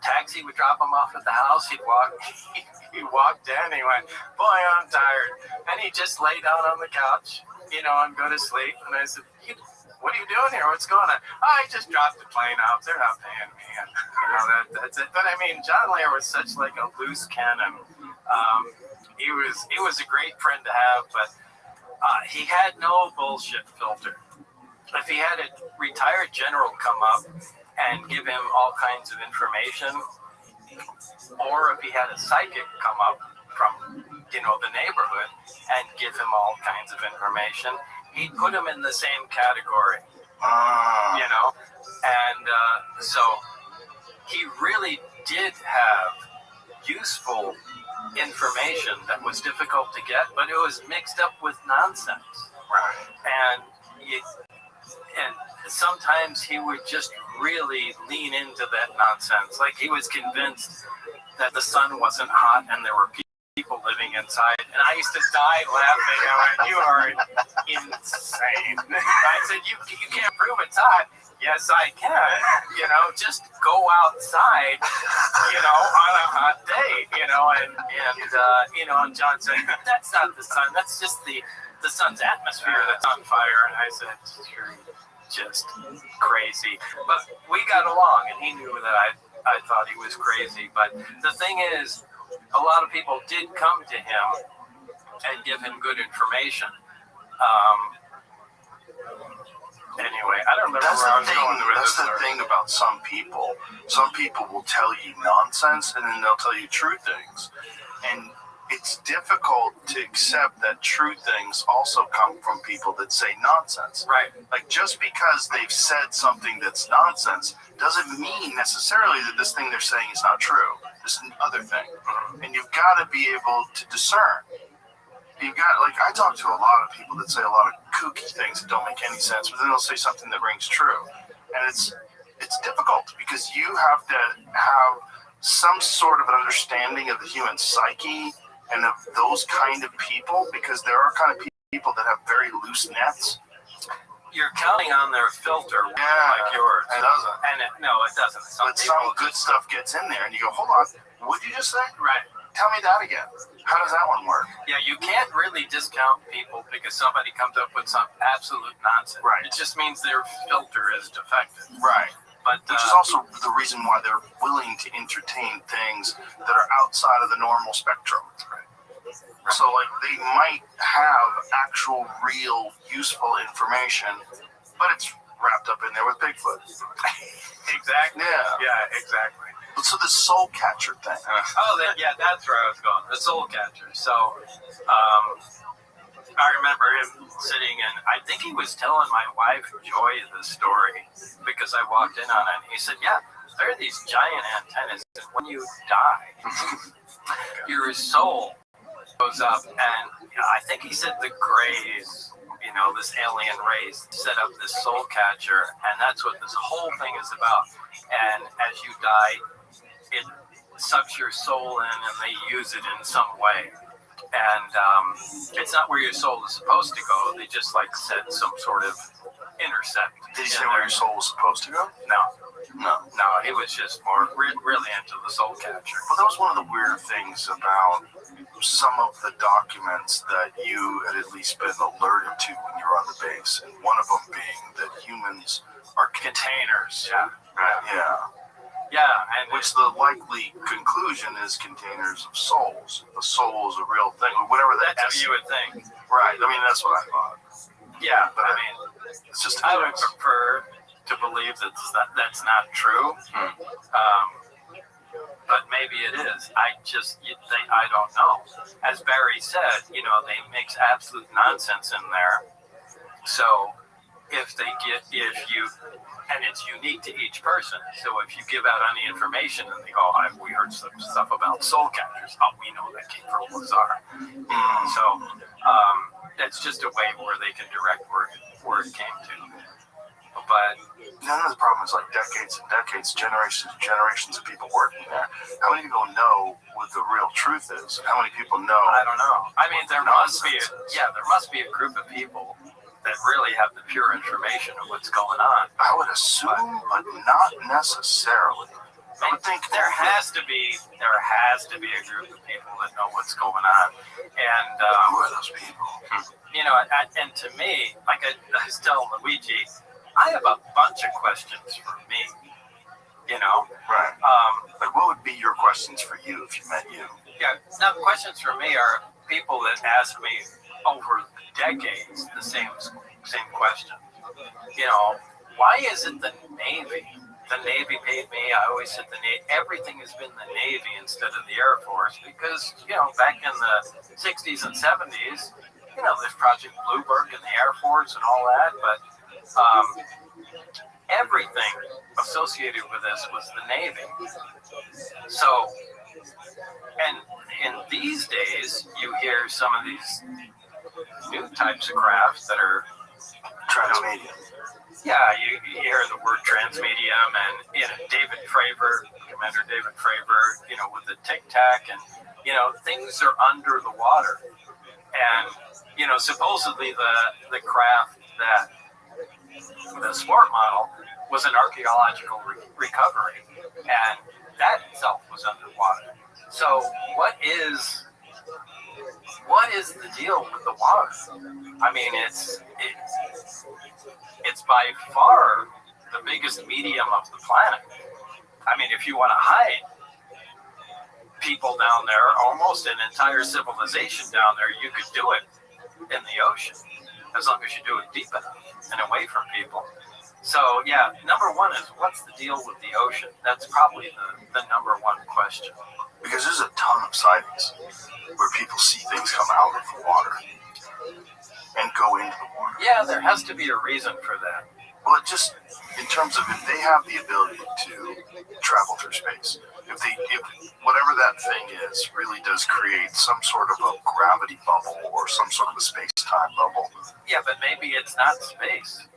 [SPEAKER 11] Taxi would drop him off at the house. He walked in. He went, "Boy, I'm tired." And he just lay down on the couch, and go to sleep. And I said, "What are you doing here? What's going on?" "I just dropped the plane out. They're not paying me." And, that's it. But I mean, John Lear was such like a loose cannon. He was a great friend to have, but he had no bullshit filter. If he had a retired general come up and give him all kinds of information, or if he had a psychic come up from, the neighborhood and give him all kinds of information, he'd put him in the same category, and so he really did have useful information that was difficult to get, but it was mixed up with nonsense. And sometimes he would just really lean into that nonsense. Like he was convinced that the sun wasn't hot and there were people living inside. And I used to die laughing. I went, "You are insane." I said, you can't prove it's hot." "Yes, I can. Just go outside, on a hot day, and John said, "That's not the sun. That's just the sun's atmosphere that's on fire." And I said, "You're just crazy." But we got along, and he knew that I thought he was crazy. But the thing is, a lot of people did come to him and give him good information. Anyway, I don't
[SPEAKER 12] remember
[SPEAKER 8] That's
[SPEAKER 12] where I
[SPEAKER 8] the
[SPEAKER 12] was
[SPEAKER 8] thing.
[SPEAKER 12] going with
[SPEAKER 8] That's
[SPEAKER 12] this.
[SPEAKER 8] the thing about some people. Some people will tell you nonsense, and then they'll tell you true things. And it's difficult to accept that true things also come from people that say nonsense.
[SPEAKER 12] Right.
[SPEAKER 8] Like, just because they've said something that's nonsense doesn't mean necessarily that this thing they're saying is not true. It's another thing. And you've got to be able to discern. You've got, like, I talk to a lot of people that say a lot of kooky things that don't make any sense, but then they'll say something that rings true. And it's difficult because you have to have some sort of an understanding of the human psyche and of those kind of people, because there are kind of people that have very loose nets.
[SPEAKER 12] You're counting on their filter,
[SPEAKER 8] Yeah,
[SPEAKER 12] like yours.
[SPEAKER 8] it doesn't.
[SPEAKER 12] And no, it doesn't.
[SPEAKER 8] But some good stuff gets in there, and you go, hold on, what did you just say?
[SPEAKER 12] Right.
[SPEAKER 8] Tell me that again. How does that one work?
[SPEAKER 12] Yeah, you can't really discount people because somebody comes up with some absolute nonsense.
[SPEAKER 8] Right.
[SPEAKER 12] It just means their filter is defective.
[SPEAKER 8] Right.
[SPEAKER 12] But
[SPEAKER 8] Which is also the reason why they're willing to entertain things that are outside of the normal spectrum. So, like, they might have actual, real, useful information, but it's wrapped up in there with Bigfoot.
[SPEAKER 12] Exactly.
[SPEAKER 8] Yeah.
[SPEAKER 12] Yeah, exactly.
[SPEAKER 8] So the soul catcher thing.
[SPEAKER 12] That's where I was going. The soul catcher. So, I remember him sitting, and I think he was telling my wife Joy the story because I walked in on it. And he said, "Yeah, there are these giant antennas, and when you die, your soul goes up." And I think he said the Greys, this alien race, set up this soul catcher, and that's what this whole thing is about. And as you die, it sucks your soul in, and they use it in some way. And it's not where your soul is supposed to go. They just set some sort of intercept.
[SPEAKER 8] Did he say where your soul was supposed to go?
[SPEAKER 12] No, he was just more really into the soul catcher.
[SPEAKER 8] Well, that was one of the weird things about some of the documents that you had at least been alerted to when you were on the base, and one of them being that humans are
[SPEAKER 12] Containers.
[SPEAKER 8] Yeah,
[SPEAKER 12] and
[SPEAKER 8] which the likely conclusion is containers of souls. The soul is a real thing, or whatever that
[SPEAKER 12] that's
[SPEAKER 8] is.
[SPEAKER 12] what you would think.
[SPEAKER 8] Right. I mean, that's what I thought.
[SPEAKER 12] Yeah,
[SPEAKER 8] But
[SPEAKER 12] I mean,
[SPEAKER 8] it's just
[SPEAKER 12] I would prefer to believe that's not true. But maybe it is. I don't know. As Barry said, they mix absolute nonsense in there. So and it's unique to each person. So if you give out any information and they go, we heard some stuff about soul catchers. We know that came from Lazar. So that's just a way where they can direct where it came to. But
[SPEAKER 8] none of the problem is decades and decades, generations and generations of people working there. How many people know what the real truth is? How many people know?
[SPEAKER 12] I don't know. I mean, there must be a group of people that really have the pure information of what's going on.
[SPEAKER 8] I would assume, but not necessarily. I would think
[SPEAKER 12] there has to be a group of people that know what's going on. And
[SPEAKER 8] who are those people?
[SPEAKER 12] And to me, like I was telling Luigi, I have a bunch of questions for me.
[SPEAKER 8] Right. What would be your questions for you if you met you?
[SPEAKER 12] Yeah. Now, questions for me are people that ask me over decades the same question. Why is it the Navy? The Navy paid me. I always said the Navy. Everything has been the Navy instead of the Air Force because back in the 60s and 70s, there's Project Bluebird and the Air Force and all that, but everything associated with this was the Navy. So, and in these days, you hear some of these new types of crafts that are
[SPEAKER 8] transmedium.
[SPEAKER 12] Yeah, you hear the word transmedium, and David Fravor, Commander David Fravor, with the Tic Tac, and things are under the water, and supposedly the craft that the sport model was an archaeological recovery, and that itself was underwater. So what is the deal with the water? I mean, it's by far the biggest medium of the planet. I mean, if you want to hide people down there, almost an entire civilization down there, you could do it in the ocean, as long as you do it deep enough and away from people.
[SPEAKER 11] So yeah, number one is what's the deal with the ocean? That's probably the number one question.
[SPEAKER 8] Because there's a ton of sightings where people see things come out of the water and go into the water.
[SPEAKER 11] Yeah, there has to be a reason for that.
[SPEAKER 8] Well, just in terms of if they have the ability to travel through space, if whatever that thing is really does create some sort of a gravity bubble or some sort of a space-time bubble.
[SPEAKER 11] Yeah, but maybe it's not space.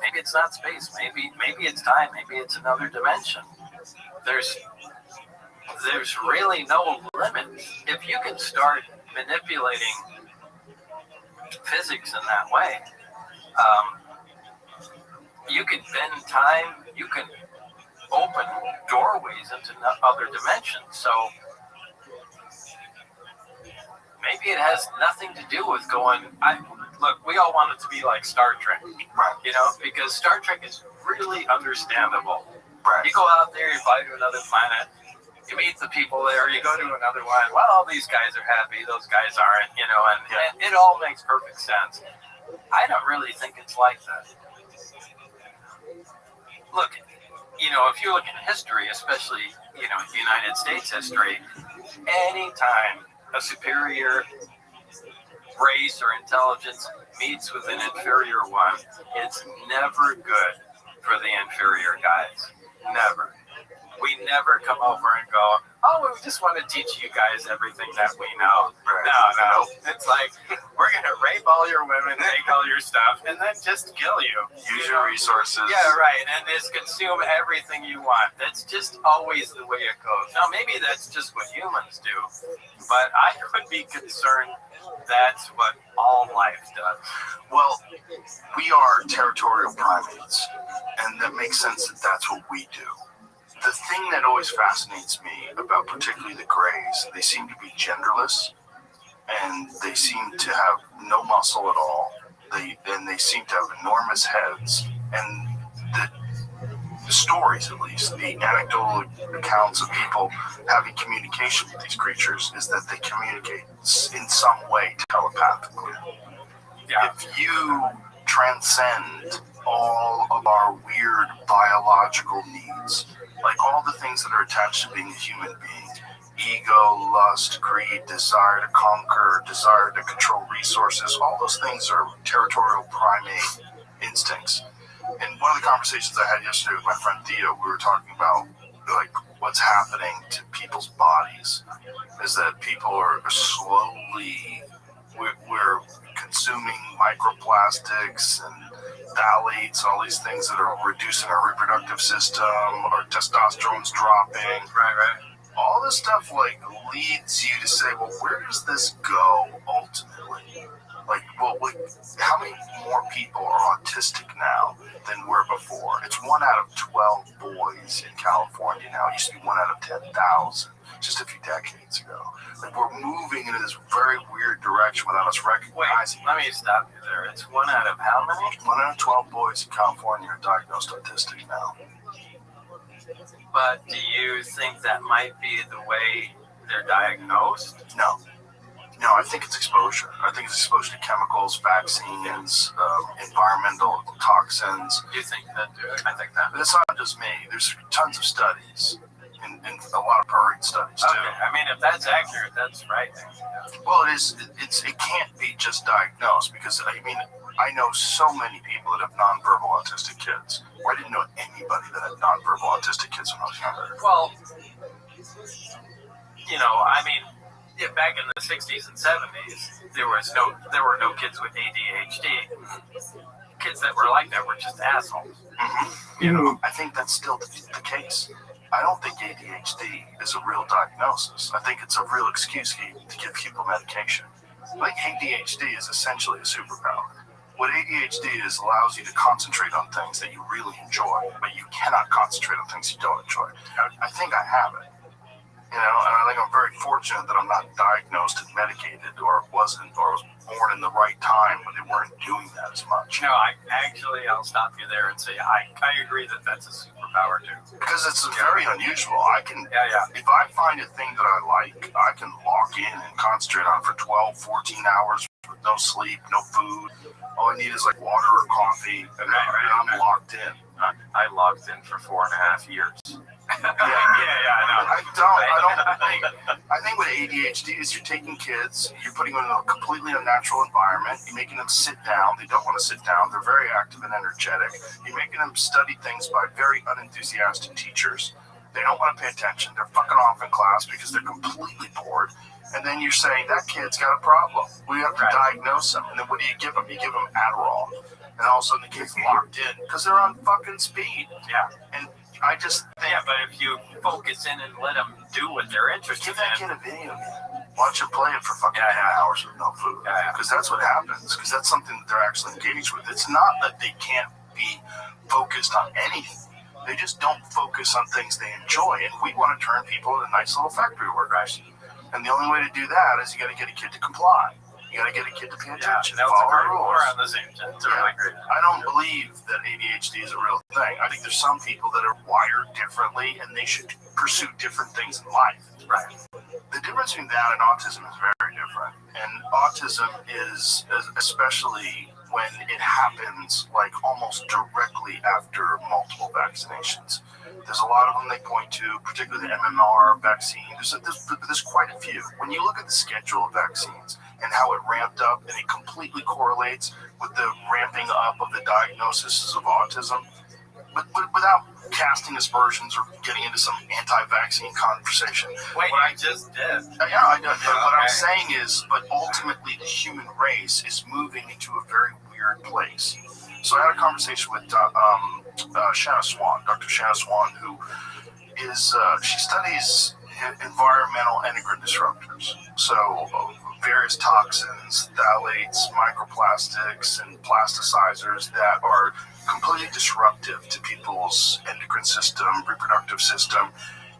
[SPEAKER 11] Maybe it's not space. Maybe it's time. Maybe it's another dimension. There's really no limit. If you can start manipulating physics in that way, you can bend time. You can open doorways into other dimensions. So maybe it has nothing to do with going. Look, we all want it to be like Star Trek, you know, because Star Trek is really understandable.
[SPEAKER 8] Right.
[SPEAKER 11] You go out there, you fly to another planet, you meet the people there, you go to another one. Well, these guys are happy, those guys aren't, you know, and it all makes perfect sense. I don't really think it's like that. Look, you know, if you look at history, especially, you know, United States history, anytime a superior race or intelligence meets with an inferior one, it's never good for the inferior guys. Never. We never come over and go, oh, we just want to teach you guys everything that we know.
[SPEAKER 8] Right.
[SPEAKER 11] No. It's like, we're going to rape all your women, take all your stuff, and then just kill you.
[SPEAKER 8] Use your resources.
[SPEAKER 11] Yeah, right. And just consume everything you want. That's just always the way it goes. Now, maybe that's just what humans do, but I would be concerned that's what all life does.
[SPEAKER 8] Well, we are territorial primates, and that makes sense that that's what we do. The thing that always fascinates me about particularly the Greys, they seem to be genderless, and they seem to have no muscle at all. They seem to have enormous heads, and the stories, at least, the anecdotal accounts of people having communication with these creatures is that they communicate in some way telepathically.
[SPEAKER 11] Yeah.
[SPEAKER 8] If you transcend all of our weird biological needs, like all the things that are attached to being a human being, ego, lust, greed, desire to conquer, desire to control resources, all those things are territorial primate instincts. And one of the conversations I had yesterday with my friend Theo, we were talking about like what's happening to people's bodies is that people are slowly, we're consuming microplastics and phthalates, all these things that are reducing our reproductive system, our testosterone's dropping.
[SPEAKER 11] Right.
[SPEAKER 8] All this stuff like leads you to say, well, where does this go ultimately? Like, well, how many more people are autistic now than were before? It's 1 out of 12 boys in California now. It used to be 1 out of 10,000 just a few decades ago. Like, we're moving into this very weird direction without us recognizing.
[SPEAKER 11] Wait, let me stop you there. It's 1 out of how many?
[SPEAKER 8] 1 out of 12 boys in California are diagnosed autistic now.
[SPEAKER 11] But do you think that might be the way they're diagnosed?
[SPEAKER 8] No, I think it's exposure. I think it's exposure to chemicals, vaccines, environmental toxins.
[SPEAKER 11] You think that, too? I think that.
[SPEAKER 8] But it's not just me. There's tons of studies, and a lot of bird studies, too.
[SPEAKER 11] Okay, I mean, if that's accurate, that's right.
[SPEAKER 8] Well, it can't be just diagnosed, because, I mean, I know so many people that have nonverbal autistic kids. Or I didn't know anybody that had nonverbal autistic kids when I was younger.
[SPEAKER 11] Well, you know, I mean, back in the 60s and 70s, there were no kids with ADHD. Kids that were like that were just assholes.
[SPEAKER 8] Mm-hmm. You know, I think that's still the case. I don't think ADHD is a real diagnosis. I think it's a real excuse to give people medication. Like ADHD is essentially a superpower. What ADHD is allows you to concentrate on things that you really enjoy, but you cannot concentrate on things you don't enjoy. I think I have it. You know, and I think I'm very fortunate that I'm not diagnosed and medicated, or was born in the right time when they weren't doing that as much.
[SPEAKER 11] No, I'll stop you there and say I agree that that's a superpower too.
[SPEAKER 8] Because it's very unusual.
[SPEAKER 11] Yeah.
[SPEAKER 8] If I find a thing that I like, I can lock in and concentrate on it for 12, 14 hours no sleep, no food. All I need is like water or coffee, and I'm locked in.
[SPEAKER 12] I logged in for 4.5 years.
[SPEAKER 8] I think with ADHD is you're taking kids, you're putting them in a completely unnatural environment, you're making them sit down, they don't want to sit down, they're very active and energetic, you're making them study things by very unenthusiastic teachers, they don't want to pay attention, they're fucking off in class because they're completely bored, and then you're saying, that kid's got a problem, we have to diagnose him, and then what do you give them? You give them Adderall, and all of a sudden the kid's locked in, because they're on fucking speed.
[SPEAKER 12] Yeah.
[SPEAKER 8] And I just think...
[SPEAKER 12] Yeah, but if you focus in and let them do what they're interested in...
[SPEAKER 8] Give that kid a video game. Watch him play it for fucking 10 hours with no food. Because that's what happens. Because that's something that they're actually engaged with. It's not that they can't be focused on anything. They just don't focus on things they enjoy. And we want to turn people into nice little factory workers. And the only way to do that is you got to get a kid to comply. You got to get a kid to pay attention. Follow the rules.
[SPEAKER 12] We're on the same time.
[SPEAKER 8] I don't believe that ADHD is a real thing. I think there's some people that are wired differently and they should pursue different things in life.
[SPEAKER 12] Right.
[SPEAKER 8] The difference between that and autism is very different. And autism is, especially when it happens like almost directly after multiple vaccinations. There's a lot of them they point to, particularly the MMR vaccine. There's quite a few. When you look at the schedule of vaccines and how it ramped up, and it completely correlates with the ramping up of the diagnoses of autism, but without casting aspersions or getting into some anti-vaccine conversation.
[SPEAKER 12] Wait, I just did.
[SPEAKER 8] Yeah, I know. But what I'm saying is, but ultimately the human race is moving into a very weird place. So I had a conversation with Shanna Swan, Dr. Shanna Swan, who is, she studies environmental endocrine disruptors. So various toxins, phthalates, microplastics, and plasticizers that are completely disruptive to people's endocrine system, reproductive system.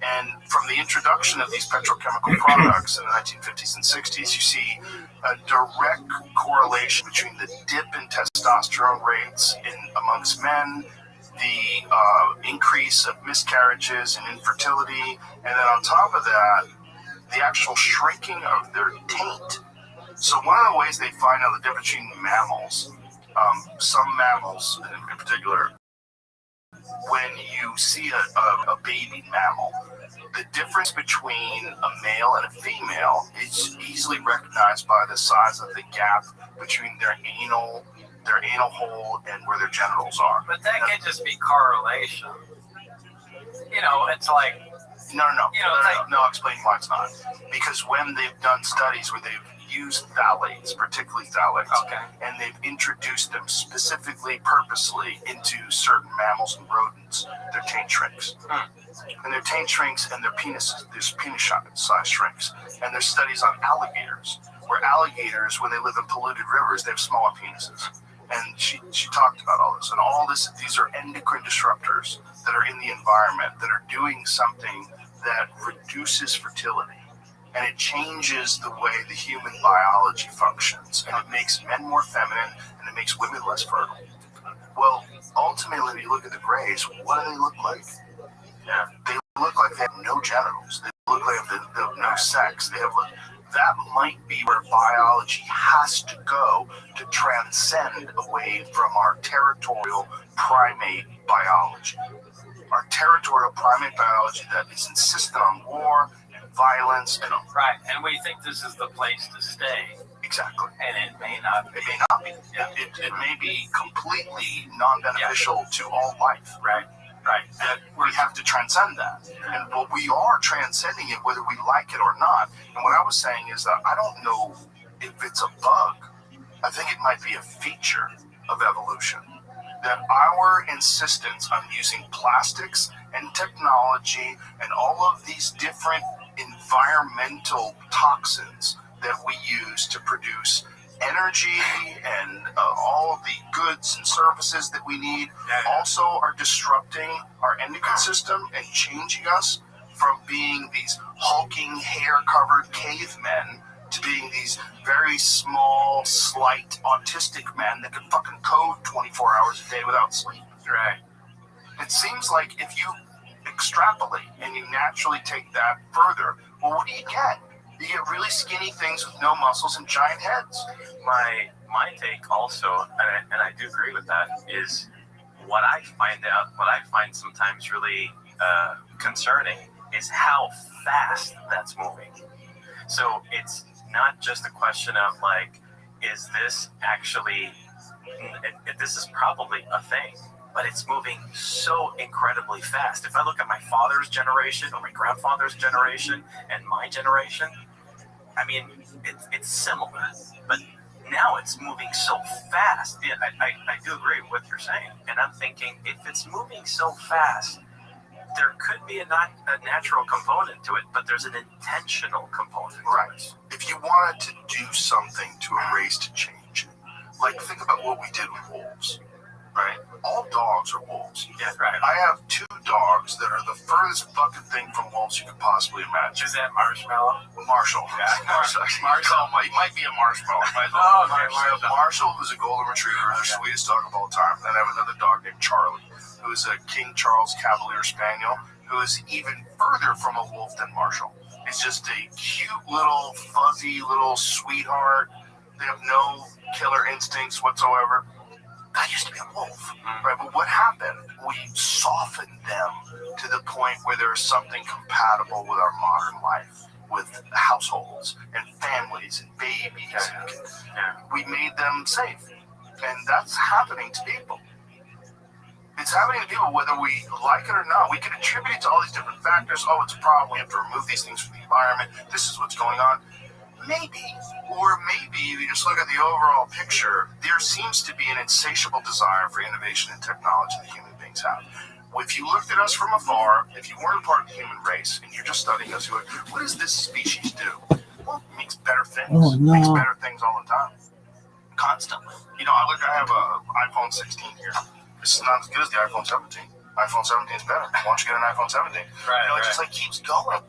[SPEAKER 8] And from the introduction of these petrochemical products in the 1950s and 60s, you see a direct correlation between the dip in testosterone rates amongst men, the increase of miscarriages and infertility, and then on top of that, the actual shrinking of their taint. So one of the ways they find out the difference between mammals, some mammals in particular, when you see a baby mammal, the difference between a male and a female is easily recognized by the size of the gap between their anal hole and where their genitals are.
[SPEAKER 12] But that can just be correlation. You know, it's like...
[SPEAKER 8] No, I'll explain why it's not. Because when they've done studies where they've used phthalates, particularly phthalates, and they've introduced them specifically, purposely into certain mammals and rodents, their taint shrinks. And their taint shrinks and their penis size shrinks. And there's studies on alligators, where alligators, when they live in polluted rivers, they have smaller penises. And she talked about all this. And all this, these are endocrine disruptors that are in the environment that are doing something that reduces fertility. And it changes the way the human biology functions. And it makes men more feminine, and it makes women less fertile. Well, ultimately, when you look at the Greys, what do they look like? Yeah, they look like they have no genitals. They look like they have no sex. They have that might be where biology has to go to transcend away from our territorial primate biology. Our territorial primate biology that is insistent on war and violence and
[SPEAKER 12] right, and we think this is the place to stay.
[SPEAKER 8] Exactly.
[SPEAKER 12] And it may not be.
[SPEAKER 8] It may not be. Yeah. It may be completely non-beneficial to all life.
[SPEAKER 12] Right.
[SPEAKER 8] That we have to transcend that. And well, we are transcending it whether we like it or not. And what I was saying is that I don't know if it's a bug. I think it might be a feature of evolution. That our insistence on using plastics and technology and all of these different environmental toxins that we use to produce energy and all of the goods and services that we need also are disrupting our endocrine system and changing us from being these hulking, hair-covered cavemen to being these very small, slight, autistic men that can fucking code 24 hours a day without sleep.
[SPEAKER 12] Right.
[SPEAKER 8] It seems like if you extrapolate and you naturally take that further, well, what do you get? You get really skinny things with no muscles and giant heads.
[SPEAKER 12] My take also, and I do agree with that, is what I find sometimes really concerning is how fast that's moving. So it's not just a question of like, is this actually, this is probably a thing, but it's moving so incredibly fast. If I look at my father's generation or my grandfather's generation and my generation, I mean, it's similar, but now it's moving so fast. Yeah, I do agree with what you're saying. And I'm thinking, if it's moving so fast, there could be a natural component to it, but there's an intentional component.
[SPEAKER 8] Right. If you wanted to do something to erase, to change it, like think about what we did with wolves, right? All dogs are wolves.
[SPEAKER 12] Yeah, right.
[SPEAKER 8] I have 2 dogs that are the furthest fucking thing from wolves you could possibly imagine.
[SPEAKER 12] Is that Marshmallow?
[SPEAKER 8] Marshall.
[SPEAKER 12] Yeah.
[SPEAKER 8] Marshall. He might be a marshmallow. Marshall, who's a golden retriever, the sweetest dog of all time. Then I have another dog named Charlie, who's a King Charles Cavalier Spaniel, who is even further from a wolf than Marshall. It's just a cute little fuzzy little sweetheart. They have no killer instincts whatsoever. That used to be a wolf, right? But what happened? We softened them to the point where there is something compatible with our modern life, with households and families and babies. We made them safe, and that's happening to people. It's happening to people whether we like it or not. We can attribute it to all these different factors. Oh, it's a problem. We have to remove these things from the environment. This is what's going on. Maybe. Or maybe if you just look at the overall picture, there seems to be an insatiable desire for innovation and technology that human beings have. If you looked at us from afar, if you weren't a part of the human race, and you're just studying us, you're like, what does this species do? Well, it makes better things.
[SPEAKER 9] Oh, no.
[SPEAKER 8] It makes better things all the time. Constantly. You know, I have an iPhone 16 here. It's not as good as the iPhone 17. iPhone 17 is better. Why don't you get an iPhone 17?
[SPEAKER 12] Right,
[SPEAKER 8] It just like keeps going.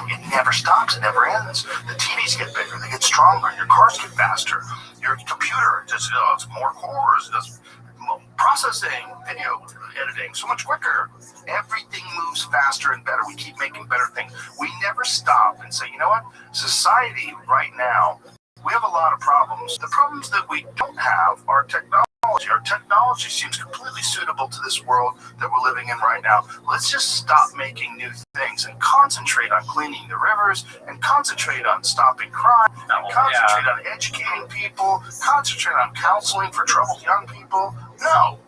[SPEAKER 8] It never stops, it never ends. The TVs get bigger, they get stronger, your cars get faster, your computer just it's more cores, does processing, video editing so much quicker. Everything moves faster and better. We keep making better things. We never stop and say, you know what? Society right now, we have a lot of problems. The problems that we don't have are technology. Our technology seems completely suitable to this world that we're living in right now. Let's just stop making new things and concentrate on cleaning the rivers and concentrate on stopping crime and concentrate on educating people, concentrate on counseling for troubled young people. No,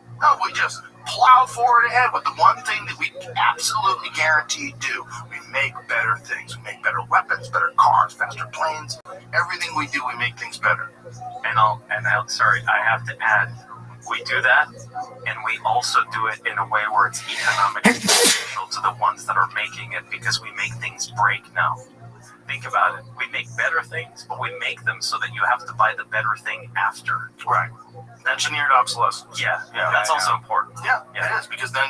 [SPEAKER 8] we just plow forward ahead with the one thing that we absolutely guaranteed do. We make better things. We make better weapons, better cars, faster planes. Everything we do, we make things better.
[SPEAKER 12] And I have to add, we do that, and we also do it in a way where it's economically beneficial to the ones that are making it, because we make things break now. Think about it. We make better things, but we make them so that you have to buy the better thing after.
[SPEAKER 8] Right. Engineered obsolescence.
[SPEAKER 12] Yeah, that's also important.
[SPEAKER 8] Yeah, it is, because then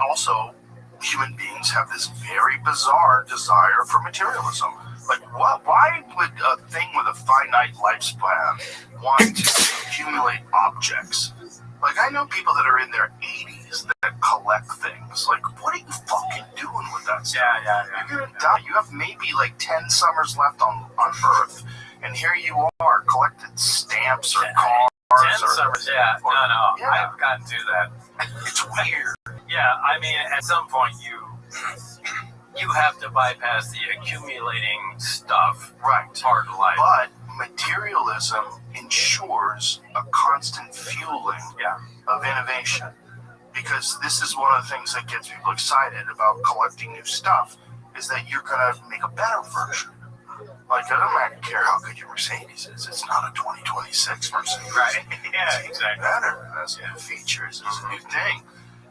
[SPEAKER 8] also human beings have this very bizarre desire for materialism. Like, why would a thing with a finite finite lifespan want to accumulate objects. Like, I know people that are in their 80s that collect things. Like, what are you fucking doing with that stuff?
[SPEAKER 5] Yeah.
[SPEAKER 8] You're gonna die. You have maybe like 10 summers left on Earth, and here you are collecting stamps or cars.
[SPEAKER 5] 10 summers, yeah. No.
[SPEAKER 8] Yeah.
[SPEAKER 5] I've gotten to that.
[SPEAKER 8] It's weird.
[SPEAKER 5] Yeah, I mean, at some point you have to bypass the accumulating stuff
[SPEAKER 8] Right.
[SPEAKER 5] part of life.
[SPEAKER 8] But materialism ensures a constant fueling of innovation. Because this is one of the things that gets people excited about collecting new stuff, is that you're going to make a better version. Like, I don't care how good your Mercedes is. It's not a 2026 Mercedes.
[SPEAKER 5] Right. Yeah,
[SPEAKER 8] It's
[SPEAKER 5] exactly.
[SPEAKER 8] better. It has new features. It's a new thing.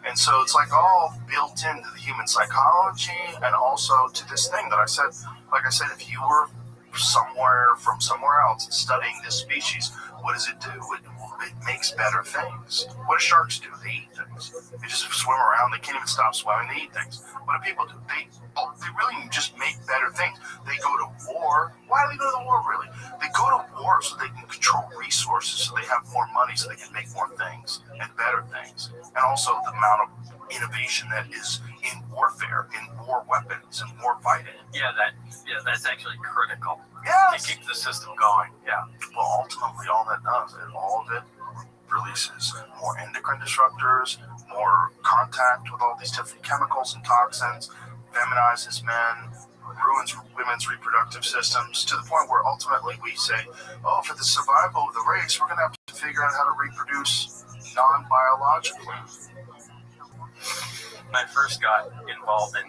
[SPEAKER 8] And so it's like all built into the human psychology and also to this thing that I said. Like I said, if you were from somewhere else studying this species, what does it do? It makes better things. What do sharks do? They eat things. They just swim around. They can't even stop swimming. They eat things. What do people do? They really just make better things. They go to war. Why do they go to the war, really? They go to war so they can control resources, so they have more money, so they can make more things and better things. And also the amount of innovation that is in warfare, in war weapons, and war fighting.
[SPEAKER 5] Yeah, that's actually critical.
[SPEAKER 8] Yes.
[SPEAKER 5] To keep the system going. Yeah.
[SPEAKER 8] Well, ultimately, all that does is all of it releases more endocrine disruptors, more contact with all these different chemicals and toxins, feminizes men, ruins women's reproductive systems, to the point where ultimately we say, oh, for the survival of the race, we're going to have to figure out how to reproduce non-biologically.
[SPEAKER 12] When I first got involved in,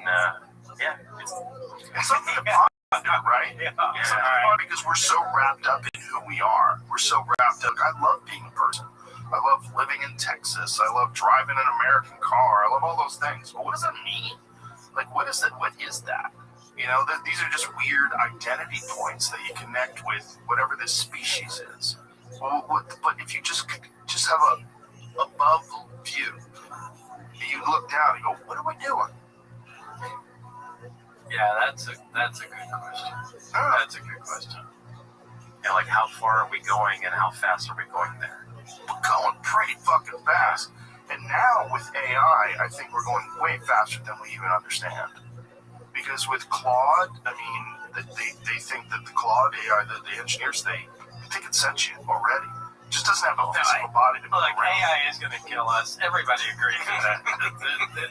[SPEAKER 8] It's something to ponder, right?
[SPEAKER 5] Yeah.
[SPEAKER 8] It's something to ponder because we're so wrapped up in who we are. We're so wrapped up. I love being a person. I love living in Texas. I love driving an American car. I love all those things. But what does that mean? Like, what is that? What is that? You know, these are just weird identity points that you connect with whatever this species is. Well, but if you just have a above view, you look down and go, what are we doing?
[SPEAKER 5] Yeah, that's a good question. That's a good question.
[SPEAKER 12] Yeah, like how far are we going and how fast are we going there?
[SPEAKER 8] We're going pretty fucking fast. And now with AI, I think we're going way faster than we even understand. Because with Claude, I mean, they think that the Claude AI, the engineers, they think it's sentient already. It just doesn't have a physical body to move
[SPEAKER 5] Like,
[SPEAKER 8] around.
[SPEAKER 5] AI is going to kill us. Everybody agrees with that.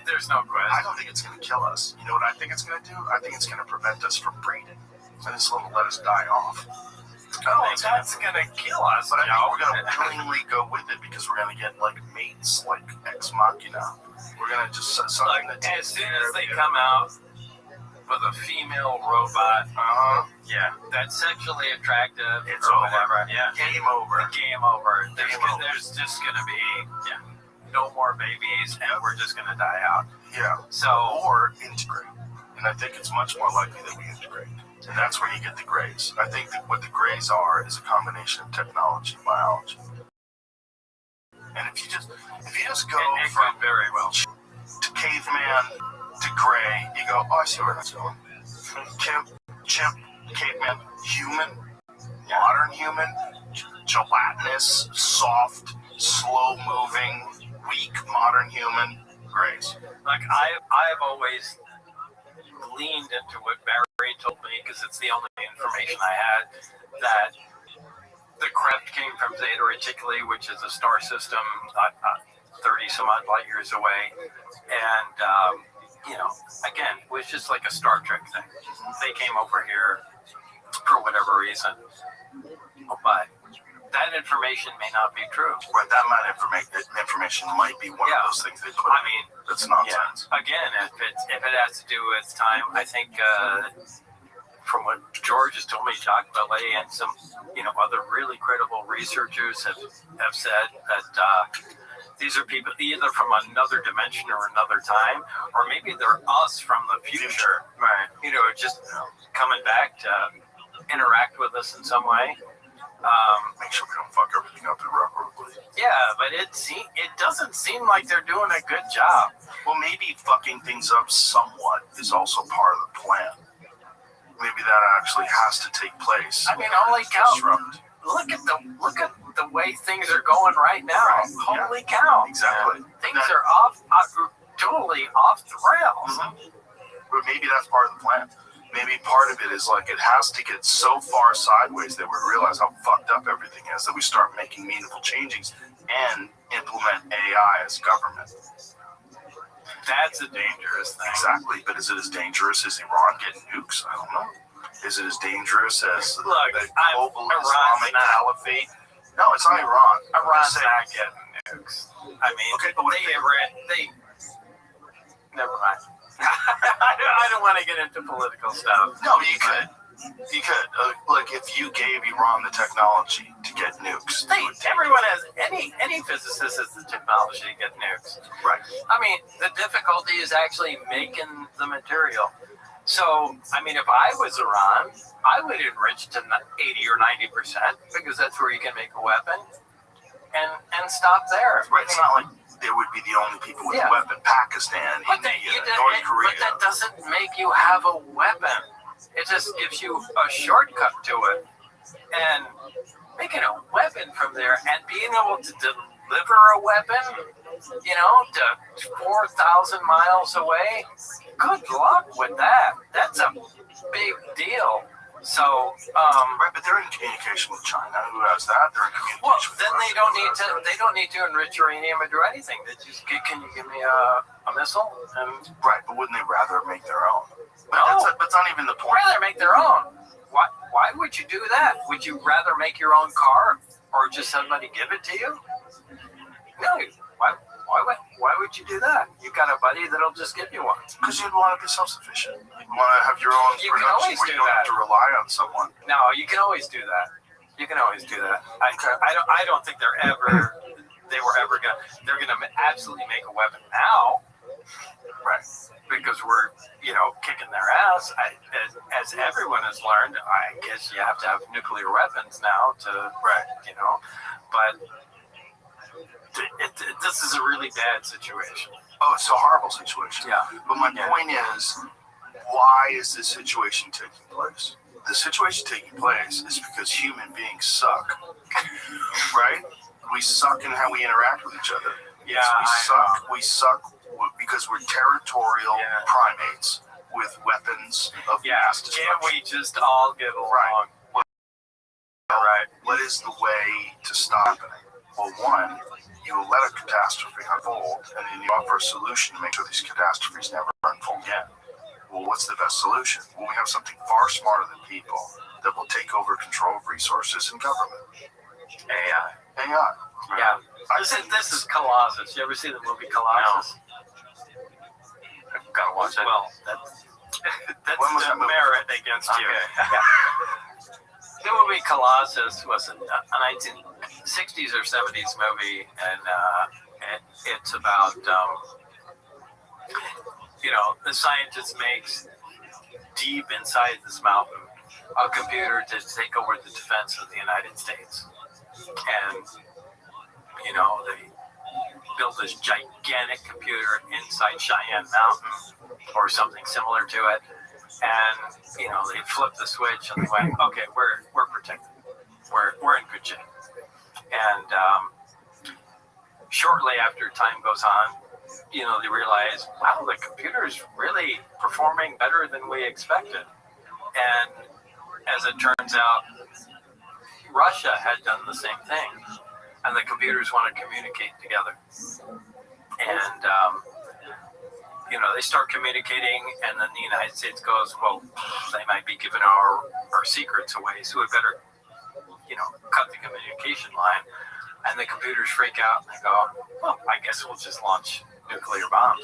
[SPEAKER 5] There's no question.
[SPEAKER 8] I don't think it's going to kill us. You know what I think it's going to do? I think it's going to prevent us from breeding. And it's going to let us die off.
[SPEAKER 5] That's going to kill us.
[SPEAKER 8] But I think we're going to willingly go with it because we're going to get, like, mates, like Ex Machina. We're going to just set something
[SPEAKER 5] Like,
[SPEAKER 8] that
[SPEAKER 5] as soon as they come out with a female robot, that's sexually attractive,
[SPEAKER 8] It's
[SPEAKER 5] or
[SPEAKER 8] over.
[SPEAKER 5] whatever. Yeah,
[SPEAKER 8] game over.
[SPEAKER 5] game over.
[SPEAKER 8] Game over.
[SPEAKER 5] There's just going to be no more babies, and we're just going to die out.
[SPEAKER 8] Yeah.
[SPEAKER 5] So,
[SPEAKER 8] Or integrate. And I think it's much more likely that we integrate. And that's where you get the grays. I think that what the grays are is a combination of technology and biology. And if you just go
[SPEAKER 5] it
[SPEAKER 8] from
[SPEAKER 5] could very well.
[SPEAKER 8] to caveman to gray, you go, oh, I see where that's going. Chimp, caveman, human, modern human, gelatinous, soft, slow-moving, weak, modern human, grays.
[SPEAKER 5] Like, I've always leaned into what Barry told me, because it's the only information I had, that the craft came from Zeta Reticuli, which is a star system 30 some odd light years away, and again, it was just like a Star Trek thing. They came over here for whatever reason, but that information may not be true.
[SPEAKER 8] But that information might be one of those things they put.
[SPEAKER 5] I mean,
[SPEAKER 8] that's nonsense.
[SPEAKER 5] Again, if it has to do with time, I think from what George has told me, Jacques Vallée and some other really credible researchers have said that these are people either from another dimension or another time, or maybe they're us from the future, right? Just coming back to interact with us in some way.
[SPEAKER 8] Make sure we don't fuck everything up irreparably.
[SPEAKER 5] Yeah, but it doesn't seem like they're doing a good job.
[SPEAKER 8] Well, maybe fucking things up somewhat is also part of the plan. Maybe that actually has to take place.
[SPEAKER 5] I mean, holy cow.
[SPEAKER 11] look at the way things are going right now.
[SPEAKER 8] Right.
[SPEAKER 11] Holy cow!
[SPEAKER 8] Exactly.
[SPEAKER 11] Things are totally off the rails.
[SPEAKER 8] Mm-hmm. But maybe that's part of the plan. Maybe part of it is like it has to get so far sideways that we realize how fucked up everything is that we start making meaningful changes and implement AI as government.
[SPEAKER 11] That's a dangerous thing.
[SPEAKER 8] Exactly. But is it as dangerous as Iran getting nukes? I don't know. Is it as dangerous as the global Islamic caliphate? No, it's not Iran.
[SPEAKER 11] Iran's not getting nukes. I mean,
[SPEAKER 8] okay, but
[SPEAKER 11] they never mind. I don't want to get into political stuff.
[SPEAKER 8] No, you could. You could. Like, if you gave Iran the technology to get nukes.
[SPEAKER 11] Everyone has, any physicist has the technology to get nukes.
[SPEAKER 8] Right.
[SPEAKER 11] I mean, the difficulty is actually making the material. So, I mean, if I was Iran, I would enrich to 80 or 90% because that's where you can make a weapon and stop there.
[SPEAKER 8] Right. It's not like there would be the only people with a weapon. Pakistan, India, North Korea.
[SPEAKER 11] But that doesn't make you have a weapon. It just gives you a shortcut to it. And making a weapon from there and being able to deliver a weapon, to 4,000 miles away, good luck with that. That's a big deal. So,
[SPEAKER 8] right, but they're in communication with China. Who has that? They're in communication with
[SPEAKER 11] then
[SPEAKER 8] Russia.
[SPEAKER 11] they don't need to enrich uranium or do anything. They just can you give me a missile?
[SPEAKER 8] Right, but wouldn't they rather make their own?
[SPEAKER 11] No,
[SPEAKER 8] that's not even the point.
[SPEAKER 11] Rather make their own. Why would you do that? Would you rather make your own car or just somebody give it to you? No. Why would you do that? You got a buddy that'll just give you one.
[SPEAKER 8] Because you'd want to be self-sufficient. You'd want to have your own
[SPEAKER 11] You can always
[SPEAKER 8] production where
[SPEAKER 11] do
[SPEAKER 8] you don't
[SPEAKER 11] that.
[SPEAKER 8] have to rely on someone.
[SPEAKER 11] No, you can always do that. You can always do that. I don't think they're gonna absolutely make a weapon now.
[SPEAKER 8] Right.
[SPEAKER 11] Because we're, kicking their ass. As everyone has learned, I guess you have to have nuclear weapons now to, but this is a really bad situation.
[SPEAKER 8] Oh, it's a horrible situation.
[SPEAKER 11] Yeah.
[SPEAKER 8] But my point is, why is this situation taking place? The situation taking place is because human beings suck. Right? We suck in how we interact with each other.
[SPEAKER 11] Yeah,
[SPEAKER 8] We suck because we're territorial primates with weapons of mass destruction.
[SPEAKER 11] Can't we just all get along?
[SPEAKER 8] Right. Right. What is the way to stop it? Well, one, you let a catastrophe unfold, and then you offer a solution to make sure these catastrophes never unfold again. Well, what's the best solution? Well, we have something far smarter than people that will take over control of resources and government.
[SPEAKER 11] AI.
[SPEAKER 8] AI.
[SPEAKER 11] Yeah. This is Colossus. You ever see the movie Colossus? No. I've got to watch it. Well, that's the merit against you. Yeah. The movie Colossus was a 1960s or 70s movie, and it's about, the scientist makes deep inside this mountain a computer to take over the defense of the United States. And, they build this gigantic computer inside Cheyenne Mountain or something similar to it. And, they flipped the switch and they went, okay, we're protected. We're in good shape. And shortly after time goes on, they realize, wow, the computer is really performing better than we expected. And as it turns out, Russia had done the same thing. And the computers want to communicate together. And, they start communicating, and then the United States goes, well, they might be giving our secrets away, so we better, cut the communication line. And the computers freak out, and they go, well, I guess we'll just launch nuclear bombs,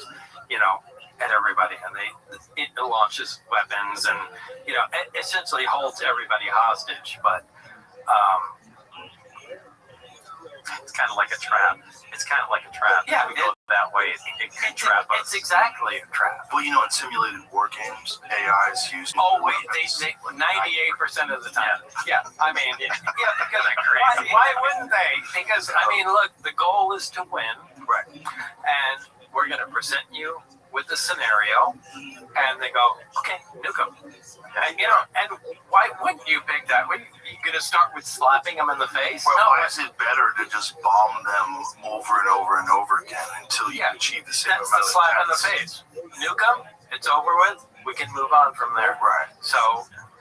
[SPEAKER 11] at everybody. And it launches weapons and, it essentially holds everybody hostage. But it's kind of like a trap. Yeah, if we go that way, it can trap us. It's exactly a trap.
[SPEAKER 8] Well, in simulated war games, AI is used.
[SPEAKER 11] Oh, wait, they 98% of the time. Yeah, I mean, because why wouldn't they? Because, look, the goal is to win.
[SPEAKER 8] Right.
[SPEAKER 11] And we're going to present you with the scenario, and they go, okay, nuke them. And, and why wouldn't you pick that? You gonna start with slapping them in the face?
[SPEAKER 8] Well,
[SPEAKER 11] No,
[SPEAKER 8] why is it better to just bomb them over and over and over again until you achieve the same
[SPEAKER 11] that's
[SPEAKER 8] amount
[SPEAKER 11] the
[SPEAKER 8] of
[SPEAKER 11] slap in the
[SPEAKER 8] deaths?
[SPEAKER 11] face. Nuke them, it's over with. We can move on from there.
[SPEAKER 8] Right.
[SPEAKER 11] So,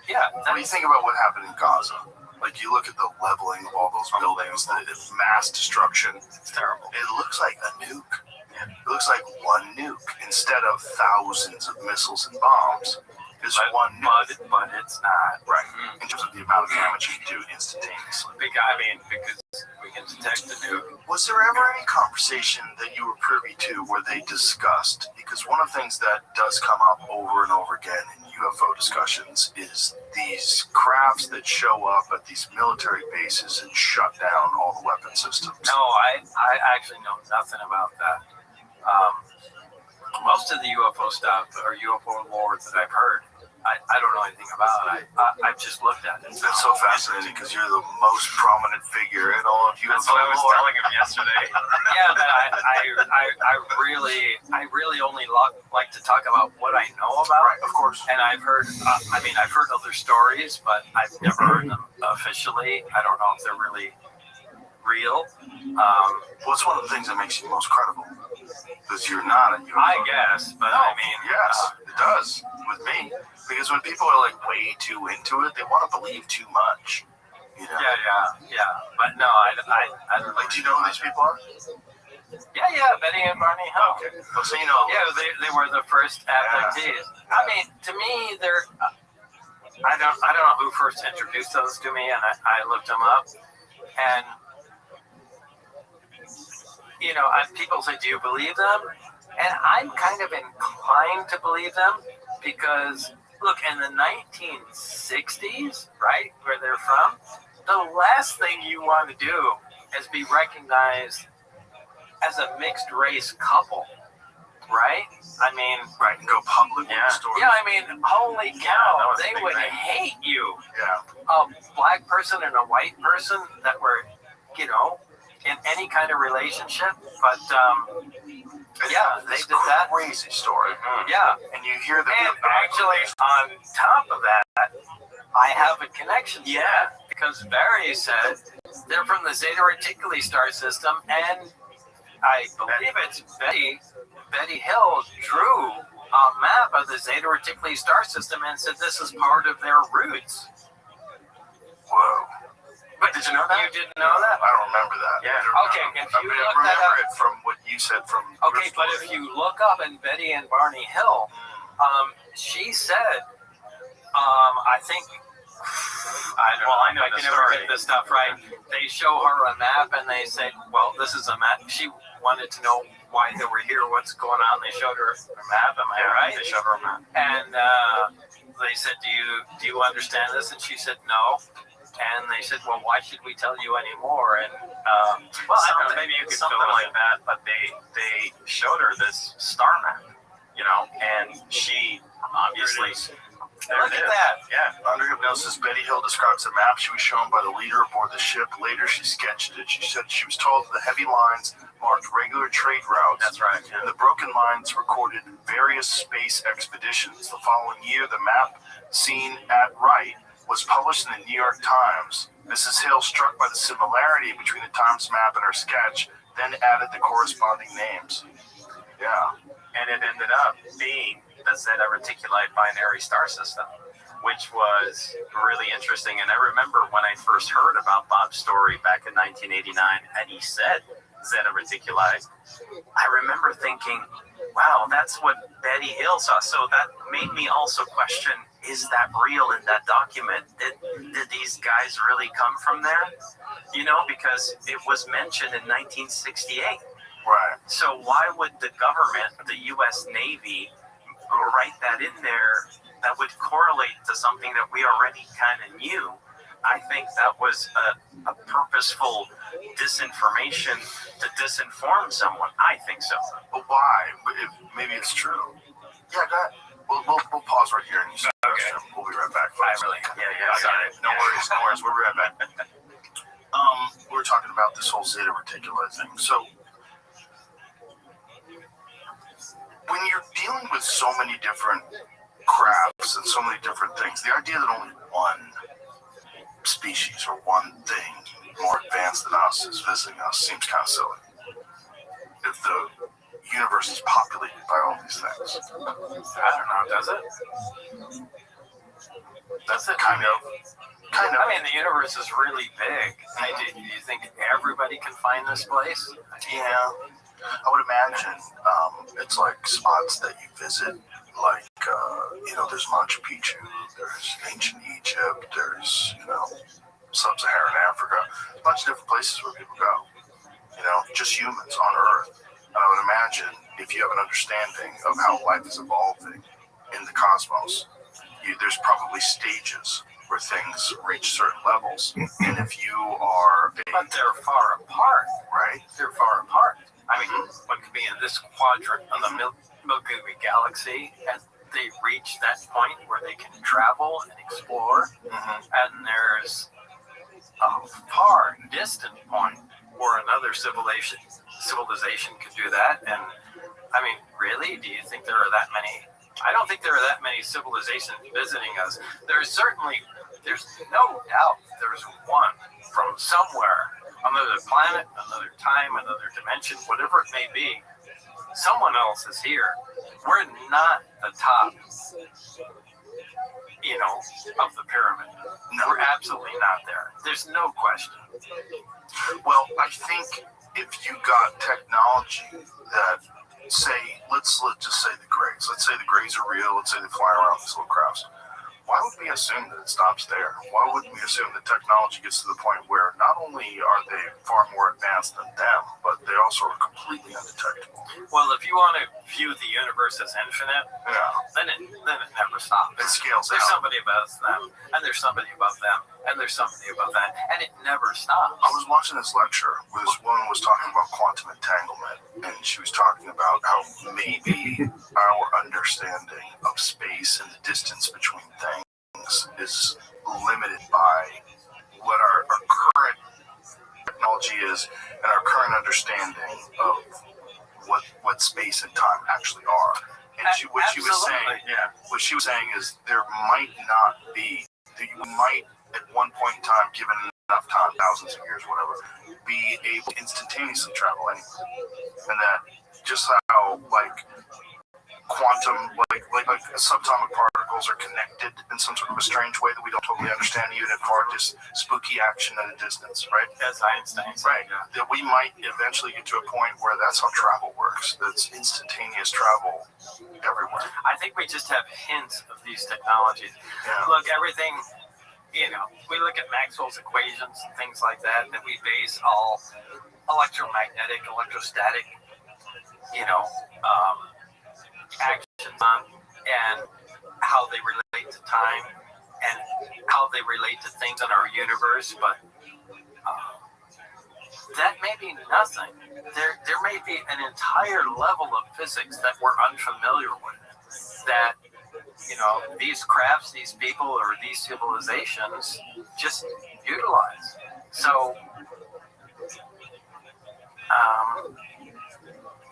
[SPEAKER 11] yeah.
[SPEAKER 8] What do you think about what happened in Gaza? Like, you look at the leveling of all those buildings, the mass destruction.
[SPEAKER 11] It's terrible.
[SPEAKER 8] It looks like a nuke. It looks like one nuke instead of thousands of missiles and bombs. It's one nuke.
[SPEAKER 11] But it's not.
[SPEAKER 8] Right. In terms of the amount of damage you can do instantaneously.
[SPEAKER 11] Because we can detect the nuke.
[SPEAKER 8] Was there ever any conversation that you were privy to where they discussed? Because one of the things that does come up over and over again in UFO discussions is these crafts that show up at these military bases and shut down all the weapon systems.
[SPEAKER 11] No, I actually know nothing about that. Most of the UFO stuff or UFO lore that I've heard, I don't know anything about. I've just looked at it.
[SPEAKER 8] It's so fascinating because you're the most prominent figure in all of UFO
[SPEAKER 12] That's what I was
[SPEAKER 8] lore.
[SPEAKER 12] telling him yesterday.
[SPEAKER 11] Yeah, but I really only like to talk about what I know about.
[SPEAKER 8] Right, of course.
[SPEAKER 11] And I've heard, I've heard other stories, but I've never heard them officially. I don't know if they're really real.
[SPEAKER 8] What's one of the things that makes you most credible? Because you're not a UFO.
[SPEAKER 11] I guess, but
[SPEAKER 8] No,
[SPEAKER 11] I mean,
[SPEAKER 8] yes, it does with me. Because when people are like way too into it, they want to believe too much. You know?
[SPEAKER 11] yeah. But no, I don't
[SPEAKER 8] Like, do you know who these people are?
[SPEAKER 11] Yeah, Betty and Barney Hill.
[SPEAKER 8] Okay. Well, so you know.
[SPEAKER 11] Yeah, they were the first abductees. I mean, to me, they're. I don't know who first introduced those to me, and I looked them up, and people say, "Do you believe them?" And I'm kind of inclined to believe them because, look, in the 1960s, right, where they're from, the last thing you want to do is be recognized as a mixed race couple, right? I mean,
[SPEAKER 8] Right, and go public with the story.
[SPEAKER 11] yeah, I mean, holy cow,
[SPEAKER 12] that was a
[SPEAKER 11] they
[SPEAKER 12] big
[SPEAKER 11] would
[SPEAKER 12] thing.
[SPEAKER 11] hate you.
[SPEAKER 8] Yeah.
[SPEAKER 11] A black person and a white person that were, in any kind of relationship, but they did that.
[SPEAKER 8] Crazy story.
[SPEAKER 11] Yeah,
[SPEAKER 8] And you hear the
[SPEAKER 11] and actually, on top of that, I have a connection to that because Barry said they're from the Zeta Reticuli star system, and I believe it's Betty Hill drew a map of the Zeta Reticuli star system and said this is part of their roots.
[SPEAKER 8] Whoa.
[SPEAKER 11] But
[SPEAKER 12] Did you know that?
[SPEAKER 11] You didn't know that?
[SPEAKER 8] I don't remember that.
[SPEAKER 11] Yeah. Okay, if you look that
[SPEAKER 8] remember
[SPEAKER 11] up.
[SPEAKER 8] it from what you said from
[SPEAKER 11] Okay, but if you look up in Betty and Barney Hill, she said, I think, I don't know.
[SPEAKER 12] I know
[SPEAKER 11] I
[SPEAKER 12] the
[SPEAKER 11] can never
[SPEAKER 12] story.
[SPEAKER 11] get this stuff right. They show her a map and they say, well, this is a map. She wanted to know why they were here, what's going on. They showed her a map, am I right?
[SPEAKER 12] They showed her a map.
[SPEAKER 11] And they said, do you understand this? And she said, no. And they said, well, why should we tell you anymore? And
[SPEAKER 12] I don't know, maybe you could something like that. But they showed her this star map, and she obviously.
[SPEAKER 11] look at that.
[SPEAKER 8] Yeah. Under hypnosis, Betty Hill describes the map she was shown by the leader aboard the ship. Later, she sketched it. She said she was told the heavy lines marked regular trade routes.
[SPEAKER 12] That's right.
[SPEAKER 8] And the broken lines recorded various space expeditions. The following year, the map seen at right was published in the New York Times. Mrs. Hill, struck by the similarity between the Times map and her sketch, then added the corresponding names. Yeah.
[SPEAKER 12] And it ended up being the Zeta Reticuli binary star system, which was really interesting. And I remember when I first heard about Bob's story back in 1989, and he said Zeta Reticuli, I remember thinking, wow, that's what Betty Hill saw. So that made me also question, is that real in that document? Did these guys really come from there? Because it was mentioned in 1968.
[SPEAKER 8] Right.
[SPEAKER 12] So why would the government, the U.S. Navy, write that in there that would correlate to something that we already kind of knew? I think that was a purposeful disinformation to disinform someone. I think so.
[SPEAKER 8] But why? Maybe it's true. Yeah, go ahead. We'll pause right here and you start.
[SPEAKER 12] Okay.
[SPEAKER 8] We'll be right back.
[SPEAKER 12] Yeah, sorry.
[SPEAKER 8] No worries. We'll be right back. We were talking about this whole Zeta Reticuli thing. So, when you're dealing with so many different crafts and so many different things, the idea that only one species or one thing more advanced than us is visiting us seems kind of silly. If the universe is populated by all these things.
[SPEAKER 11] I don't know, does it? Does it?
[SPEAKER 8] Kind of.
[SPEAKER 11] I mean, the universe is really big. Do you think everybody can find this place?
[SPEAKER 8] Yeah. I would imagine it's like spots that you visit, like, there's Machu Picchu, there's ancient Egypt, there's, sub-Saharan Africa, a bunch of different places where people go, just humans on Earth. And I would imagine if you have an understanding of how life is evolving in the cosmos, there's probably stages where things reach certain levels. And if you are
[SPEAKER 11] But they're far apart.
[SPEAKER 8] right?
[SPEAKER 11] They're far apart. I mean, one could be in this quadrant of the Milky Way galaxy, and they reach that point where they can travel and explore. And there's a far distant point where another civilization could do that. And I mean, really, do you think there are that many? I don't think there are that many civilizations visiting us. There's no doubt there's one from somewhere, another planet, another time, another dimension, whatever it may be. Someone else is here. We're not the top, of the pyramid. No. We're absolutely not there. There's no question.
[SPEAKER 8] Well, I think if you got technology that, let's just say the Greys. Let's say the Greys are real. Let's say they fly around these little crafts. Why would we assume that it stops there? Why wouldn't we assume that technology gets to the point where not only are they far more advanced than them, but they also are completely undetectable?
[SPEAKER 11] Well, if you want to view the universe as infinite, then it never stops.
[SPEAKER 8] It scales
[SPEAKER 11] There's
[SPEAKER 8] out.
[SPEAKER 11] somebody above them, and there's somebody above them, and there's somebody above that, and it never stops.
[SPEAKER 8] I was watching this lecture where this woman was talking about quantum entanglement, and she was talking about how maybe our understanding of space and the distance between things is limited by what our current technology is and our current understanding of what space and time actually are. And what she was saying is there might not be, you might at one point in time, given enough time, thousands of years, whatever, be able to instantaneously travel anywhere. And that just how quantum, like subatomic particles are connected in some sort of a strange way that we don't totally understand, even at far just spooky action at a distance, right?
[SPEAKER 11] As Einstein said.
[SPEAKER 8] Right. That we might eventually get to a point where that's how travel works. That's instantaneous travel everywhere.
[SPEAKER 11] I think we just have hints of these technologies.
[SPEAKER 8] Yeah.
[SPEAKER 11] Look, everything, we look at Maxwell's equations and things like that, that we base all electromagnetic, electrostatic, actions on, and how they relate to time and how they relate to things in our universe, but that may be nothing. There may be an entire level of physics that we're unfamiliar with, that these crafts, these people, or these civilizations just utilize. So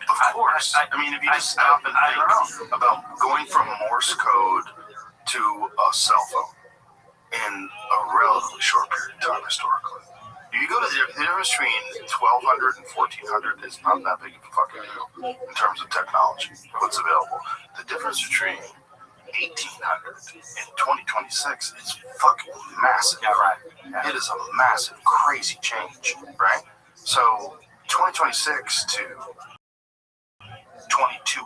[SPEAKER 8] of course. I mean, if you just stop and think about going from Morse code to a cell phone in a relatively short period of time historically. If you go to the difference between 1200 and 1400 is not that big of a fucking deal in terms of technology, what's available. The difference between 1800 and 2026 is fucking massive.
[SPEAKER 11] Yeah, right. Yeah.
[SPEAKER 8] It is a massive, crazy change, right? So 2026 to 2220,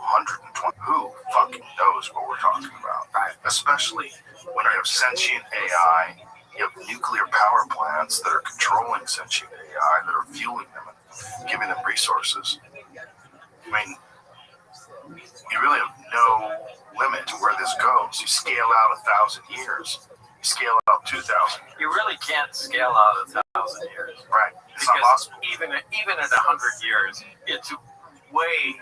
[SPEAKER 8] who fucking knows what we're talking about, right? Especially when you have sentient AI, you have nuclear power plants that are controlling sentient AI, that are fueling them and giving them resources. I mean, you really have no limit to where this goes. You scale out 1,000 years, you scale out 2,000 years.
[SPEAKER 11] You really can't scale out 1,000 years.
[SPEAKER 8] Right. It's
[SPEAKER 11] because
[SPEAKER 8] not possible.
[SPEAKER 11] Even at 100 years, it's way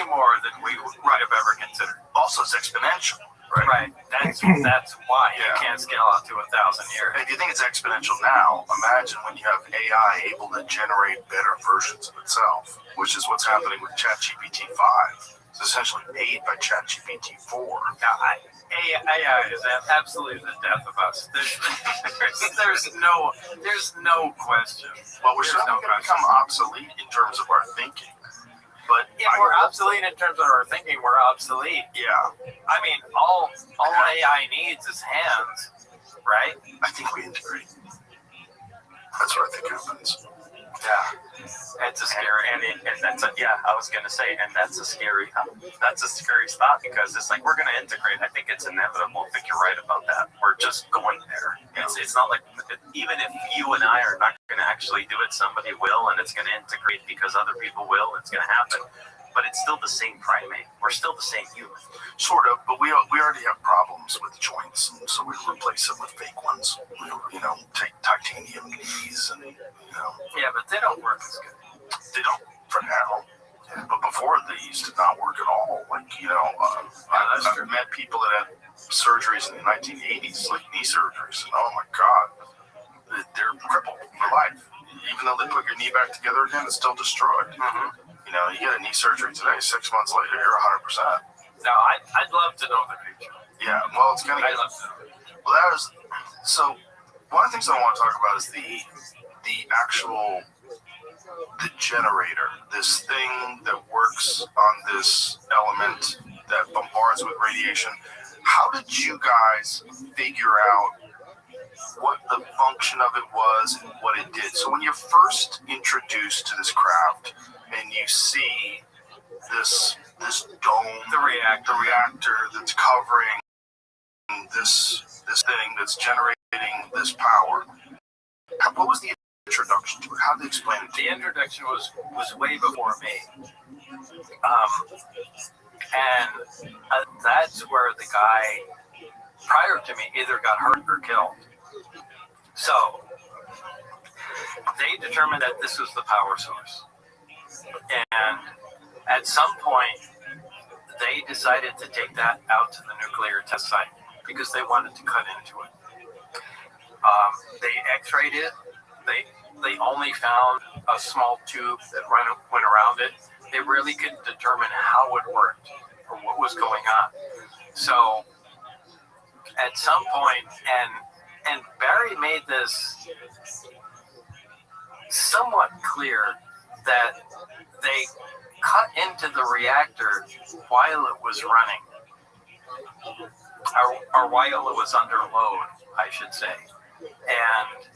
[SPEAKER 11] more than we would have ever considered.
[SPEAKER 8] Also, it's exponential.
[SPEAKER 11] Right. That's why you can't scale out to 1,000 years.
[SPEAKER 8] And if you think it's exponential now, imagine when you have AI able to generate better versions of itself, which is what's happening with ChatGPT 5. It's essentially made by ChatGPT 4.
[SPEAKER 11] Now, AI is absolutely the death of us. There's no question.
[SPEAKER 8] Well, we're certainly going to become obsolete in terms of our thinking. But
[SPEAKER 11] if we're obsolete in terms of our thinking, we're obsolete.
[SPEAKER 8] Yeah.
[SPEAKER 11] I mean, all AI needs is hands, right?
[SPEAKER 8] I think we integrate. That's what I think happens.
[SPEAKER 11] Yeah, it's a scary,
[SPEAKER 12] and that's I was gonna say, and that's a scary thought, because it's like we're gonna integrate. I think it's inevitable. I think you're right about that. We're just going there. It's not like, even if you and I are not gonna actually do it, somebody will, and it's gonna integrate because other people will. It's gonna happen. But it's still the same primate. We're still the same human.
[SPEAKER 8] Sort of, but we already have problems with joints, and so we replace them with fake ones. You know, take titanium knees, and
[SPEAKER 11] Yeah, but they don't work as good.
[SPEAKER 8] They don't for now. But before, they used to not work at all. Like, I've met people that had surgeries in the 1980s, like knee surgeries, and oh my God, they're crippled for life. Even though they put your knee back together again, it's still destroyed.
[SPEAKER 11] Mm-hmm.
[SPEAKER 8] You know, you get a knee surgery today, 6 months later, you're 100%.
[SPEAKER 11] No, I'd love to know the future.
[SPEAKER 8] Yeah, well, it's going to get... Well, so one of the things I want to talk about is the generator, this thing that works on this element that bombards with radiation. How did you guys figure out what the function of it was and what it did? So when you're first introduced to this craft and you see this dome, the reactor that's covering this thing that's generating this power, what was the introduction to it? How did they explain it to you?
[SPEAKER 11] The introduction was way before me. And that's where the guy prior to me either got hurt or killed. So they determined that this was the power source. And at some point, they decided to take that out to the nuclear test site because they wanted to cut into it. They x-rayed it. They only found a small tube that went around it. They really couldn't determine how it worked or what was going on. So at some point, and Barry made this somewhat clear, that they cut into the reactor while it was running, or while it was under load, I should say, and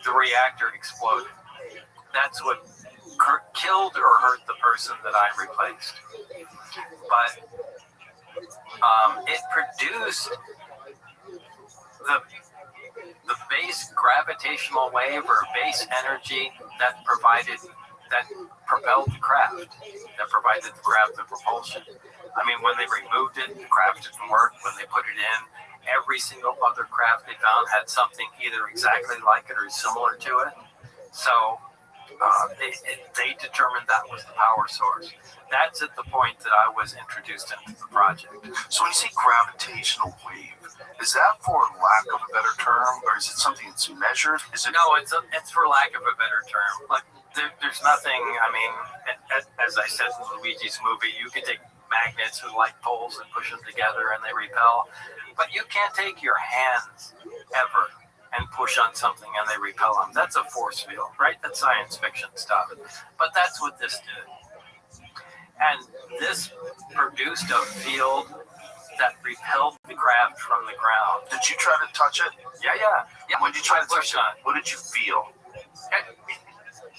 [SPEAKER 11] the reactor exploded. That's what killed or hurt the person that I replaced. But it produced the base gravitational wave or base energy that propelled the craft, that provided the craft the propulsion. I mean, when they removed it, the craft didn't work. When they put it in, every single other craft they found had something either exactly like it or similar to it. So they determined that was the power source. That's at the point that I was introduced into the project.
[SPEAKER 8] So when you say gravitational wave, is that for lack of a better term, or is it something that's measured?
[SPEAKER 11] No, it's for lack of a better term. Like there's nothing. I mean, as I said in Luigi's movie, you can take magnets with like poles and push them together and they repel, but you can't take your hands ever and push on something and they repel them. That's a force field, right? That's science fiction stuff. But that's what this did. And this produced a field that repelled the craft from the ground.
[SPEAKER 8] Did you try to touch it?
[SPEAKER 11] Yeah.
[SPEAKER 8] When did you try to touch it? What did you feel?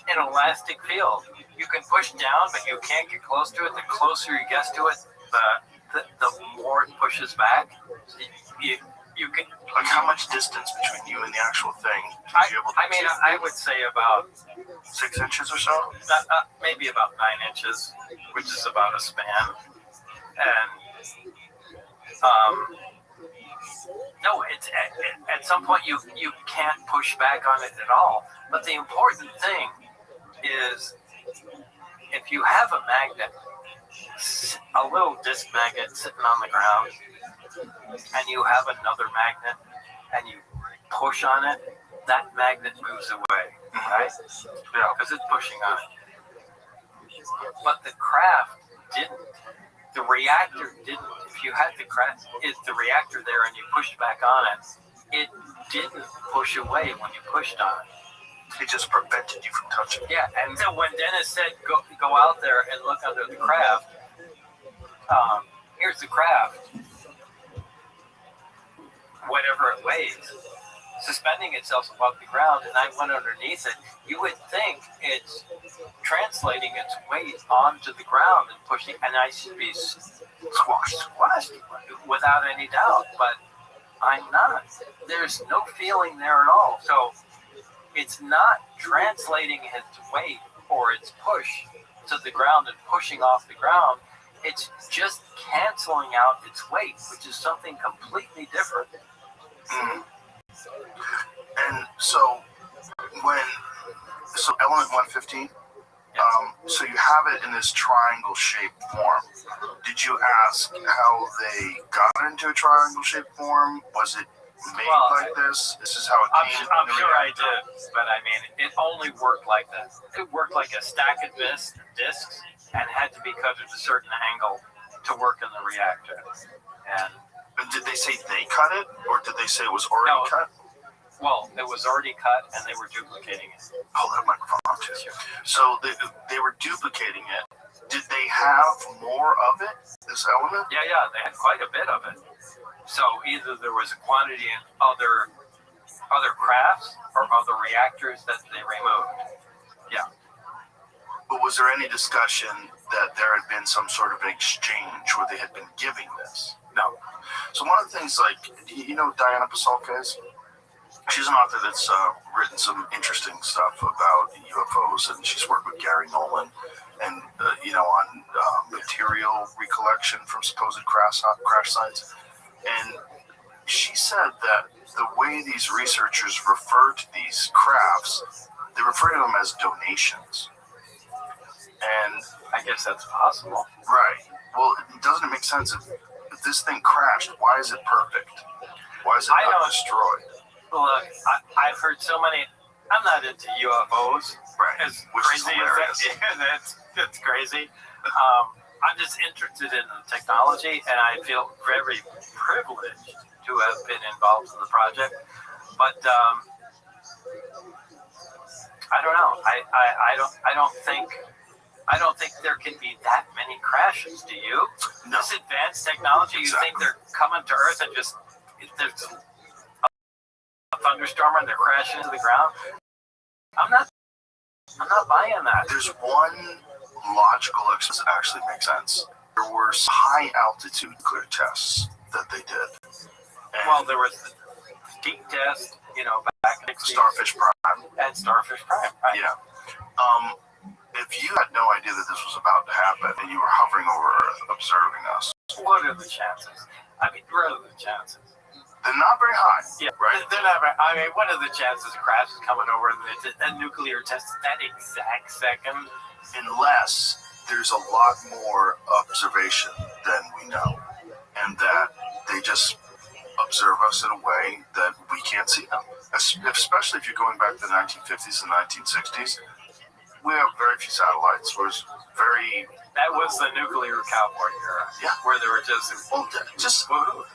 [SPEAKER 11] An elastic field. You can push down, but you can't get close to it. The closer you get to it, the more it pushes back. You can.
[SPEAKER 8] Like how much distance between you and the actual thing?
[SPEAKER 11] I would say about
[SPEAKER 8] 6 inches or so.
[SPEAKER 11] Maybe about 9 inches, which is about a span. And no, it's at some point you can't push back on it at all. But the important thing is, if you have a magnet, a little disc magnet sitting on the ground, and you have another magnet, and you push on it, that magnet moves away, right? Yeah, because it's pushing on it. But the craft didn't. the reactor didn't. If you had the reactor there and you pushed back on it, it didn't push away when you pushed on it.
[SPEAKER 8] It just prevented you from touching it.
[SPEAKER 11] Yeah, and so when Dennis said go out there and look under the craft, here's the craft, whatever it weighs, suspending itself above the ground, and I went underneath it. You would think it's translating its weight onto the ground and pushing, and I should be squashed without any doubt, but I'm not. There's no feeling there at all. So it's not translating its weight or its push to the ground and pushing off the ground. It's just canceling out its weight, which is something completely different.
[SPEAKER 8] Mm. And so element 115, so you have it in this triangle-shaped form. Did you ask how they got into a triangle-shaped form? Was it made like this? This is how it came?
[SPEAKER 11] I'm sure I did, but I mean, it only worked like that. It worked like a stack of discs and had to be cut at a certain angle to work in the reactor. And
[SPEAKER 8] did they say they cut it, or did they say it was already cut?
[SPEAKER 11] Well, it was already cut, and they were duplicating it.
[SPEAKER 8] Hold that microphone up too. So they were duplicating it. Did they have more of it, this element?
[SPEAKER 11] Yeah, they had quite a bit of it. So either there was a quantity in other crafts or other reactors that they removed. Yeah.
[SPEAKER 8] But was there any discussion that there had been some sort of an exchange where they had been giving this?
[SPEAKER 11] No.
[SPEAKER 8] So one of the things, like, you know Diana Pasulka is? She's an author that's written some interesting stuff about UFOs, and she's worked with Gary Nolan and, on material recollection from supposed crash sites. And she said that the way these researchers refer to these crafts, they refer to them as donations. And
[SPEAKER 11] I guess that's possible.
[SPEAKER 8] Right. Well, doesn't it make sense if this thing crashed, why is it perfect? Why is it not destroyed?
[SPEAKER 11] Look, I've heard so many. I'm not into UFOs.
[SPEAKER 8] Right.
[SPEAKER 11] As
[SPEAKER 8] Which
[SPEAKER 11] crazy
[SPEAKER 8] is
[SPEAKER 11] as that's crazy. I'm just interested in the technology, and I feel very privileged to have been involved in the project. But I don't know. I don't think there can be that many crashes. Do you?
[SPEAKER 8] No.
[SPEAKER 11] This advanced technology, you think they're coming to Earth and just there's a thunderstorm and they're crashing into the ground? I'm not buying that.
[SPEAKER 8] There's one logical explanation that actually makes sense. There were high altitude nuclear tests that they did.
[SPEAKER 11] Well, there was the deep test, back in the 60s.
[SPEAKER 8] Starfish Prime.
[SPEAKER 11] And Starfish Prime, right?
[SPEAKER 8] Yeah. If you had no idea that this was about to happen and you were hovering over Earth observing us,
[SPEAKER 11] what are the chances? I mean, what are the chances?
[SPEAKER 8] They're not very high.
[SPEAKER 11] Yeah,
[SPEAKER 8] right?
[SPEAKER 11] They're not very. I mean, what are the chances of crashes coming over a nuclear test at that exact second?
[SPEAKER 8] Unless there's a lot more observation than we know, and that they just observe us in a way that we can't see them. Especially if you're going back to the 1950s and 1960s. We have very few satellites.
[SPEAKER 11] That was the nuclear cowboy era.
[SPEAKER 8] Yeah.
[SPEAKER 11] Where they were just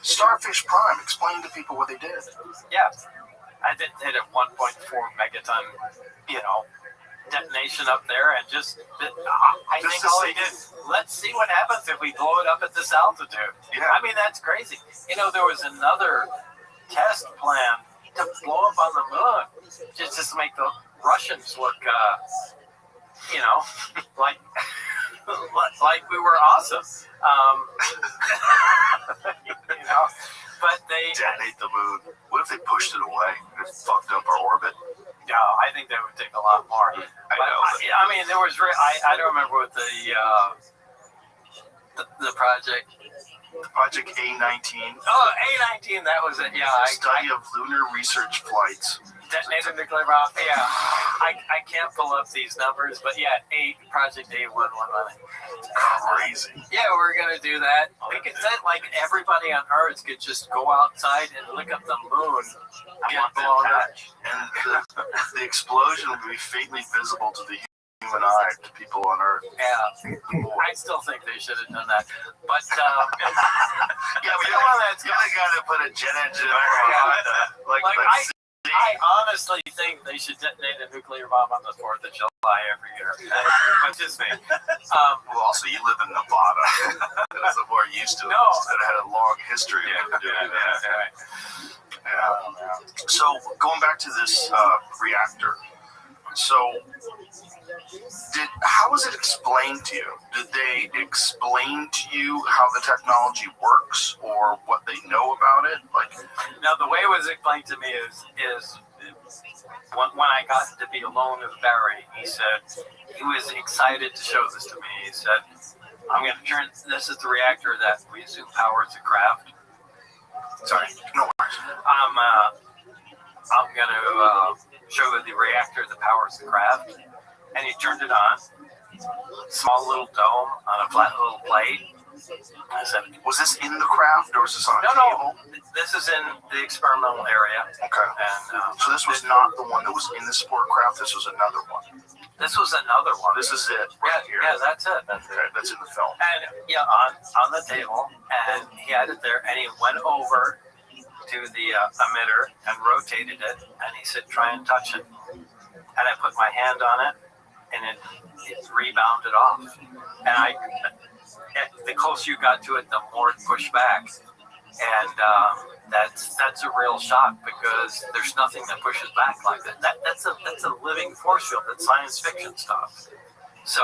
[SPEAKER 8] Starfish Prime. Explain to people what they did.
[SPEAKER 11] Yeah. I did hit a 1.4 megaton, detonation up there, and I think all they did. Let's see what happens if we blow it up at this altitude.
[SPEAKER 8] Yeah.
[SPEAKER 11] I mean, that's crazy. There was another test plan to blow up on the moon, just to make the Russians look, like we were awesome. But they
[SPEAKER 8] detonate the moon. What if they pushed it away and it fucked up our orbit?
[SPEAKER 11] No, I think that would take a lot more. I mean, there was. I don't remember what the project.
[SPEAKER 8] Project A-19.
[SPEAKER 11] Oh, A-19. That was it. Yeah.
[SPEAKER 8] Study of lunar research flights.
[SPEAKER 11] Detonated nuclear bomb. Yeah. I can't pull up these numbers, but yeah, Project A-111.
[SPEAKER 8] Crazy.
[SPEAKER 11] Yeah, we're gonna do that. We could set everybody on Earth could just go outside and look at the moon. Get blown up.
[SPEAKER 8] And the explosion would be faintly visible to the eye to people on Earth.
[SPEAKER 11] Yeah, I still think they should have done that. But
[SPEAKER 8] Yeah, but you got to put a jet engine on
[SPEAKER 11] I honestly think they should detonate a nuclear bomb on the 4th of July every year. But just me.
[SPEAKER 8] Well, also, you live in Nevada. That's more used to it.
[SPEAKER 11] No.
[SPEAKER 8] It had a long history of doing that. Yeah. So, going back to this reactor. So, how was it explained to you? Did they explain to you how the technology works or what they know about it?
[SPEAKER 11] Now, the way it was explained to me is when I got to be alone with Barry, he said he was excited to show this to me. He said, "I'm going to turn. This is the reactor that we assume powers the craft."
[SPEAKER 8] Sorry, no worries.
[SPEAKER 11] I'm going to show you the reactor that powers the craft. And he turned it on. Small little dome on a flat little plate. I said,
[SPEAKER 8] was this in the craft or was this on a table?
[SPEAKER 11] No. This is in the experimental area.
[SPEAKER 8] Okay.
[SPEAKER 11] And
[SPEAKER 8] so this was not the one that was in the sport craft. This was another one.
[SPEAKER 11] This was another one.
[SPEAKER 8] This is it right here.
[SPEAKER 11] Yeah, that's it.
[SPEAKER 8] Okay, that's in the film.
[SPEAKER 11] And yeah, on the table, and he had it there, and he went over to the emitter and rotated it, and he said, "Try and touch it." And I put my hand on it, and it rebounded off. And the closer you got to it, the more it pushed back. And that's a real shock because there's nothing that pushes back like that. That's a living force field. That's science fiction stuff. So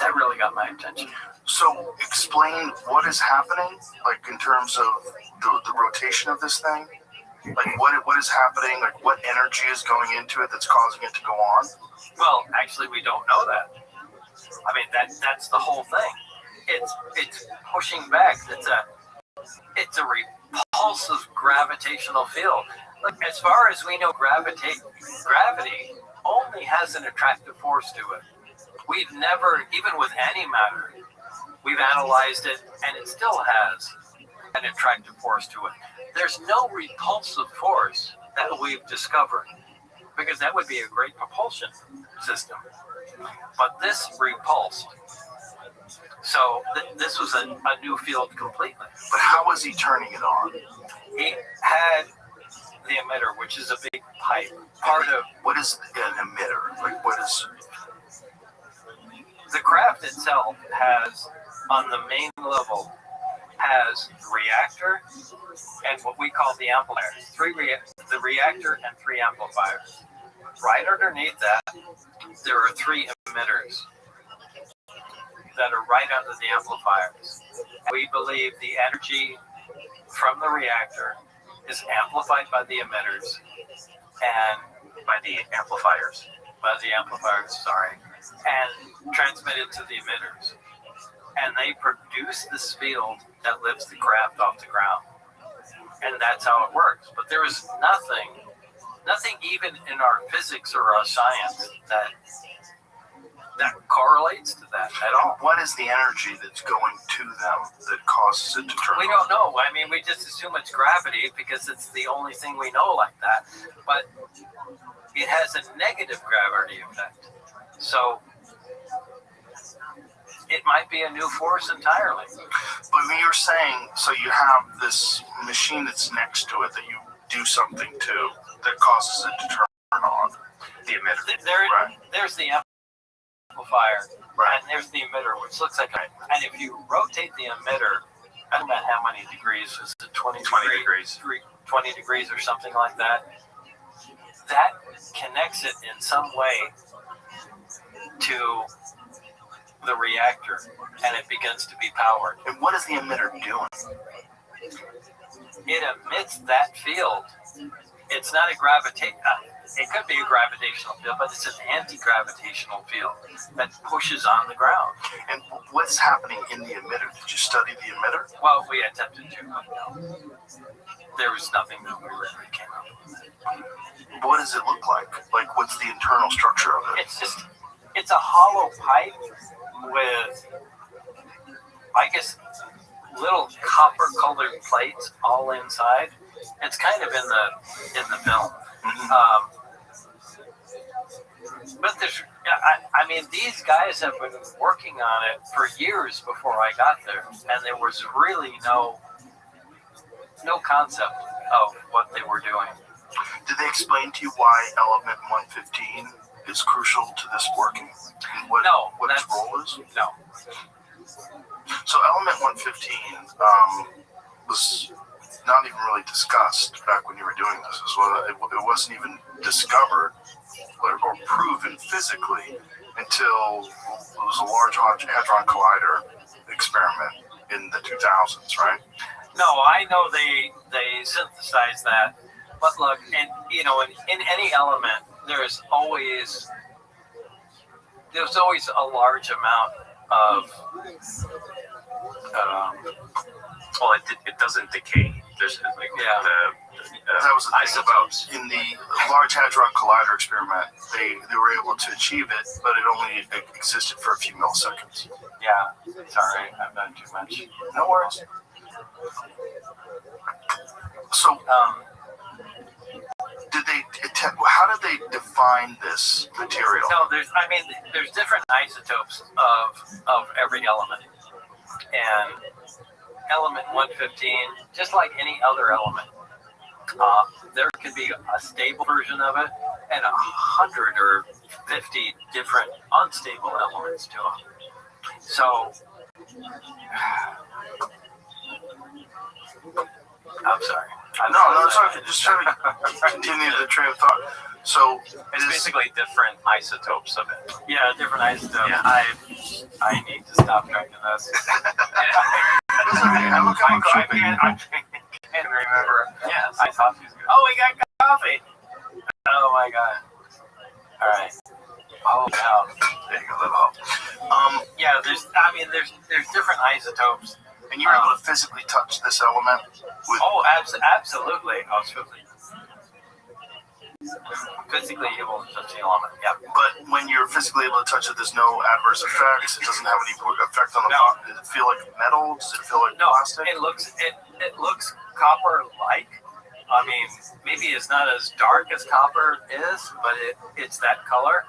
[SPEAKER 11] that really got my attention.
[SPEAKER 8] So explain what is happening, like in terms of the rotation of this thing. Like what is happening? Like what energy is going into it that's causing it to go on?
[SPEAKER 11] Well, actually, we don't know that. I mean, that's the whole thing. It's pushing back. It's a repulsive gravitational field. Like, as far as we know, gravity only has an attractive force to it. We've never, even with antimatter, we've analyzed it, and it still has an attractive force to it. There's no repulsive force that we've discovered, because that would be a great propulsion system. But this repulsed. So this was a new field completely.
[SPEAKER 8] But how was he turning it on?
[SPEAKER 11] He had the emitter, which is a big pipe. Part of
[SPEAKER 8] what is an emitter? Like what is
[SPEAKER 11] the craft itself has on the main level has reactor and what we call the amplifiers. The reactor and 3 amplifiers. Right underneath that, there are 3 emitters that are right under the amplifiers. We believe the energy from the reactor is amplified by the emitters and by the amplifiers, and transmitted to the emitters. And they produce this field that lifts the craft off the ground. And that's how it works. But there is nothing even in our physics or our science that correlates to that at all.
[SPEAKER 8] What is the energy that's going to them that causes it to turn on?
[SPEAKER 11] We don't know. I mean, we just assume it's gravity because it's the only thing we know like that. But it has a negative gravity effect. So it might be a new force entirely.
[SPEAKER 8] But when you're saying, so you have this machine that's next to it that you do something to that causes it to turn on. The emitter.
[SPEAKER 11] There's the amplifier,
[SPEAKER 8] right,
[SPEAKER 11] and there's the emitter, which looks like and if you rotate the emitter, I don't know how many degrees, is it 20 degrees? 20 degrees or something like that. That connects it in some way to the reactor, and it begins to be powered.
[SPEAKER 8] And what is the emitter doing?
[SPEAKER 11] It emits that field. It's not a it could be a gravitational field, but it's an anti-gravitational field that pushes on the ground.
[SPEAKER 8] And what's happening in the emitter? Did you study the emitter?
[SPEAKER 11] Well, we attempted to, but no. There was nothing that we really came up with.
[SPEAKER 8] What does it look like? Like, what's the internal structure of it?
[SPEAKER 11] It's a hollow pipe with, I guess, little copper-colored plates all inside. It's kind of in the film.
[SPEAKER 8] Mm-hmm.
[SPEAKER 11] But there's, I mean, these guys have been working on it for years before I got there, and there was really no concept of what they were doing.
[SPEAKER 8] Did they explain to you why element 115 is crucial to this working? And what its role is?
[SPEAKER 11] No.
[SPEAKER 8] So element 115 was not even really discussed back when you were doing this as well. It wasn't even discovered or proven physically until it was a Large Hadron Collider experiment in the 2000s, right?
[SPEAKER 11] No, I know they synthesized that, but look, and in any element, there's always a large amount of
[SPEAKER 12] well, it doesn't decay. There's like
[SPEAKER 8] that was the thing about in the Large Hadron Collider experiment. They were able to achieve it, but it only existed for a few milliseconds.
[SPEAKER 11] Yeah, sorry, I've done too much.
[SPEAKER 8] No worries. So, how did they define this material?
[SPEAKER 11] No, there's different isotopes of every element, and element 115, just like any other element, there can be a stable version of it and 100 or 50 different unstable elements to it. So, I'm sorry.
[SPEAKER 8] No, sorry. Just trying to continue the train of thought. So
[SPEAKER 12] it's basically different isotopes of it.
[SPEAKER 11] Yeah, different isotopes.
[SPEAKER 12] Yeah.
[SPEAKER 11] I need to stop drinking this.
[SPEAKER 12] I can't remember.
[SPEAKER 11] Yes, I thought she was good. Oh, we got coffee. Oh my god. All right. Oh wow.
[SPEAKER 8] There you go, little hope.
[SPEAKER 11] Yeah, there's different isotopes.
[SPEAKER 8] And you were able to physically touch this element?
[SPEAKER 11] Absolutely. I was physically able to touch the element, yeah.
[SPEAKER 8] But when you're physically able to touch it, there's no adverse effects? It doesn't have any effect on the body? Does it feel like metal? Does it feel like plastic?
[SPEAKER 11] It looks copper-like. I mean, maybe it's not as dark as copper is, but it's that color.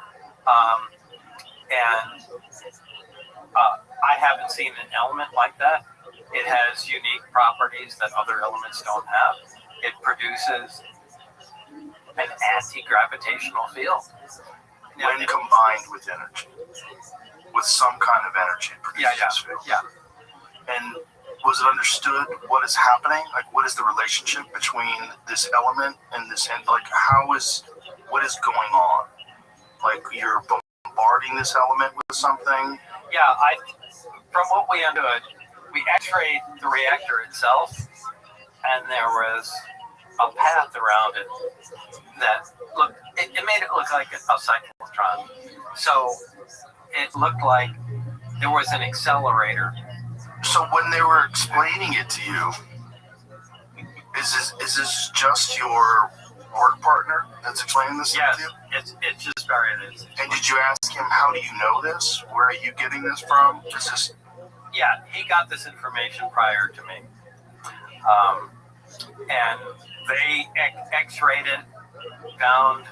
[SPEAKER 11] And I haven't seen an element like that. It has unique properties that other elements don't have. It produces an anti-gravitational field.
[SPEAKER 8] When combined with energy, with some kind of energy, it produces this field.
[SPEAKER 11] Yeah.
[SPEAKER 8] And was it understood what is happening? Like, what is the relationship between this element and this? Like, what is going on? Like, you're bombarding this element with something.
[SPEAKER 11] Yeah, from what we understood, we x-rayed the reactor itself, and there was a path around it that it made it look like a cyclotron. So it looked like there was an accelerator.
[SPEAKER 8] So when they were explaining it to you, is this just your work partner that's explaining this to you?
[SPEAKER 11] It's just Barry.
[SPEAKER 8] And did you ask him, how do you know this? Where are you getting this from? Is this...
[SPEAKER 11] Yeah, he got this information prior to me. And they x-rayed it, found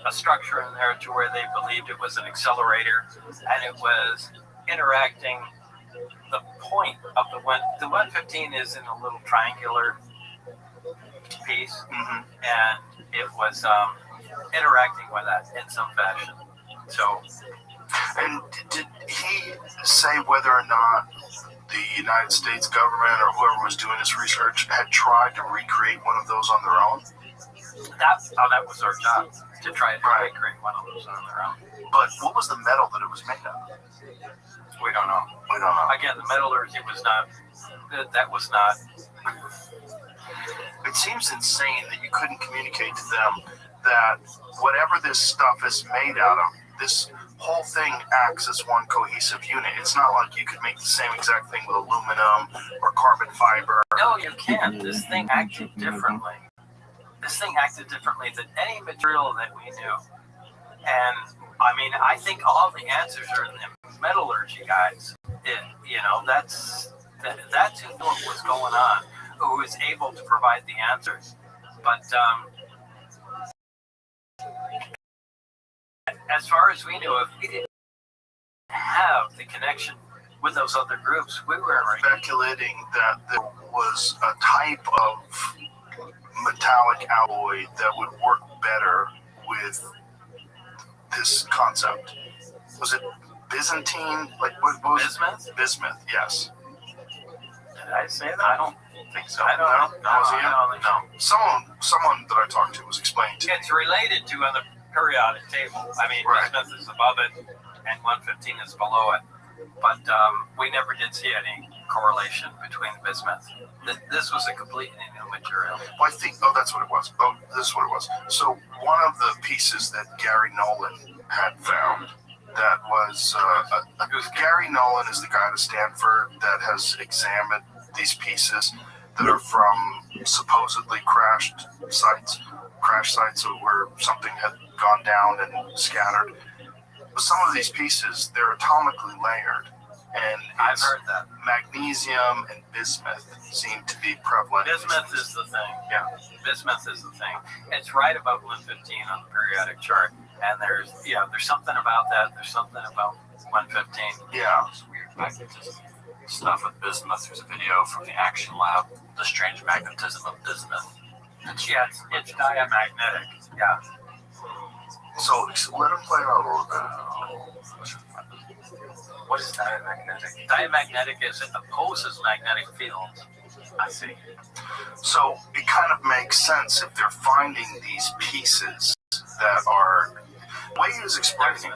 [SPEAKER 11] a structure in there to where they believed it was an accelerator, and it was interacting. The point of the 115 is in a little triangular piece, and it was interacting with that in some fashion. So.
[SPEAKER 8] And did he say whether or not the United States government or whoever was doing this research had tried to recreate one of those on their own?
[SPEAKER 11] That was our job, to try to recreate one of those on their own.
[SPEAKER 8] But what was the metal that it was made of?
[SPEAKER 11] We don't know. Again, the metallurgy was not. That was not.
[SPEAKER 8] It seems insane that you couldn't communicate to them that whatever this stuff is made out of, this whole thing acts as one cohesive unit. It's not like you could make the same exact thing with aluminum or carbon fiber.
[SPEAKER 11] No, you can't. This thing acted differently. This thing acted differently than any material that we knew. And I mean, I think all the answers are in the metallurgy guides. That's who knew what was going on, who was able to provide the answers. But as far as we knew, if we didn't have the connection with those other groups, we were
[SPEAKER 8] speculating that there was a type of metallic alloy that would work better with this concept. Was it Byzantine? Like what was
[SPEAKER 11] Bismuth?
[SPEAKER 8] Bismuth, yes.
[SPEAKER 11] Did I say that?
[SPEAKER 12] I don't think so.
[SPEAKER 11] I don't know.
[SPEAKER 8] Was it you?
[SPEAKER 11] No.
[SPEAKER 8] Someone that I talked to was explaining to me.
[SPEAKER 11] It's related to on the periodic table. I mean,
[SPEAKER 8] Right.
[SPEAKER 11] bismuth is above it, and 115 is below it. But we never did see any correlation between bismuth. This was a completely new material.
[SPEAKER 8] Well, I think, that's what it was. Oh, this is what it was. So one of the pieces that Gary Nolan had found that was, Gary Nolan is the guy at Stanford that has examined these pieces that are from supposedly crash sites where something had gone down and scattered. But some of these pieces, they're atomically layered, and
[SPEAKER 11] I've heard that.
[SPEAKER 8] Magnesium and bismuth seem to be prevalent.
[SPEAKER 11] Bismuth is the thing. Yeah, bismuth is the thing. It's right above 115 on the periodic chart, and there's something about that. There's something about 115.
[SPEAKER 8] Yeah.
[SPEAKER 12] It's weird. Stuff with bismuth. There's a video from the Action Lab, the strange magnetism of bismuth.
[SPEAKER 11] It's diamagnetic. Yeah.
[SPEAKER 8] So let him play out a little bit.
[SPEAKER 12] What is diamagnetic?
[SPEAKER 11] Diamagnetic is it opposes magnetic fields.
[SPEAKER 12] I see.
[SPEAKER 8] So it kind of makes sense if they're finding these pieces that are. The way he was explaining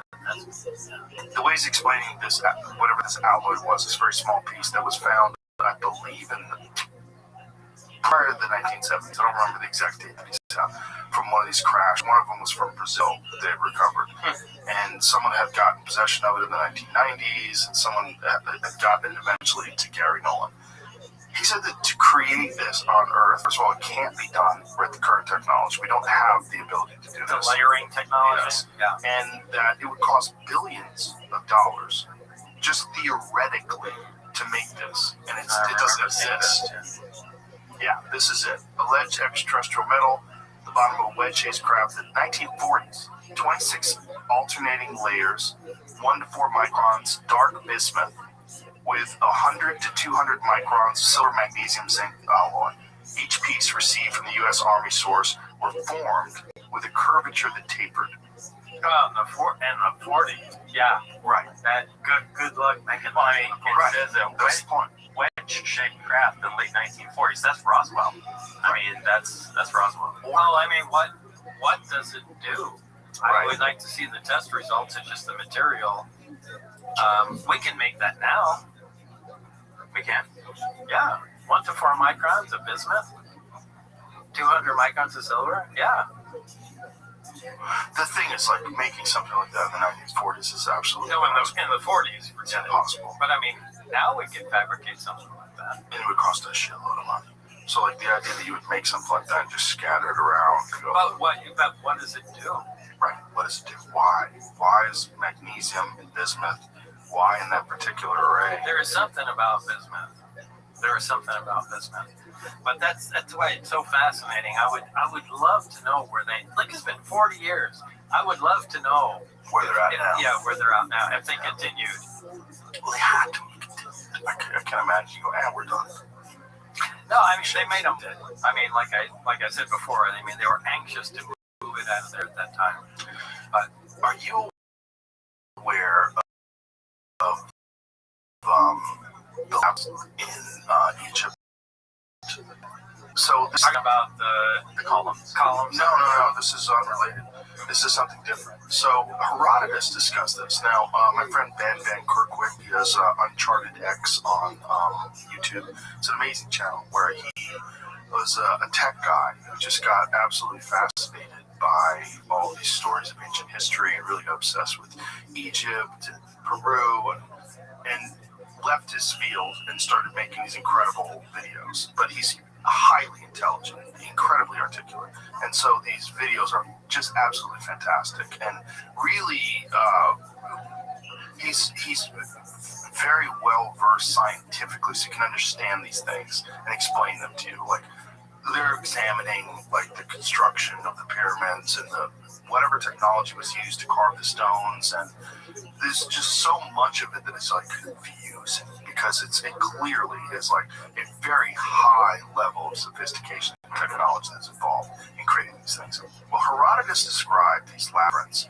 [SPEAKER 8] this, whatever this alloy was, this very small piece that was found, I believe, prior to the 1970s. I don't remember the exact date that he said, from one of these crashes. One of them was from Brazil that they had recovered. And someone had gotten possession of it in the 1990s, and someone had gotten it eventually to Gary Nolan. He said that to create this on Earth, first of all, it can't be done with the current technology. We don't have the ability to do
[SPEAKER 11] The
[SPEAKER 8] this.
[SPEAKER 11] layering technology.
[SPEAKER 8] Yes.
[SPEAKER 11] Yeah.
[SPEAKER 8] And that it would cost billions of dollars, just theoretically, to make this. And it doesn't exist. Yeah, this is it. Alleged extraterrestrial metal, the bottom of a wedge-shaped craft in the 1940s. 26 alternating layers, 1 to 4 microns, dark bismuth, with 100 to 200 microns silver magnesium zinc alloy. Each piece received from the U.S. Army source were formed with a curvature that tapered.
[SPEAKER 11] Oh, in the 40s. Yeah.
[SPEAKER 8] Right.
[SPEAKER 11] That good luck making
[SPEAKER 12] Well,
[SPEAKER 11] money.
[SPEAKER 12] it says a
[SPEAKER 8] That's the point.
[SPEAKER 12] wedge-shaped craft in the late 1940s. That's Roswell. I mean, that's Roswell.
[SPEAKER 11] Well, I mean, what does it do?
[SPEAKER 8] Right.
[SPEAKER 11] I would like to see the test results of just the material. We can make that now.
[SPEAKER 12] We can.
[SPEAKER 11] Yeah. 1 to 4 microns of bismuth. 200 microns of silver. Yeah.
[SPEAKER 8] The thing is, like, making something like that in the 1940s is absolutely
[SPEAKER 11] No, in the 40s,
[SPEAKER 8] it's
[SPEAKER 11] forget it.
[SPEAKER 8] impossible.
[SPEAKER 11] But I mean, now we can fabricate something like that.
[SPEAKER 8] And it would cost a shitload of money. So, like, the idea that you would make something like that and just scatter it around.
[SPEAKER 11] But what does it do?
[SPEAKER 8] Right. What does it do? Why? Why is magnesium and bismuth? Why in that particular array?
[SPEAKER 11] There is something about bismuth. But that's why it's so fascinating. I would love to know where it's been 40 years. I would love to know
[SPEAKER 8] Where they're at now.
[SPEAKER 11] Yeah, where they're at now. If they continued.
[SPEAKER 8] Well, they had to. I can't imagine you go, we're done.
[SPEAKER 11] No, I mean they made them. I mean, like I said before. I mean, they were anxious to move it out of there at that time. But
[SPEAKER 8] are you aware of the labs in Egypt? So this
[SPEAKER 11] talking about the columns.
[SPEAKER 8] No. This is unrelated. This is something different. So Herodotus discussed this. Now, my friend Ben Kirkwood, he has Uncharted X on YouTube. It's an amazing channel where he was a tech guy who just got absolutely fascinated by all these stories of ancient history and really got obsessed with Egypt and Peru and left his field and started making these incredible videos. But he's highly intelligent, incredibly articulate, and so these videos are just absolutely fantastic. And really, he's very well versed scientifically, so he can understand these things and explain them to you. Like they're examining like the construction of the pyramids and the whatever technology was used to carve the stones, and there's just so much of it that is like confusing because it clearly is like a very high level of sophistication and technology that's involved in creating these things. Well, Herodotus described these labyrinths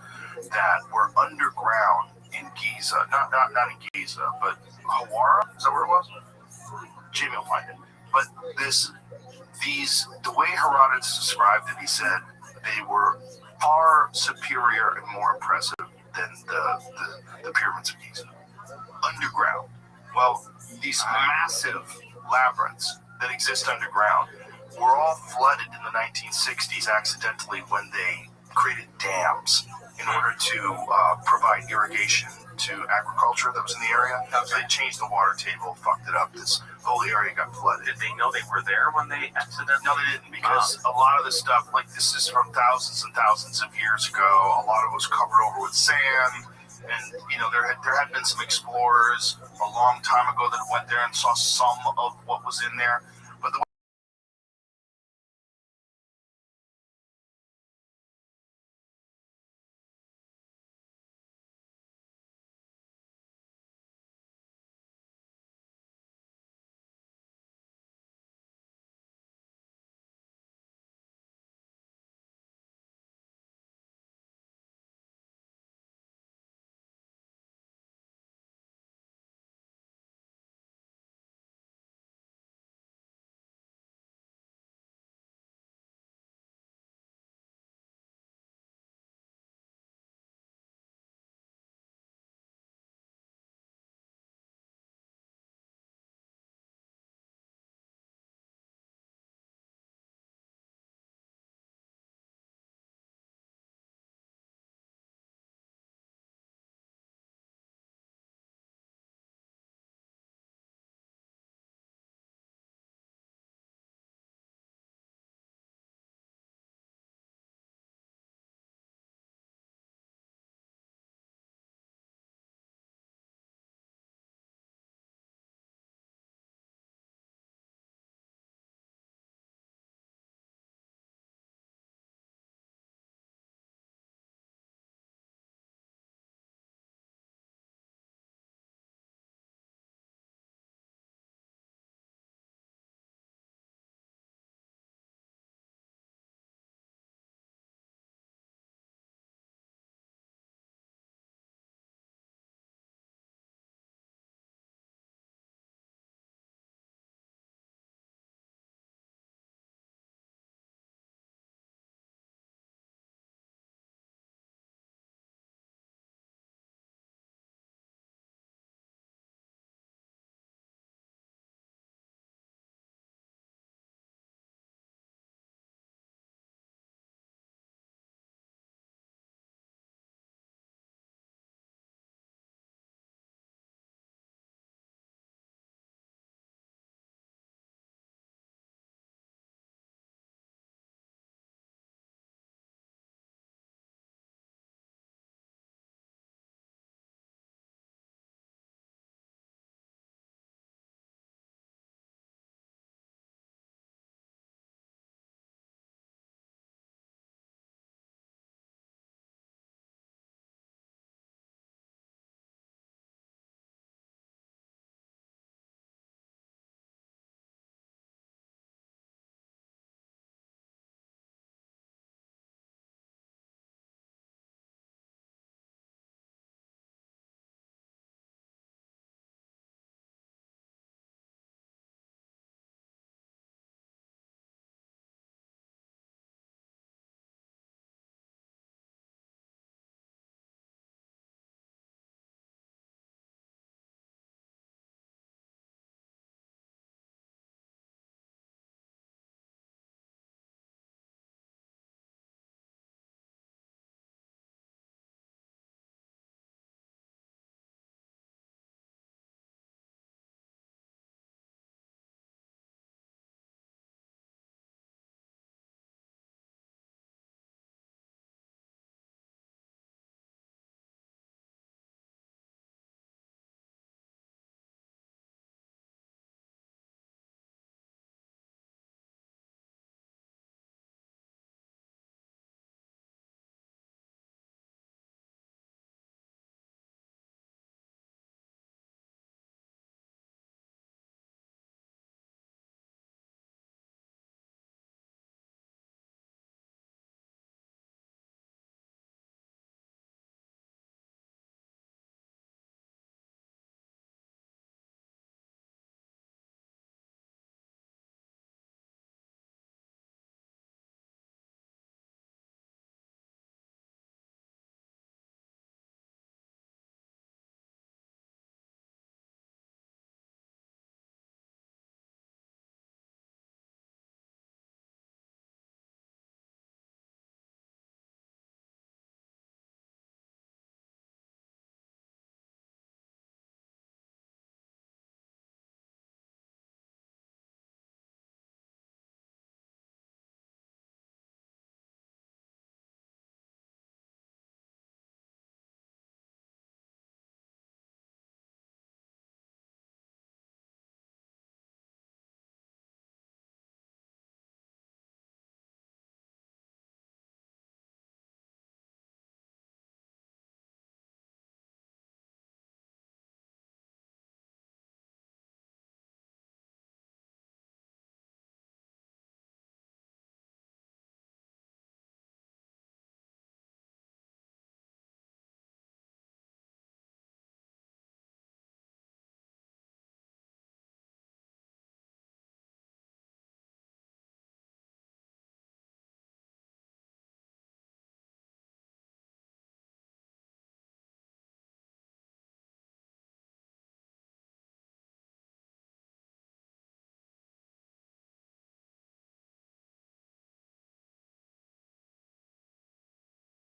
[SPEAKER 8] that were underground in Giza, not in Giza, but Hawara, is that where it was? Jimmy will find it. But the way Herodotus described it, he said they were far superior and more impressive than the pyramids of Giza. Underground. Well, these massive labyrinths that exist underground were all flooded in the 1960s accidentally when they created dams in order to provide irrigation to agriculture that was in the area. So they changed the water table, fucked it up. This whole area got flooded.
[SPEAKER 12] Did they know they were there when they accidentally?
[SPEAKER 8] No, they didn't, because a lot of the stuff, like this is from thousands and thousands of years ago. A lot of it was covered over with sand. And, there had been some explorers a long time ago that went there and saw some of what was in there.